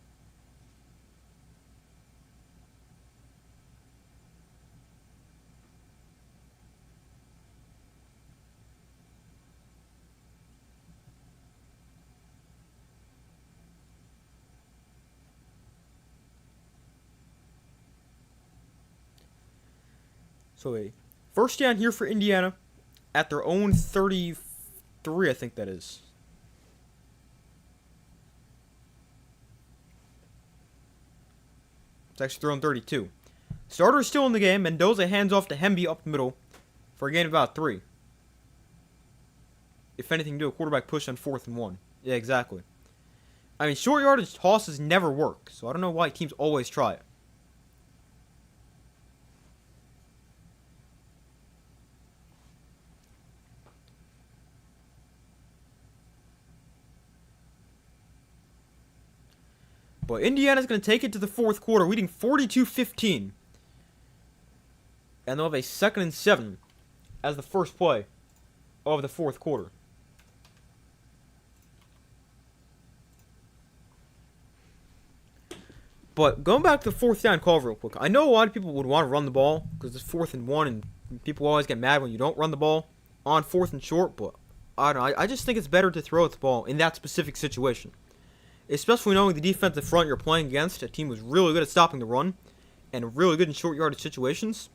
So a first down here for Indiana at their own 33, I think that is. It's actually thrown 32. Starter is still in the game. Mendoza hands off to Hemby up the middle for a gain of about 3. If anything, do a quarterback push on 4th and 1. Yeah, exactly. I mean, short yardage tosses never work, so I don't know why teams always try it. But Indiana's going to take it to the fourth quarter, leading 42-15. And they'll have a 2nd and 7 as the first play of the fourth quarter. But going back to the fourth down call real quick, I know a lot of people would want to run the ball because it's 4th and 1, and people always get mad when you don't run the ball on 4th and short. But I don't know. I just think it's better to throw at the ball in that specific situation, especially knowing the defensive front you're playing against. A team was really good at stopping the run and really good in short yardage situations.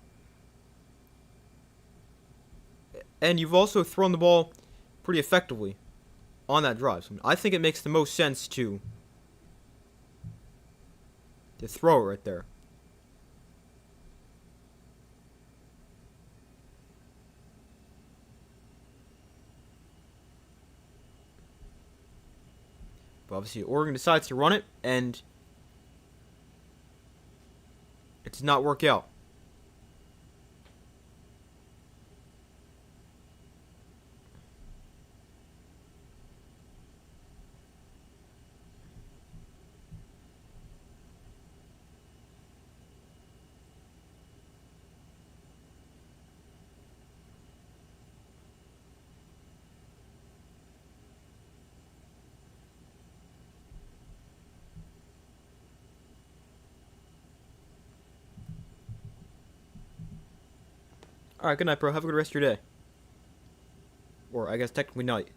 And you've also thrown the ball pretty effectively on that drive. So I think it makes the most sense to throw it right there. But obviously Oregon decides to run it, and it does not work out. Alright, good night, bro. Have a good rest of your day. Or, I guess, technically night.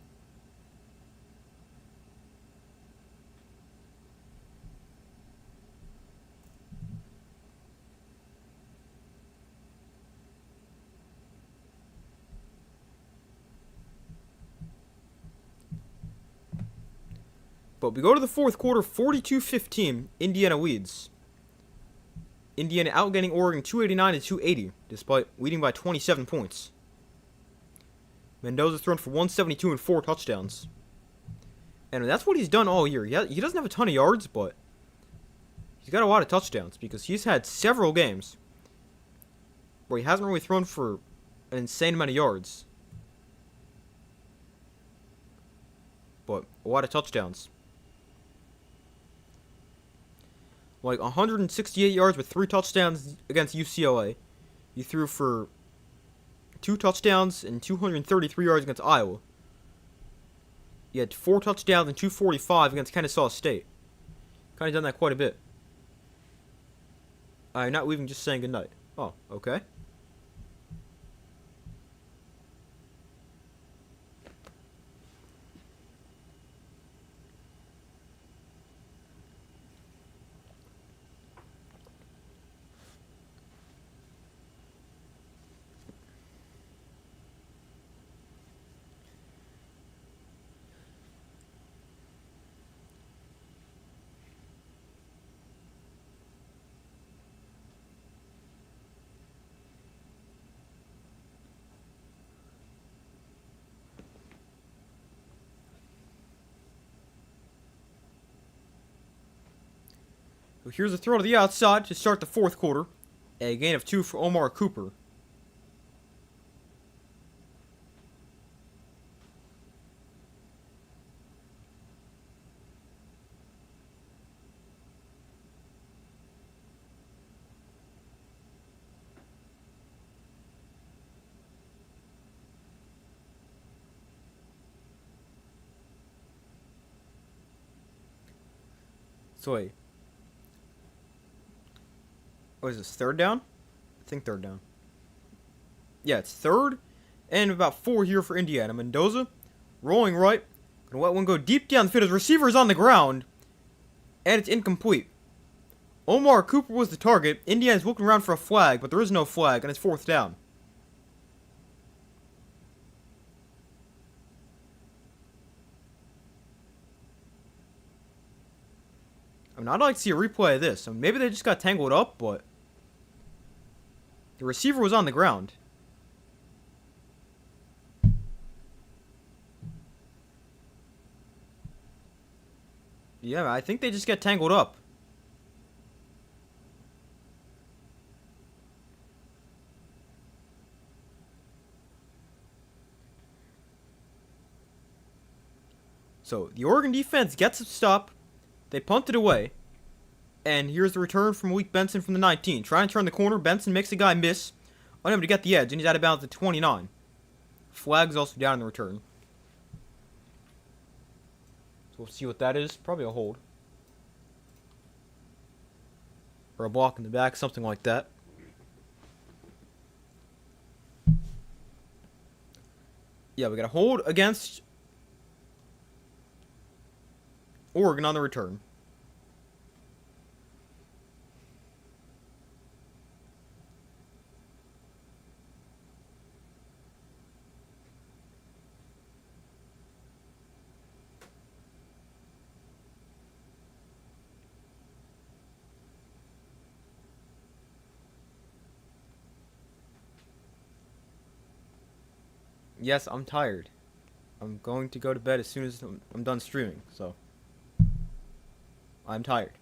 But we go to the fourth quarter, 42-15, Indiana leads. Indiana outgetting Oregon 289 to 280, despite leading by 27 points. Mendoza's thrown for 172 and 4 touchdowns. And that's what he's done all year. He doesn't have a ton of yards, but he's got a lot of touchdowns because he's had several games where he hasn't really thrown for an insane amount of yards, but a lot of touchdowns. Like 168 yards with 3 touchdowns against UCLA. He threw for 2 touchdowns and 233 yards against Iowa. He had 4 touchdowns and 245 against Kennesaw State. Kind of done that quite a bit. I'm not leaving, just saying goodnight. Oh, okay. So here's a throw to the outside to start the fourth quarter. A gain of 2 for Omar Cooper. So wait. What is this, 3rd down? I think 3rd down. Yeah, it's 3rd and about 4 here for Indiana. Mendoza, rolling right. Gonna let one go deep down the field. His receiver is on the ground, and it's incomplete. Omar Cooper was the target. Indiana's looking around for a flag, but there is no flag, and it's 4th down. I mean, I'd like to see a replay of this. I mean, maybe they just got tangled up, but the receiver was on the ground. Yeah, I think they just get tangled up. So, the Oregon defense gets a stop. They punt it away. And here's the return from Malik Benson from the 19. Trying to turn the corner. Benson makes the guy miss. Unable to get the edge, and he's out of bounds at 29. Flag's also down in the return. So we'll see what that is. Probably a hold. or a block in the back, something like that. Yeah, we got a hold against Oregon on the return. Yes, I'm tired. I'm going to go to bed as soon as I'm done streaming, so I'm tired.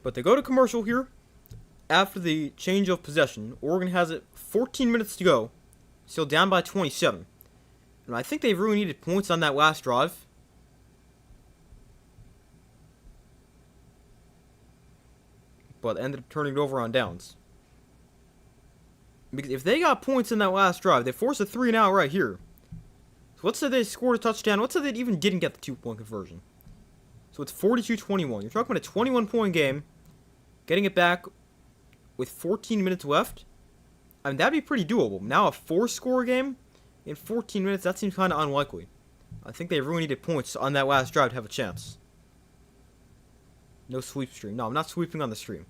But they go to commercial here. After the change of possession, Oregon has it 14 minutes to go, still down by 27. And I think they really needed points on that last drive. But ended up turning it over on downs. Because if they got points in that last drive, they forced a 3-and-out right here. So let's say they scored a touchdown. Let's say they even didn't get the 2-point conversion. So it's 42-21. You're talking about a 21-point game. Getting it back with 14 minutes left. I mean, that'd be pretty doable. Now a 4-score game in 14 minutes, that seems kind of unlikely. I think they really needed points on that last drive to have a chance. No sweep stream. No, I'm not sweeping on the stream.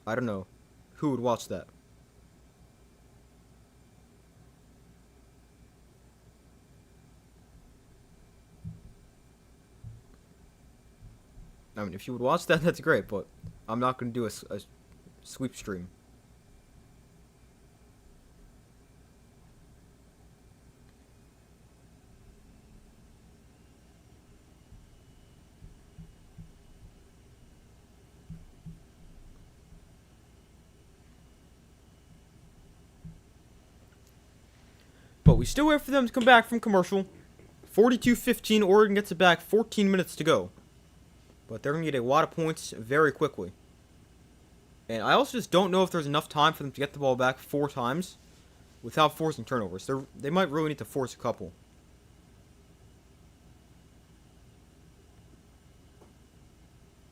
I don't know who would watch that. I mean, if you would watch that, that's great, but I'm not going to do a sweep stream. But we still wait for them to come back from commercial. 42-15, Oregon gets it back, 14 minutes to go. But they're going to get a lot of points very quickly. And I also just don't know if there's enough time for them to get the ball back 4 times without forcing turnovers. They might really need to force a couple.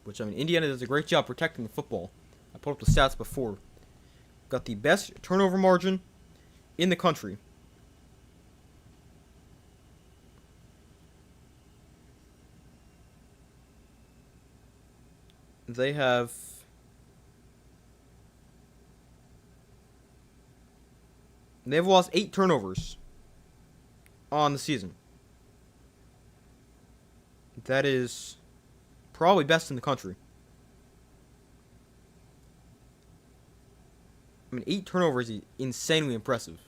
Which, I mean, Indiana does a great job protecting the football. I put up the stats before. Got the best turnover margin in the country. They've lost 8 turnovers on the season. That is probably best in the country. I mean, 8 turnovers is insanely impressive.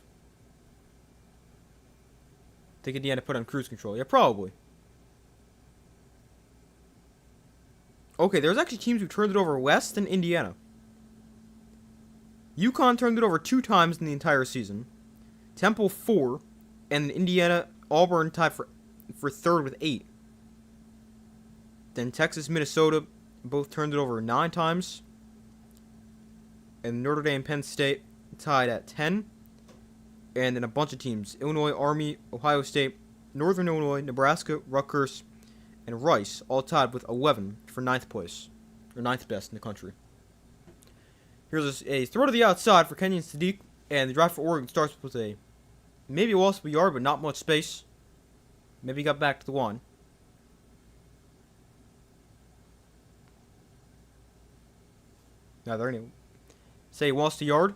Think Indiana put on cruise control? Yeah, probably. Okay, there's actually teams who turned it over less than Indiana. UConn turned it over 2 times in the entire season. Temple 4, and Indiana, Auburn tied for third with 8. Then Texas, Minnesota both turned it over 9 times. And Notre Dame, Penn State tied at 10. And then a bunch of teams: Illinois, Army, Ohio State, Northern Illinois, Nebraska, Rutgers, and Rice all tied with 11 for 9th place, or 9th best in the country. Here's a throw to the outside for Kenyon Sadiq, and the drive for Oregon starts with a maybe a loss of a yard, but not much space. Maybe got back to the 1. Now they're going to say he lost a yard.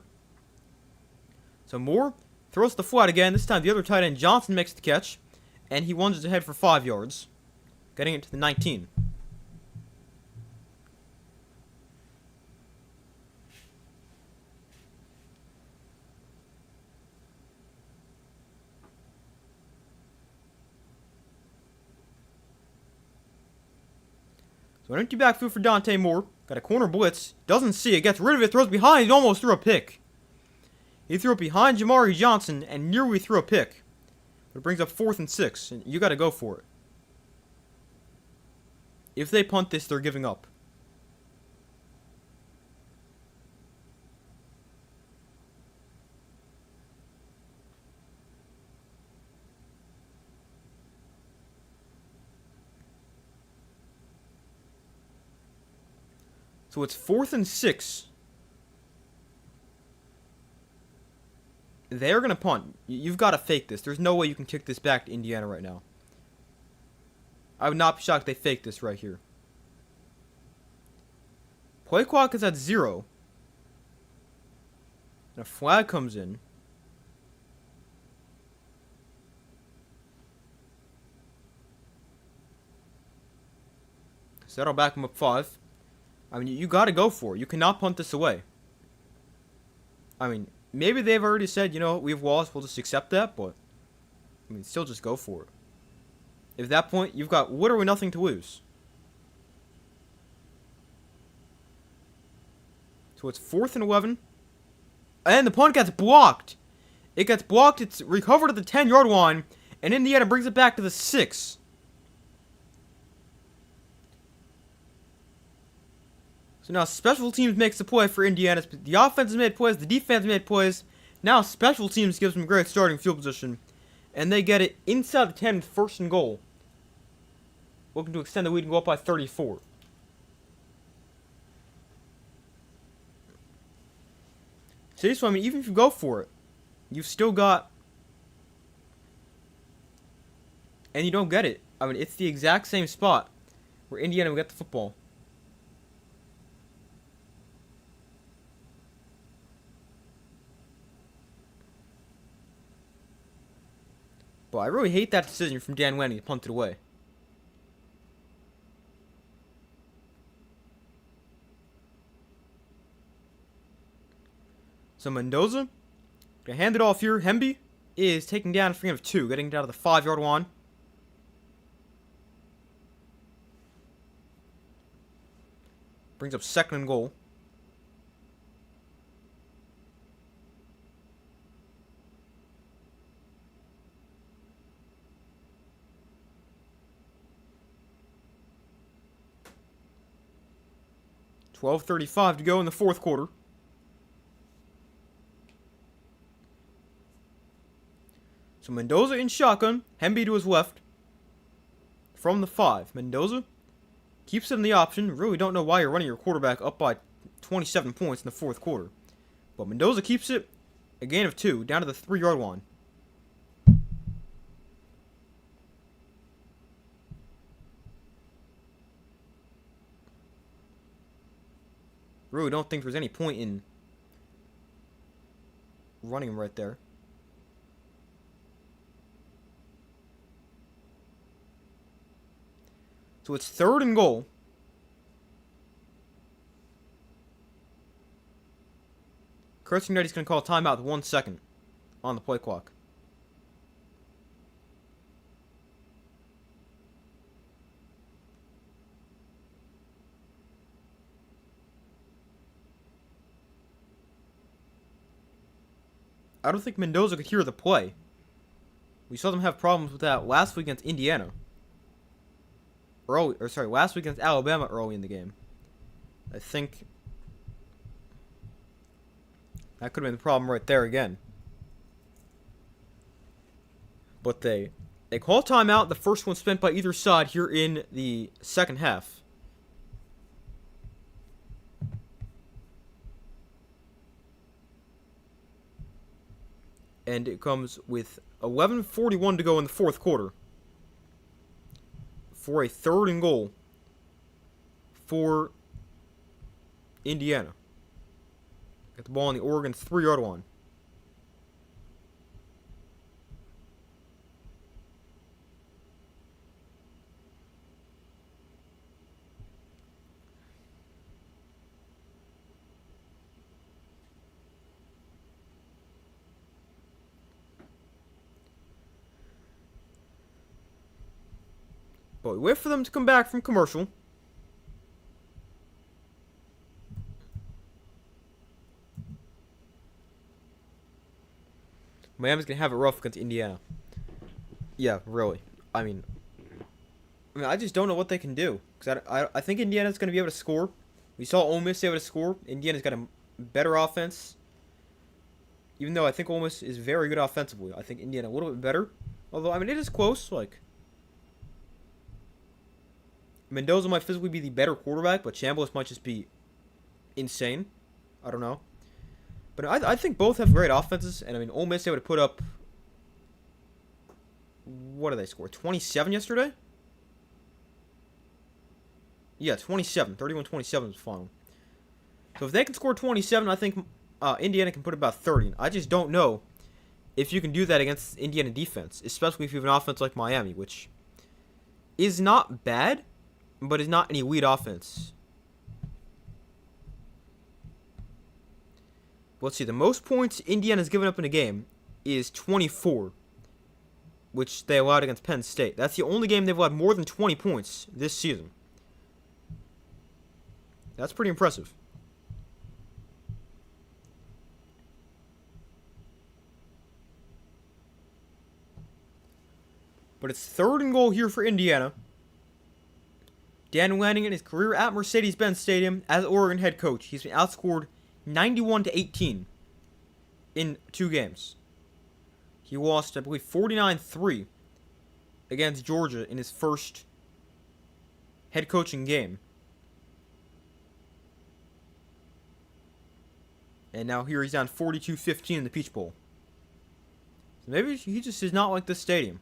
So Moore throws the flat again. This time the other tight end, Johnson, makes the catch, and he lunges ahead for 5 yards, getting it to the 19. So an empty backfield for Dante Moore. Got a corner blitz. Doesn't see it. Gets rid of it. Throws behind. He almost threw a pick. He threw it behind Jamari Johnson and nearly threw a pick. But it brings up 4th and 6. And you got to go for it. If they punt this, they're giving up. So it's 4th and 6. They're going to punt. You've got to fake this. There's no way you can kick this back to Indiana right now. I would not be shocked if they fake this right here. Play clock is at 0. And a flag comes in. So that'll back him up 5. I mean, you got to go for it. You cannot punt this away. I mean, maybe they've already said, you know, we've lost, we'll just accept that, but I mean, still just go for it. At that point, you've got literally nothing to lose. So it's 4th and 11. And the punt gets blocked. It gets blocked. It's recovered at the 10-yard line. And Indiana brings it back to the 6. So now special teams makes the play for Indiana. The offense has made plays. The defense made plays. Now special teams gives them great starting field position. And they get it inside the 10 with 1st and goal. Looking to extend the lead and go up by 34. See, so I mean, even if you go for it, you've still got... And you don't get it. I mean, it's the exact same spot where Indiana will get the football. But I really hate that decision from Dan Lanning to punt it away. So Mendoza, gonna hand it off here. Hemby is taking down a gain of 2, getting down to the 5-yard line. Brings up 2nd and goal. $12:35 to go in the 4th quarter. So Mendoza in shotgun. Hemby to his left. From the 5. Mendoza keeps it in the option. Really don't know why you're running your quarterback up by 27 points in the 4th quarter. But Mendoza keeps it. A gain of 2. Down to the 3-yard line. Really don't think there's any point in running him right there. So it's 3rd and goal. Curtis Ignati's going to call a timeout with 1 second on the play clock. I don't think Mendoza could hear the play. We saw them have problems with that last week against Indiana. Last week against Alabama early in the game. I think that could have been the problem right there again. But they call timeout. The first one spent by either side here in the 2nd half. And it comes with 11:41 to go in the 4th quarter. For a 3rd and goal for Indiana. Got the ball on the Oregon 3-yard line. But we wait for them to come back from commercial. Miami's going to have it rough against Indiana. Yeah, really. I mean, I just don't know what they can do. Because I think Indiana's going to be able to score. We saw Ole Miss able to score. Indiana's got a better offense. Even though I think Ole Miss is very good offensively. I think Indiana a little bit better. Although, I mean, it is close. Like, Mendoza might physically be the better quarterback, but Chambliss might just be insane. I don't know. But I think both have great offenses. And, I mean, Ole Miss, they would have put up... What did they score? 27 yesterday? Yeah, 27. 31-27 was the final. So if they can score 27, I think Indiana can put about 30. I just don't know if you can do that against Indiana defense, especially if you have an offense like Miami, which is not bad, but is not an elite offense. Let's see. The most points Indiana's given up in a game is 24, which they allowed against Penn State. That's the only game they've allowed more than 20 points this season. That's pretty impressive. But it's 3rd and goal here for Indiana. Dan Lanning in his career at Mercedes-Benz Stadium as Oregon head coach. He's been outscored 91-18 in 2 games. He lost, I believe, 49-3 against Georgia in his first head coaching game. And now here he's down 42-15 in the Peach Bowl. So maybe he just is not like this stadium.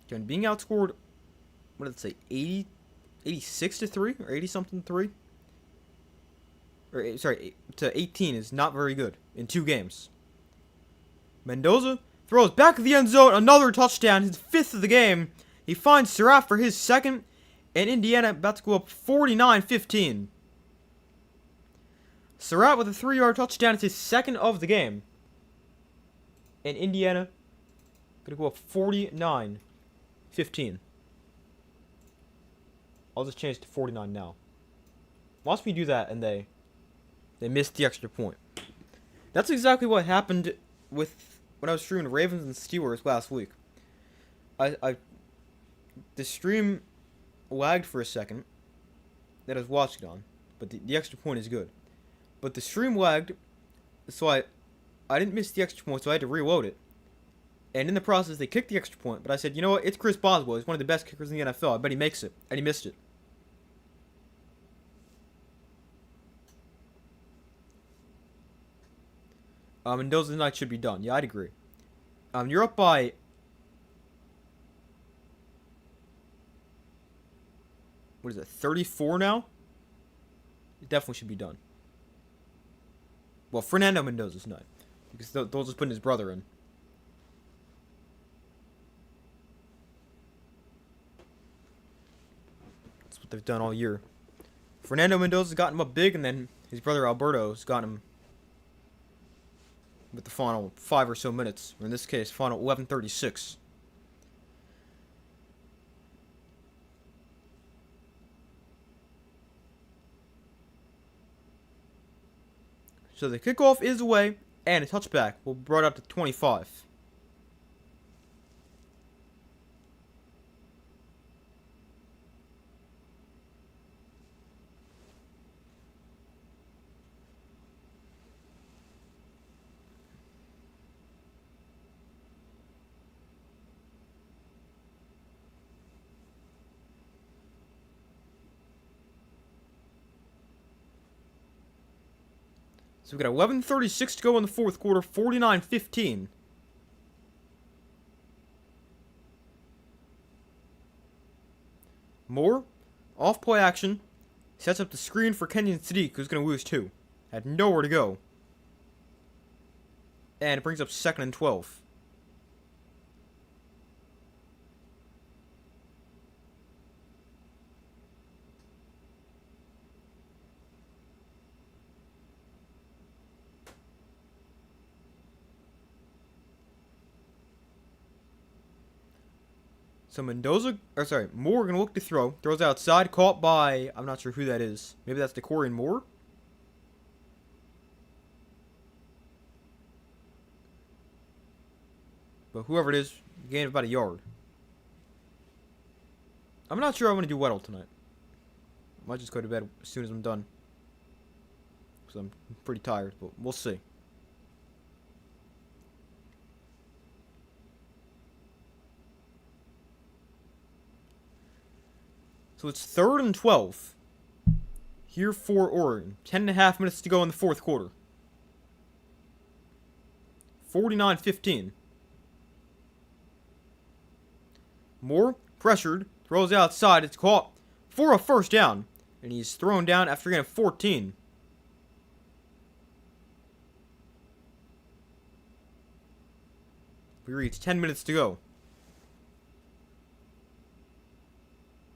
Again, being outscored, what did it say, 86-3 or 80-something-3? Or, sorry, to 18 is not very good in 2 games. Mendoza throws back of the end zone, another touchdown, his 5th of the game. He finds Surratt for his 2nd, and Indiana about to go up 49-15. Surratt with a 3-yard touchdown, it's his 2nd of the game. And Indiana going to go up 49-15. I'll just change to 49 now. Watch me do that, and they missed the extra point. That's exactly what happened with when I was streaming Ravens and Steelers last week. The stream lagged for a second that I was watching on, but the extra point is good. But the stream lagged, so I didn't miss the extra point, so I had to reload it. And in the process, they kicked the extra point, but I said, you know what, it's Chris Boswell. He's one of the best kickers in the NFL. I bet he makes it. And he missed it. Mendoza tonight should be done. Yeah, I'd agree. You're up by... What is it, 34 now? It definitely should be done. Well, Fernando Mendoza's not. Because they'll just put his brother in. That's what they've done all year. Fernando Mendoza's gotten him up big, and then his brother Alberto's gotten him with the final 5 or so minutes. Or in this case, final 11:36. So the kickoff is away, and a touchback will be brought up to 25. So we got 11:36 to go in the 4th quarter, 49-15. Moore, off play action, sets up the screen for Kenyon Sadiq, who's going to lose 2. Had nowhere to go. And it brings up 2nd and 12. So Moore gonna look to throw. Throws outside, caught by, I'm not sure who that is. Maybe that's DeCorian Moore? But whoever it is, gained about a yard. I'm not sure I'm gonna do Weddle tonight. I might just go to bed as soon as I'm done. Because I'm pretty tired, but we'll see. So it's 3rd and 12. Here for Oregon. 10.5 minutes to go in the fourth quarter. 49-15. Moore, pressured, throws outside. It's caught for a first down. And he's thrown down after getting 14. We reach 10 minutes to go.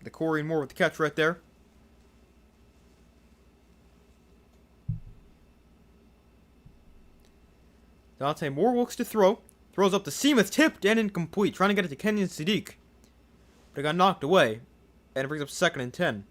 The Corey and Moore with the catch right there. Dante Moore looks to throw. Throws up the seam. It's tipped and incomplete. Trying to get it to Kenyon Sadiq. But it got knocked away. And it brings up 2nd and 10.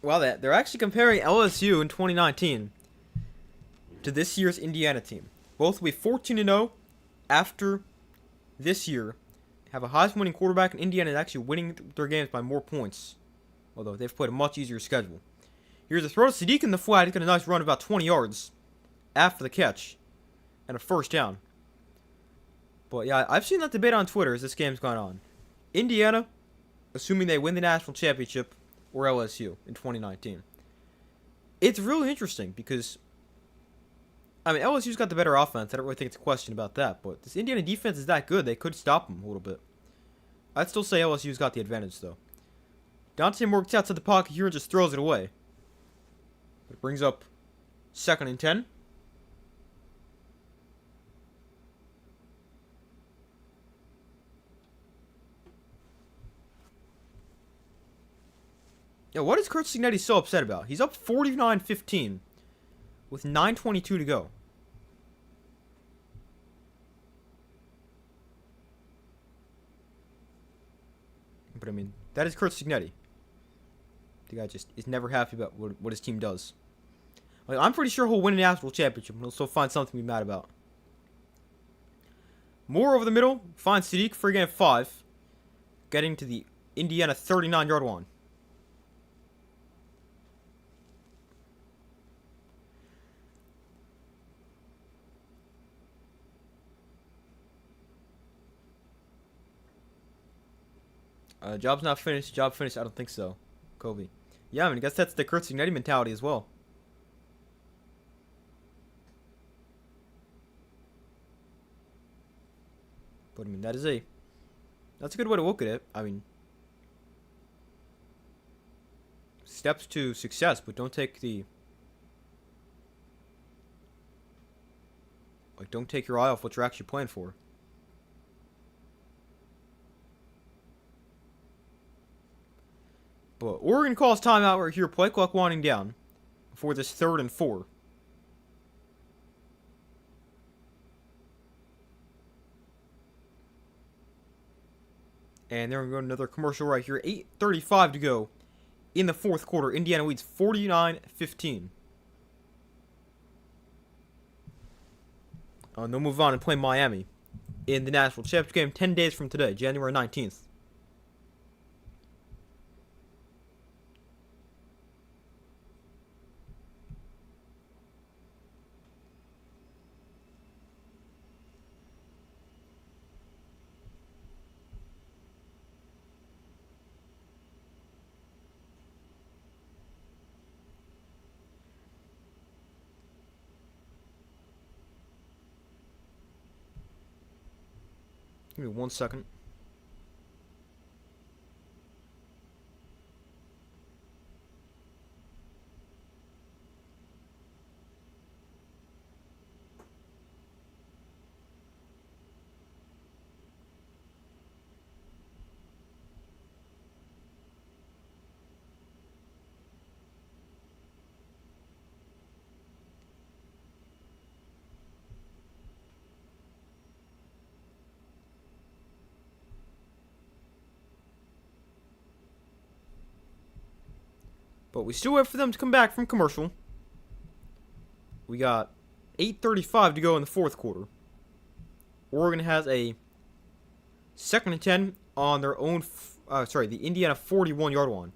Well, they're actually comparing LSU in 2019 to this year's Indiana team. Both will be 14-0 after this year. Have a Heisman winning quarterback, and Indiana is actually winning their games by more points. Although they've played a much easier schedule. Here's a throw to Sadiq in the flat. He's got a nice run about 20 yards after the catch. And a first down. But yeah, I've seen that debate on Twitter as this game's gone on. Indiana, assuming they win the national championship, or LSU in 2019. It's really interesting because, I mean, LSU's got the better offense. I don't really think it's a question about that. But this Indiana defense is that good. They could stop them a little bit. I'd still say LSU's got the advantage, though. Dante Moore gets outside the pocket here and just throws it away. It brings up 2nd and 10. Yeah, what is Kurt Signetti so upset about? He's up 49-15 with 9:22 to go. But I mean, that is Kurt Signetti. The guy just is never happy about what his team does. Like, I'm pretty sure he'll win a national championship, and he'll still find something to be mad about. Moore over the middle, finds Sadiq for a gain of 5, getting to the Indiana 39-yard line. Job's not finished. Job finished. I don't think so. Kobe. Yeah, I mean, I guess that's the Kurt Signetti mentality as well. But I mean, that's a good way to look at it. I mean, steps to success, but don't take your eye off what you're actually playing for. But Oregon calls timeout right here. Play clock winding down for this 3rd and 4. And they're going to go to another commercial right here. 8:35 to go in the fourth quarter. Indiana leads 49-15. They'll move on and play Miami in the national championship game 10 days from today, January 19th. Give me 1 second. But we still wait for them to come back from commercial. We got 8:35 to go in the fourth quarter. Oregon has a 2nd and 10 on their own, the Indiana 41-yard line.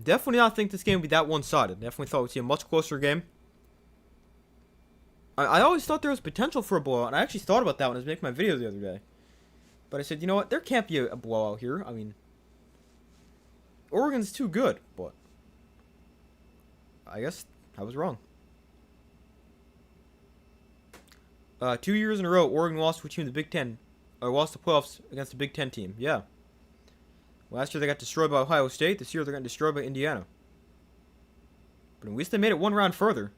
Definitely not think this game would be that one-sided. Definitely thought we'd see a much closer game. I always thought there was potential for a blowout, and I actually thought about that when I was making my video the other day. But I said, you know what? There can't be a blowout here. I mean, Oregon's too good, but I guess I was wrong. 2 years in a row, Oregon lost to a team in the Big Ten, or lost the playoffs against a Big Ten team. Yeah. Last year they got destroyed by Ohio State. This year they're getting destroyed by Indiana. But at least they made it one round further.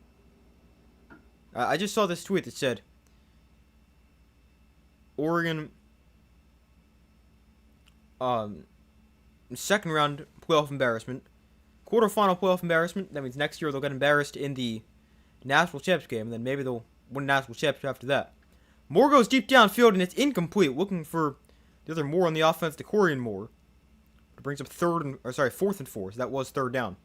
I just saw this tweet that said, Oregon, second round playoff embarrassment, quarterfinal playoff embarrassment. That means next year they'll get embarrassed in the national championship game, and then maybe they'll win a national championship after that. Moore goes deep downfield, and it's incomplete. Looking for the other Moore on the offense, the Corian Moore. It brings up 4th and 4. So that was 3rd down.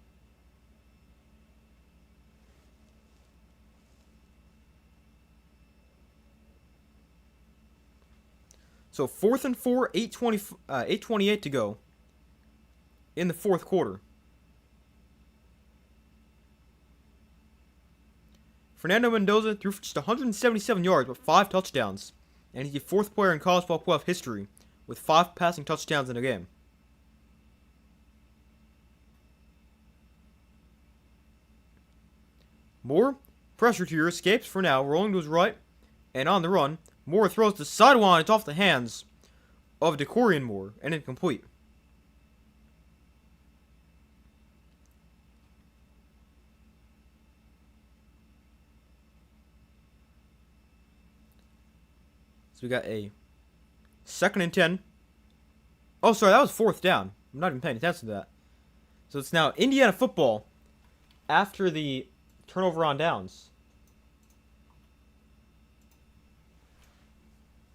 So 4th and 4, 8:28 to go in the 4th quarter. Fernando Mendoza threw for just 177 yards but 5 touchdowns, and he's the 4th player in college football playoff history with 5 passing touchdowns in a game. Moore, pressure to your escapes for now, rolling to his right, and on the run, Moore throws the sideline. It's off the hands of DeCorian Moore, and incomplete. So we got a 2nd and 10. Oh, sorry, that was 4th down. I'm not even paying attention to that. So it's now Indiana football after the turnover on downs.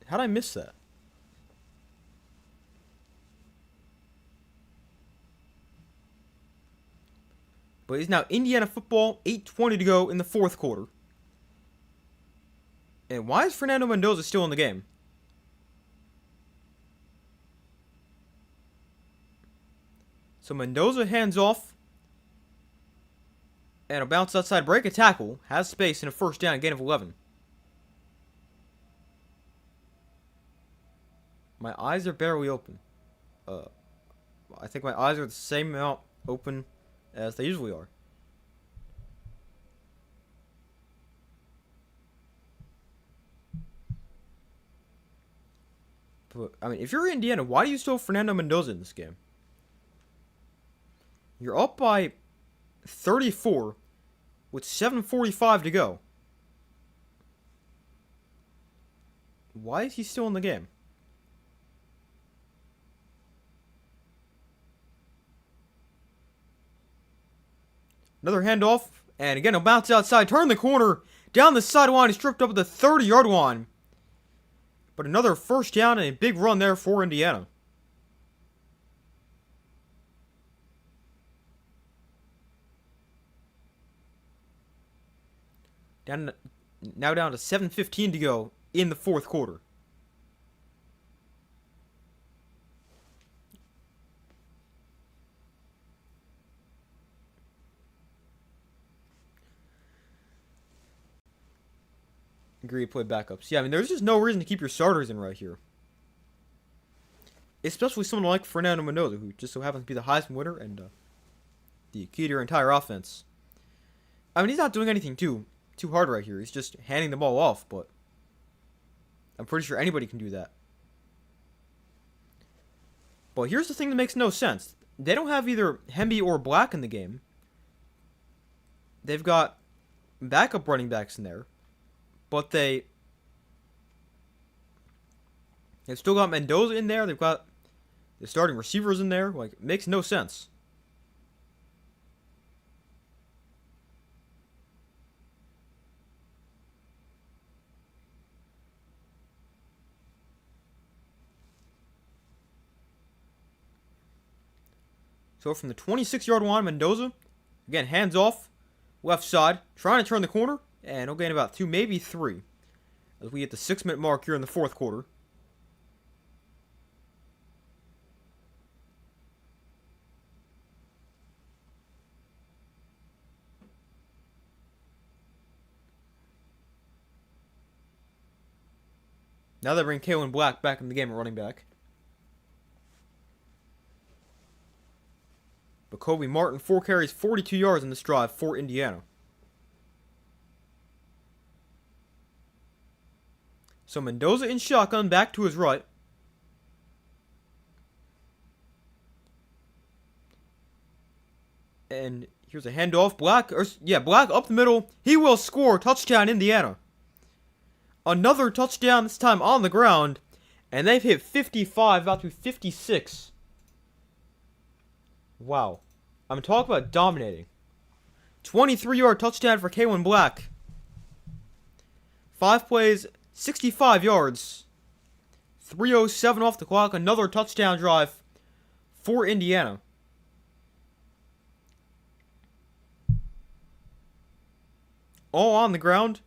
How'd I miss that? But it's now Indiana football, 8:20 to go in the 4th quarter. And why is Fernando Mendoza still in the game? So Mendoza hands off. And a bounce outside, break a tackle, has space in a 1st down, gain of 11. My eyes are barely open. I think my eyes are the same amount open as they usually are. But, I mean, if you're Indiana, why do you still have Fernando Mendoza in this game? You're up by 34 with 7:45 to go. Why is he still in the game? Another handoff, and again, a bounce outside, turn the corner, down the sideline, he's stripped up at the 30-yard line. But another 1st down and a big run there for Indiana. Now down to 7:15 to go in the 4th quarter. Agree, play backups. Yeah, I mean, there's just no reason to keep your starters in right here. Especially someone like Fernando Mendoza, who just so happens to be the Heisman winner and the key to your entire offense. I mean, he's not doing anything too hard right here. He's just handing the ball off, but I'm pretty sure anybody can do that. But here's the thing that makes no sense. They don't have either Hemby or Black in the game. They've got backup running backs in there. But they've still got Mendoza in there. They've got the starting receivers in there. Like, it makes no sense. So from the 26-yard line, Mendoza, again, hands off, left side, trying to turn the corner, and he'll gain about 2, maybe 3, as we hit the 6-minute mark here in the fourth quarter. Now they bring Kalen Black back in the game at running back. But Kobe Martin, 4 carries, 42 yards in this drive for Indiana. So Mendoza in shotgun, back to his right. And here's a handoff. Black up the middle. He will score. Touchdown, Indiana. Another touchdown, this time on the ground. And they've hit 55, about to 56. Wow. I'm talking about dominating. 23-yard touchdown for Kalen Black. 5 plays, 65 yards. 3:07 off the clock. Another touchdown drive for Indiana. All on the ground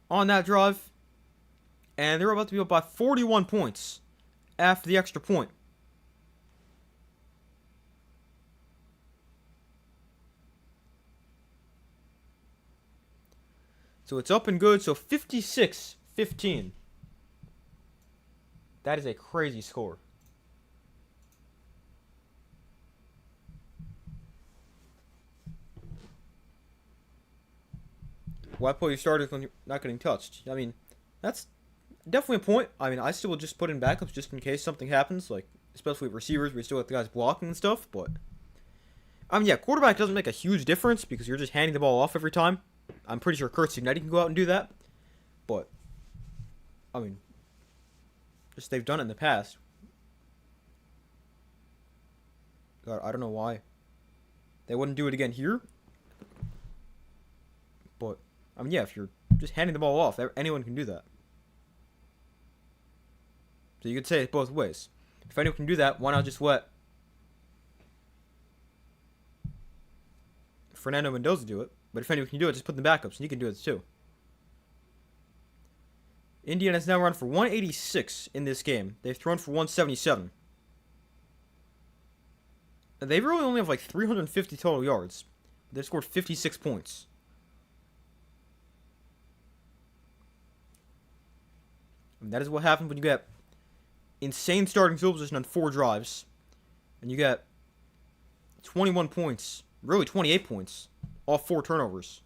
on that drive. And they're about to be up by 41 points after the extra point. So it's up and good. So 56-15. That is a crazy score. Why pull your starters when you're not getting touched? I mean, that's definitely a point. I mean, I still will just put in backups just in case something happens. Like, especially with receivers, we still have the guys blocking and stuff. But, I mean, yeah, quarterback doesn't make a huge difference because you're just handing the ball off every time. I'm pretty sure Kurt Signetti can go out and do that. But, I mean, just they've done it in the past. God, I don't know why they wouldn't do it again here. But, I mean, yeah, if you're just handing the ball off, anyone can do that. So you could say it both ways. If anyone can do that, why not just let Fernando Mendoza do it? But if anyone can do it, just put the backups, and you can do it too. Indiana's now run for 186 in this game. They've thrown for 177. And they really only have like 350 total yards. They've scored 56 points. And that is what happens when you get insane starting field position on 4 drives. And you get 21 points, really 28 points, off 4 turnovers.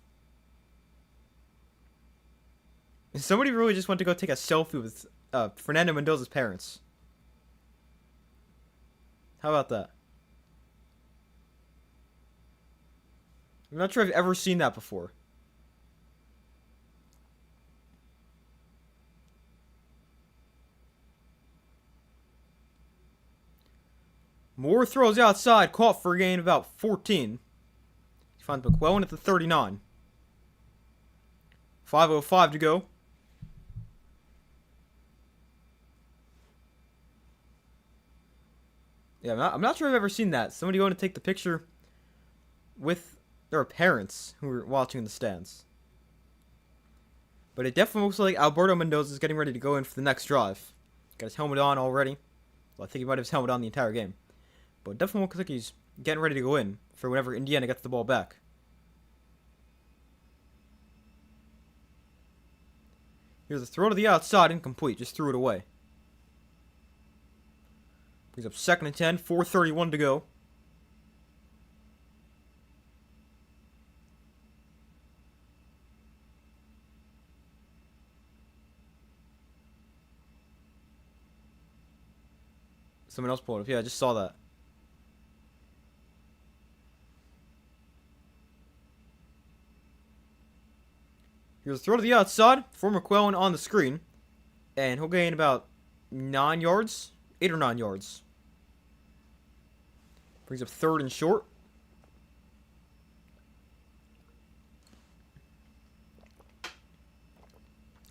And somebody really just went to go take a selfie with Fernando Mendoza's parents. How about that? I'm not sure I've ever seen that before. Moore throws outside, caught for a gain of about 14. He finds McClellan at the 39. 5:05 to go. Yeah, I'm not sure I've ever seen that. Somebody going to take the picture with their parents who were watching in the stands. But it definitely looks like Alberto Mendoza is getting ready to go in for the next drive. Got his helmet on already. Well, I think he might have his helmet on the entire game. But it definitely looks like he's getting ready to go in for whenever Indiana gets the ball back. Here's a throw to the outside, incomplete. Just threw it away. Brings up 2nd and 10, 4:31 to go. Someone else pulled it up. Yeah, I just saw that. Here's a throw to the outside for McClellan on the screen. And he'll gain about 9 yards. 8 or 9 yards. Brings up 3rd and short.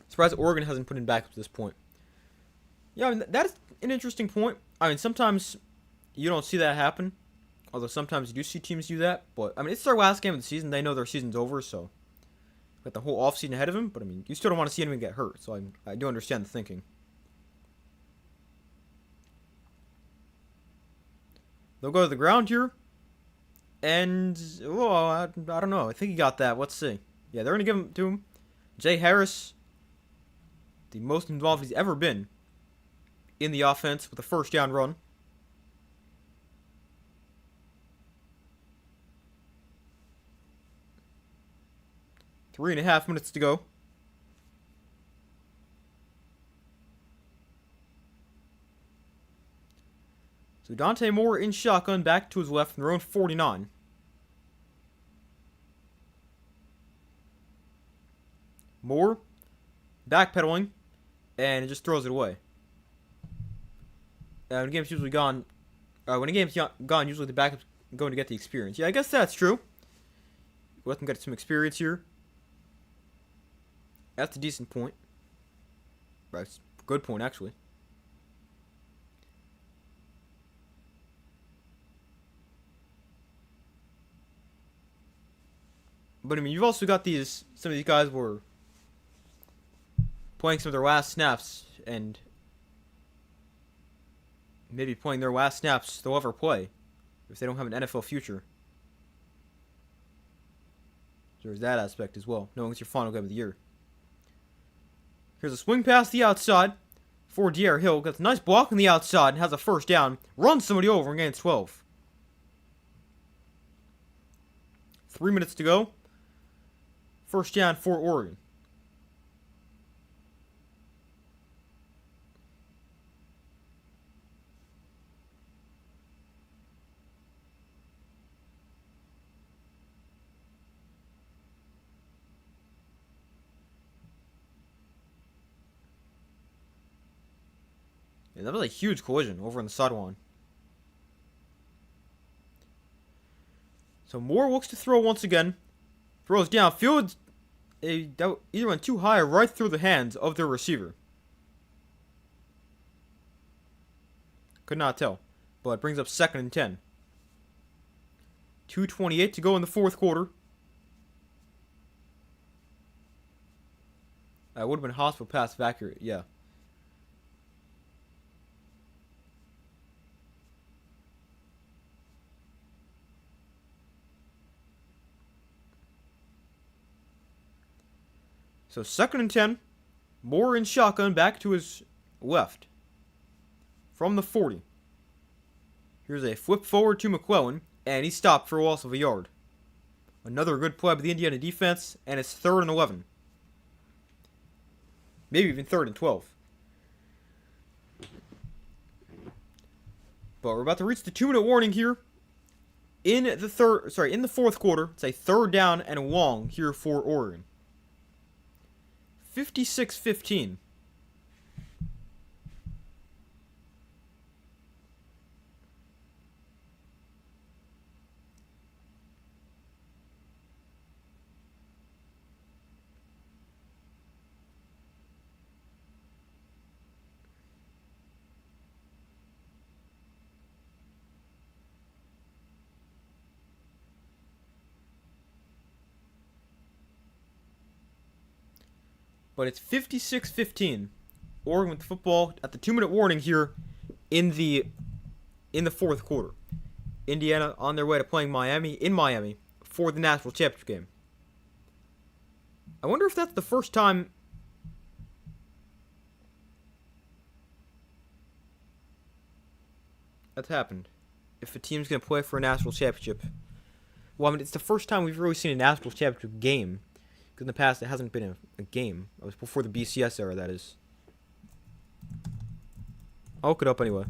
Surprised Oregon hasn't put in backup to this point. Yeah, I mean, that is an interesting point. I mean, sometimes you don't see that happen Although sometimes you do see teams do that. But, I mean, it's their last game of the season. They know their season's over, so got the whole offseason ahead of him. But, I mean, you still don't want to see anyone get hurt. So I do understand the thinking. They'll go to the ground here. And, oh, I don't know. I think he got that. Let's see. Yeah, they're going to give him to him. Jay Harris, the most involved he's ever been in the offense with a first down run. Three and a half minutes to go. So Dante Moore in shotgun, back to his left, from their own 49. Moore, backpedaling, and it just throws it away. When the game's usually gone, usually the backup's going to get the experience. Yeah, I guess that's true. Let them get some experience here. That's a decent point. Right, good point, actually. But, I mean, you've also got some of these guys were playing some of their last snaps, and maybe playing their last snaps they'll ever play if they don't have an NFL future. There's that aspect as well, knowing it's your final game of the year. Here's a swing past the outside for D'Air Hill. Gets a nice block on the outside and has a first down. Runs somebody over and gains 12. 3 minutes to go. First down for Oregon. Yeah, that was a huge collision over on the sideline. So Moore looks to throw once again. Throws downfield. That either went too high or right through the hands of their receiver. Could not tell. But it brings up 2nd and 10. 2:28 to go in the fourth quarter. That would have been hospital pass if accurate, yeah. So 2nd and 10. Moore in shotgun, back to his left. From the 40. Here's a flip forward to McClellan, and he stopped for a loss of a yard. Another good play by the Indiana defense, and it's 3rd and 11. Maybe even 3rd and 12. But we're about to reach the 2-minute warning here. In the fourth quarter, it's a 3rd down and long here for Oregon. 56-15. But it's 56-15. Oregon with the football at the 2-minute warning here in the fourth quarter. Indiana on their way to playing Miami in Miami for the national championship game. I wonder if that's the first time that's happened. If a team's going to play for a national championship. Well, I mean, it's the first time we've really seen a national championship game. Because in the past, it hasn't been a game. It was before the BCS era, that is. I'll look it up anyway.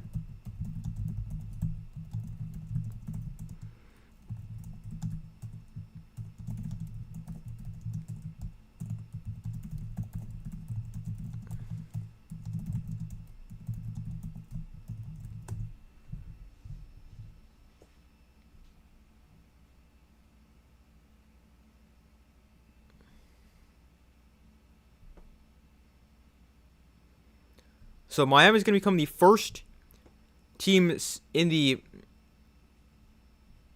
So Miami's going to become the first team in the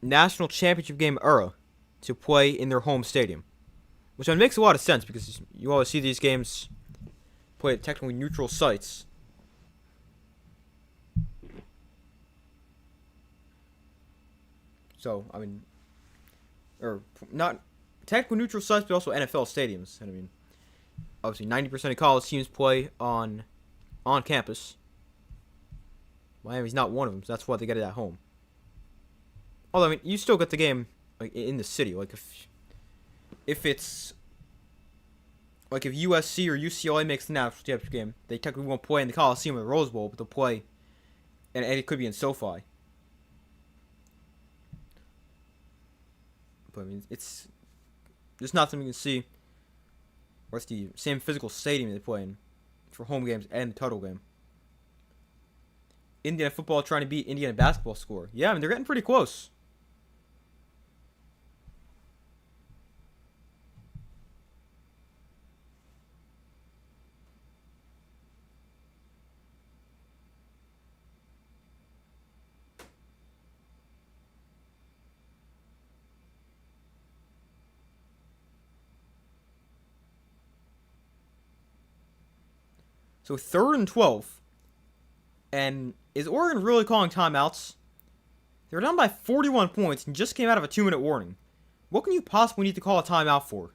national championship game era to play in their home stadium. Which makes a lot of sense because you always see these games played at technically neutral sites. So, I mean, or not technically neutral sites, but also NFL stadiums. And I mean, obviously 90% of college teams play on campus. Miami's not one of them, so that's why they get it at home. Although, I mean, you still get the game like in the city. Like if it's like if USC or UCLA makes the national championship game, they technically won't play in the Coliseum or the Rose Bowl, but they'll play, and it could be in SoFi. But I mean, it's just not something you can see. Or it's the same physical stadium they play in for home games and the title game. Indiana football trying to beat Indiana basketball score. Yeah, I mean, they're getting pretty close. So 3rd and 12. And is Oregon really calling timeouts? They're down by 41 points and just came out of a 2-minute warning. What can you possibly need to call a timeout for?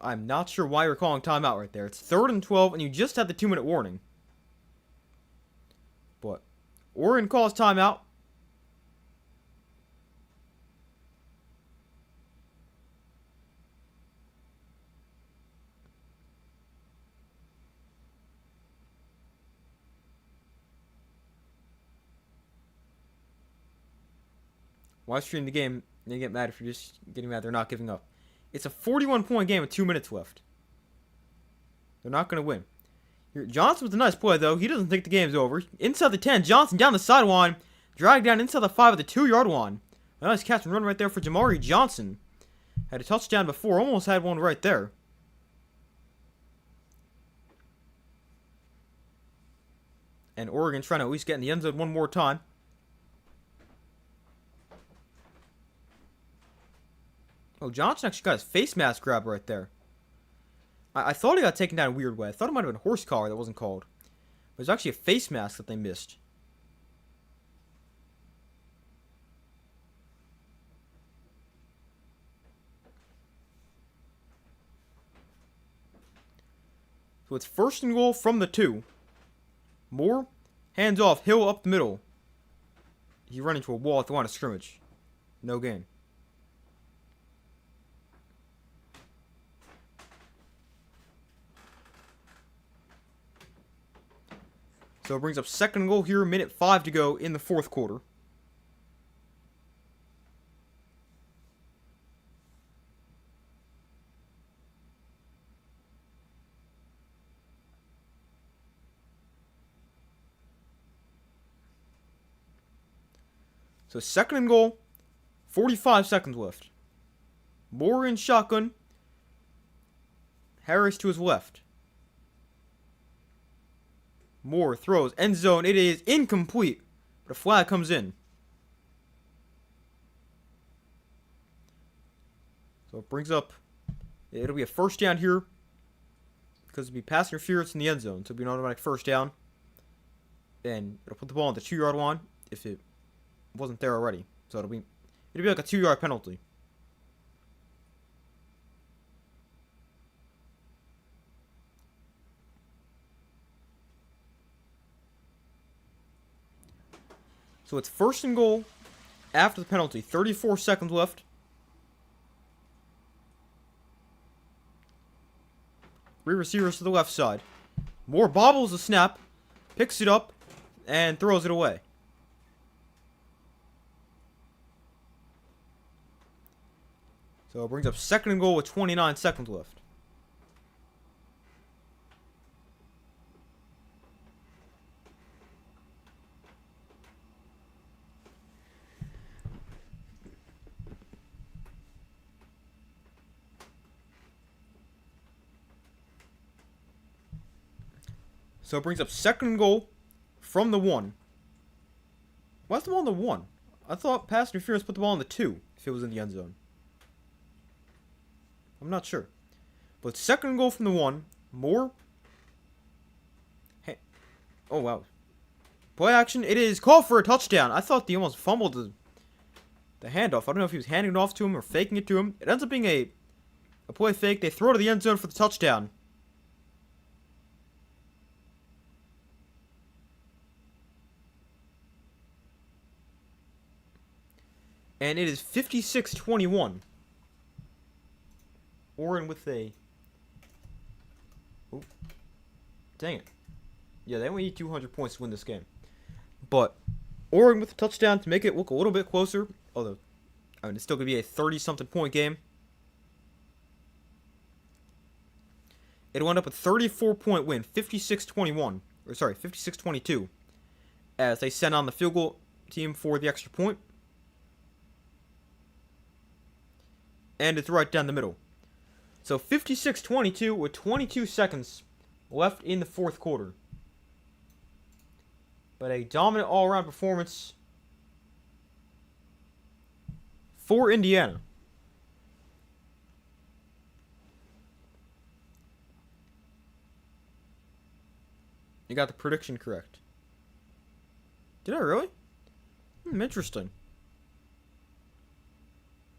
I'm not sure why you're calling timeout right there. It's 3rd and 12 and you just had the 2-minute warning. But Oregon calls timeout. Why stream the game? They get mad if you're just getting mad they're not giving up. It's a 41-point game with 2 minutes left. They're not going to win. Here, Johnson with a nice play, though. He doesn't think the game's over. Inside the 10, Johnson down the sideline. Dragged down inside the 5 at the 2-yard line. A nice catch and run right there for Jamari Johnson. Had a touchdown before. Almost had one right there. And Oregon trying to at least get in the end zone one more time. Oh, Johnson actually got his face mask grabbed right there. I thought he got taken down a weird way. I thought it might have been a horse collar that wasn't called. But it was actually a face mask that they missed. So it's 1st and goal from the 2. Moore, hands off, Hill up the middle. He run into a wall at the line of scrimmage. No gain. So it brings up 2nd and goal here, minute 5 to go in the 4th quarter. So 2nd and goal, 45 seconds left. Moore in shotgun. Harris to his left. Moore throws, end zone, it is incomplete, but a flag comes in. So it brings up, it'll be a 1st down here, because it'll be pass interference in the end zone, so it'll be an automatic 1st down. And it'll put the ball on the 2-yard line if it wasn't there already. So it'll be like a 2-yard penalty. So it's 1st and goal after the penalty. 34 seconds left. Three receivers to the left side. Moore bobbles the snap, picks it up, and throws it away. So it brings up 2nd and goal with 29 seconds left. So it brings up second and goal from the 1. Why's the ball on the 1? I thought pass interference put the ball on the 2 if it was in the end zone. I'm not sure. But second and goal from the 1. Moore. Hey. Oh, wow. Play action. It is called for a touchdown. I thought he almost fumbled the handoff. I don't know if he was handing it off to him or faking it to him. It ends up being a play fake. They throw to the end zone for the touchdown. And it is 56-21. Oregon with a... Oh. Dang it. Yeah, they only need 200 points to win this game. But Oregon with a touchdown to make it look a little bit closer. Although, I mean, it's still going to be a 30-something point game. It wound up a 34-point win, 56-21. Or sorry, 56-22. As they sent on the field goal team for the extra point. And it's right down the middle. So 56-22 with 22 seconds left in the fourth quarter. But a dominant all-around performance for Indiana. You got the prediction correct. Did I really? Interesting.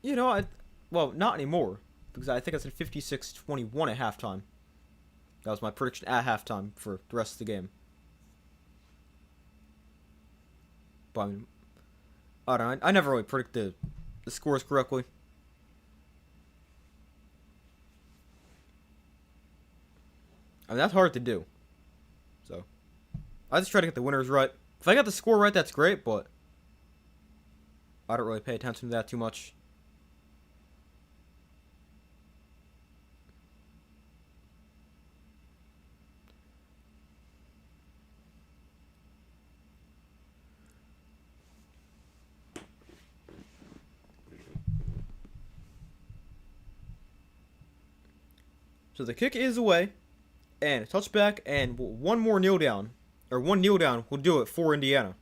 You know, well, not anymore. Because I think I said 56-21 at halftime. That was my prediction at halftime for the rest of the game. But I mean, I don't know. I never really predict the scores correctly. I mean, that's hard to do. So, I just try to get the winners right. If I got the score right, that's great, but I don't really pay attention to that too much. So the kick is away, and a touchback, and one more kneel down, or one kneel down will do it for Indiana.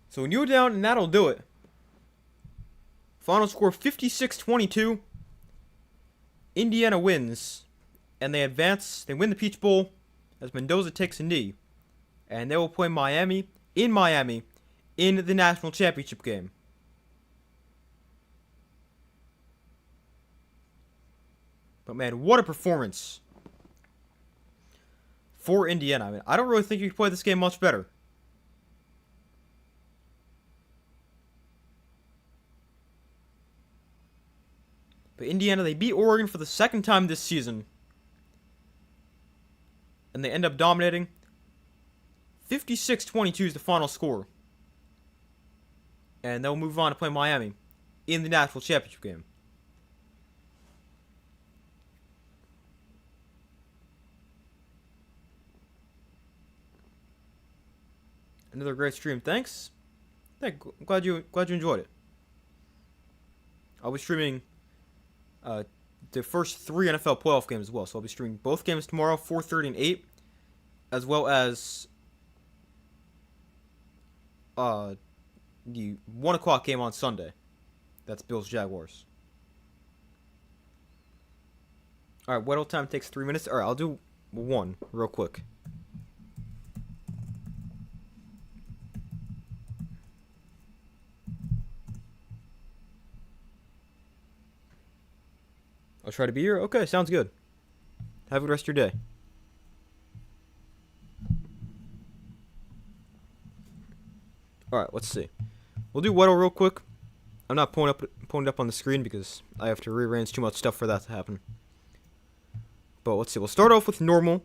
So kneel down, and that'll do it. Final score 56-22. Indiana wins. And they advance. They win the Peach Bowl as Mendoza takes a knee. And they will play Miami in the national championship game. But man, what a performance for Indiana. I mean, I don't really think you could play this game much better. But Indiana, they beat Oregon for the second time this season. And they end up dominating. 56-22 is the final score. And they'll move on to play Miami in the national championship game. Another great stream. Thanks. I'm glad you enjoyed it. I'll be streaming the first 3 NFL playoff games as well. So I'll be streaming both games tomorrow, 4:30 and 8, as well as the 1 o'clock game on Sunday. That's Bills Jaguars. All right, Weddle time takes 3 minutes. All right, I'll do one real quick. I'll try to be here. Okay, sounds good. Have a good rest of your day. Alright, let's see. We'll do Weddle real quick. I'm not pulling it up on the screen because I have to rearrange too much stuff for that to happen. But let's see. We'll start off with normal.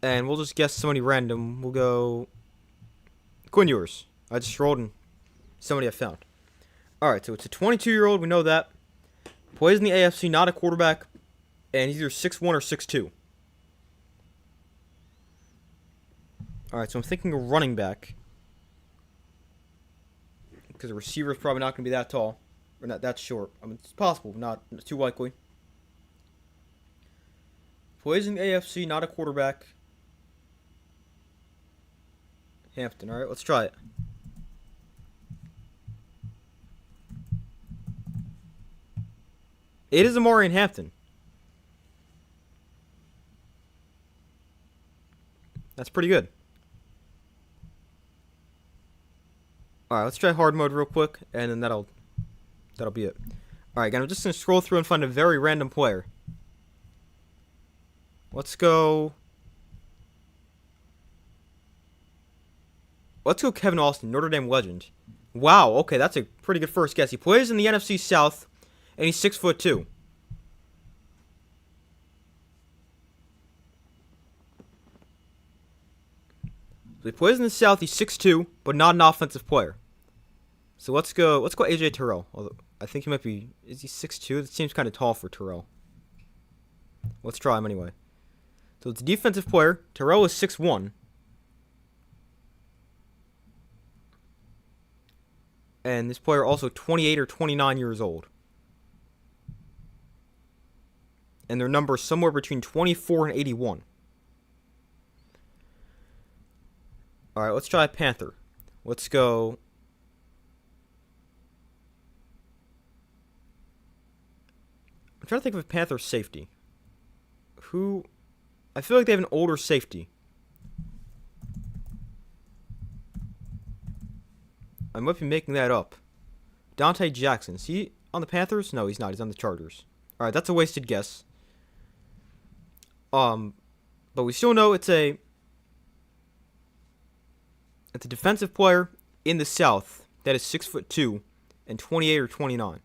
And we'll just guess somebody random. We'll go Quinn Ewers. I just rolled and somebody I found. Alright, so it's a 22-year-old. We know that. Plays in the AFC, not a quarterback, and he's either 6'1 or 6'2. Alright, so I'm thinking a running back. Because a receiver is probably not going to be that tall. Or not that short. I mean, it's possible, but not too likely. Plays in the AFC, not a quarterback. Hampton, alright, let's try it. It is Amari Hampton. That's pretty good. Alright, let's try hard mode real quick, and then that'll be it. Alright, again, I'm just going to scroll through and find a very random player. Let's go Kevin Austin, Notre Dame legend. Wow, okay, that's a pretty good first guess. He plays in the NFC South, and he's 6'2". So he plays in the South, he's 6'2", but not an offensive player. So let's go AJ Terrell. Although I think he might be, is he 6'2"? That seems kind of tall for Terrell. Let's try him anyway. So it's a defensive player. Terrell is 6'1". And this player also 28 or 29 years old. And their number is somewhere between 24 and 81. Alright, let's try a Panther. Let's go. I'm trying to think of a Panther safety. Who? I feel like they have an older safety. I might be making that up. Dante Jackson. Is he on the Panthers? No, he's not. He's on the Chargers. Alright, that's a wasted guess. But we still know it's a defensive player in the South that is 6'2" and 28 or 29.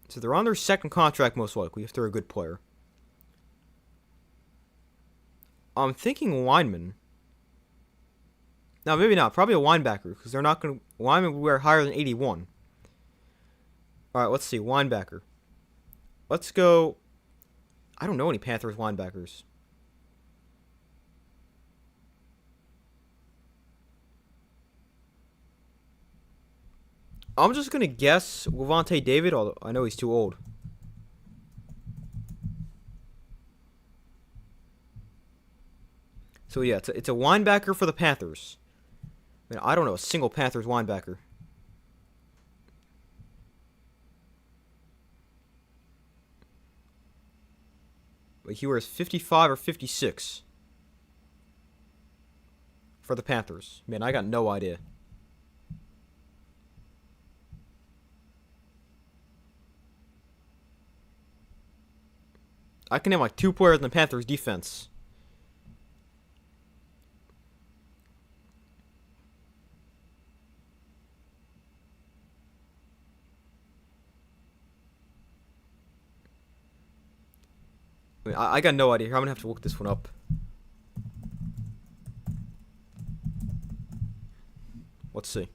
So they're on their second contract most likely if they're a good player. I'm thinking lineman. No, maybe not. Probably a linebacker because they're not going to. Linemen will wear higher than 81. All right, let's see. Linebacker. Let's go. I don't know any Panthers linebackers. I'm just going to guess Levante David, although I know he's too old. So yeah, it's a linebacker for the Panthers. I mean, I don't know a single Panthers linebacker. But he wears 55 or 56 for the Panthers. Man, I got no idea. I can name like 2 players in the Panthers defense. I mean, I got no idea here. I'm going to have to look this one up. Let's see.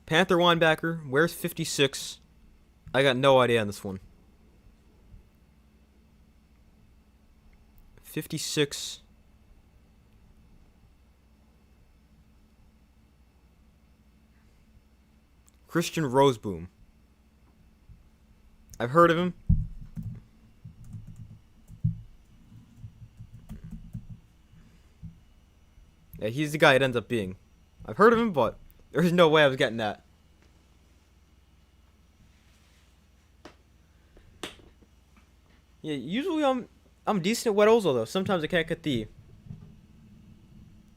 Panther linebacker, wears 56. I got no idea on this one. 56. Christian Roseboom. I've heard of him. Yeah, he's the guy it ends up being. I've heard of him, but there's no way I was getting that. Yeah, usually I'm decent at wet Ozil though. Sometimes I can't get the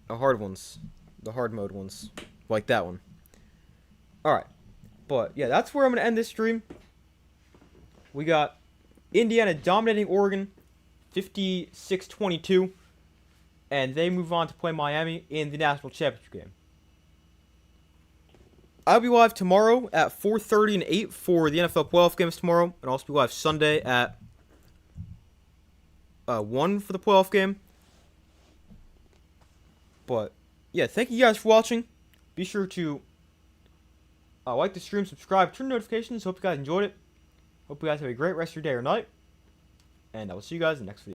hard ones, the hard mode ones, like that one. All right, but yeah, that's where I'm gonna end this stream. We got Indiana dominating Oregon, 56-22, and they move on to play Miami in the national championship game. I'll be live tomorrow at 4:30 and 8 for the NFL playoff games tomorrow, and I'll also be live Sunday at 1 for the playoff game. But yeah, thank you guys for watching. Be sure to Like the stream, subscribe, turn notifications. Hope you guys enjoyed it. Hope you guys have a great rest of your day or night. And I will see you guys in the next video.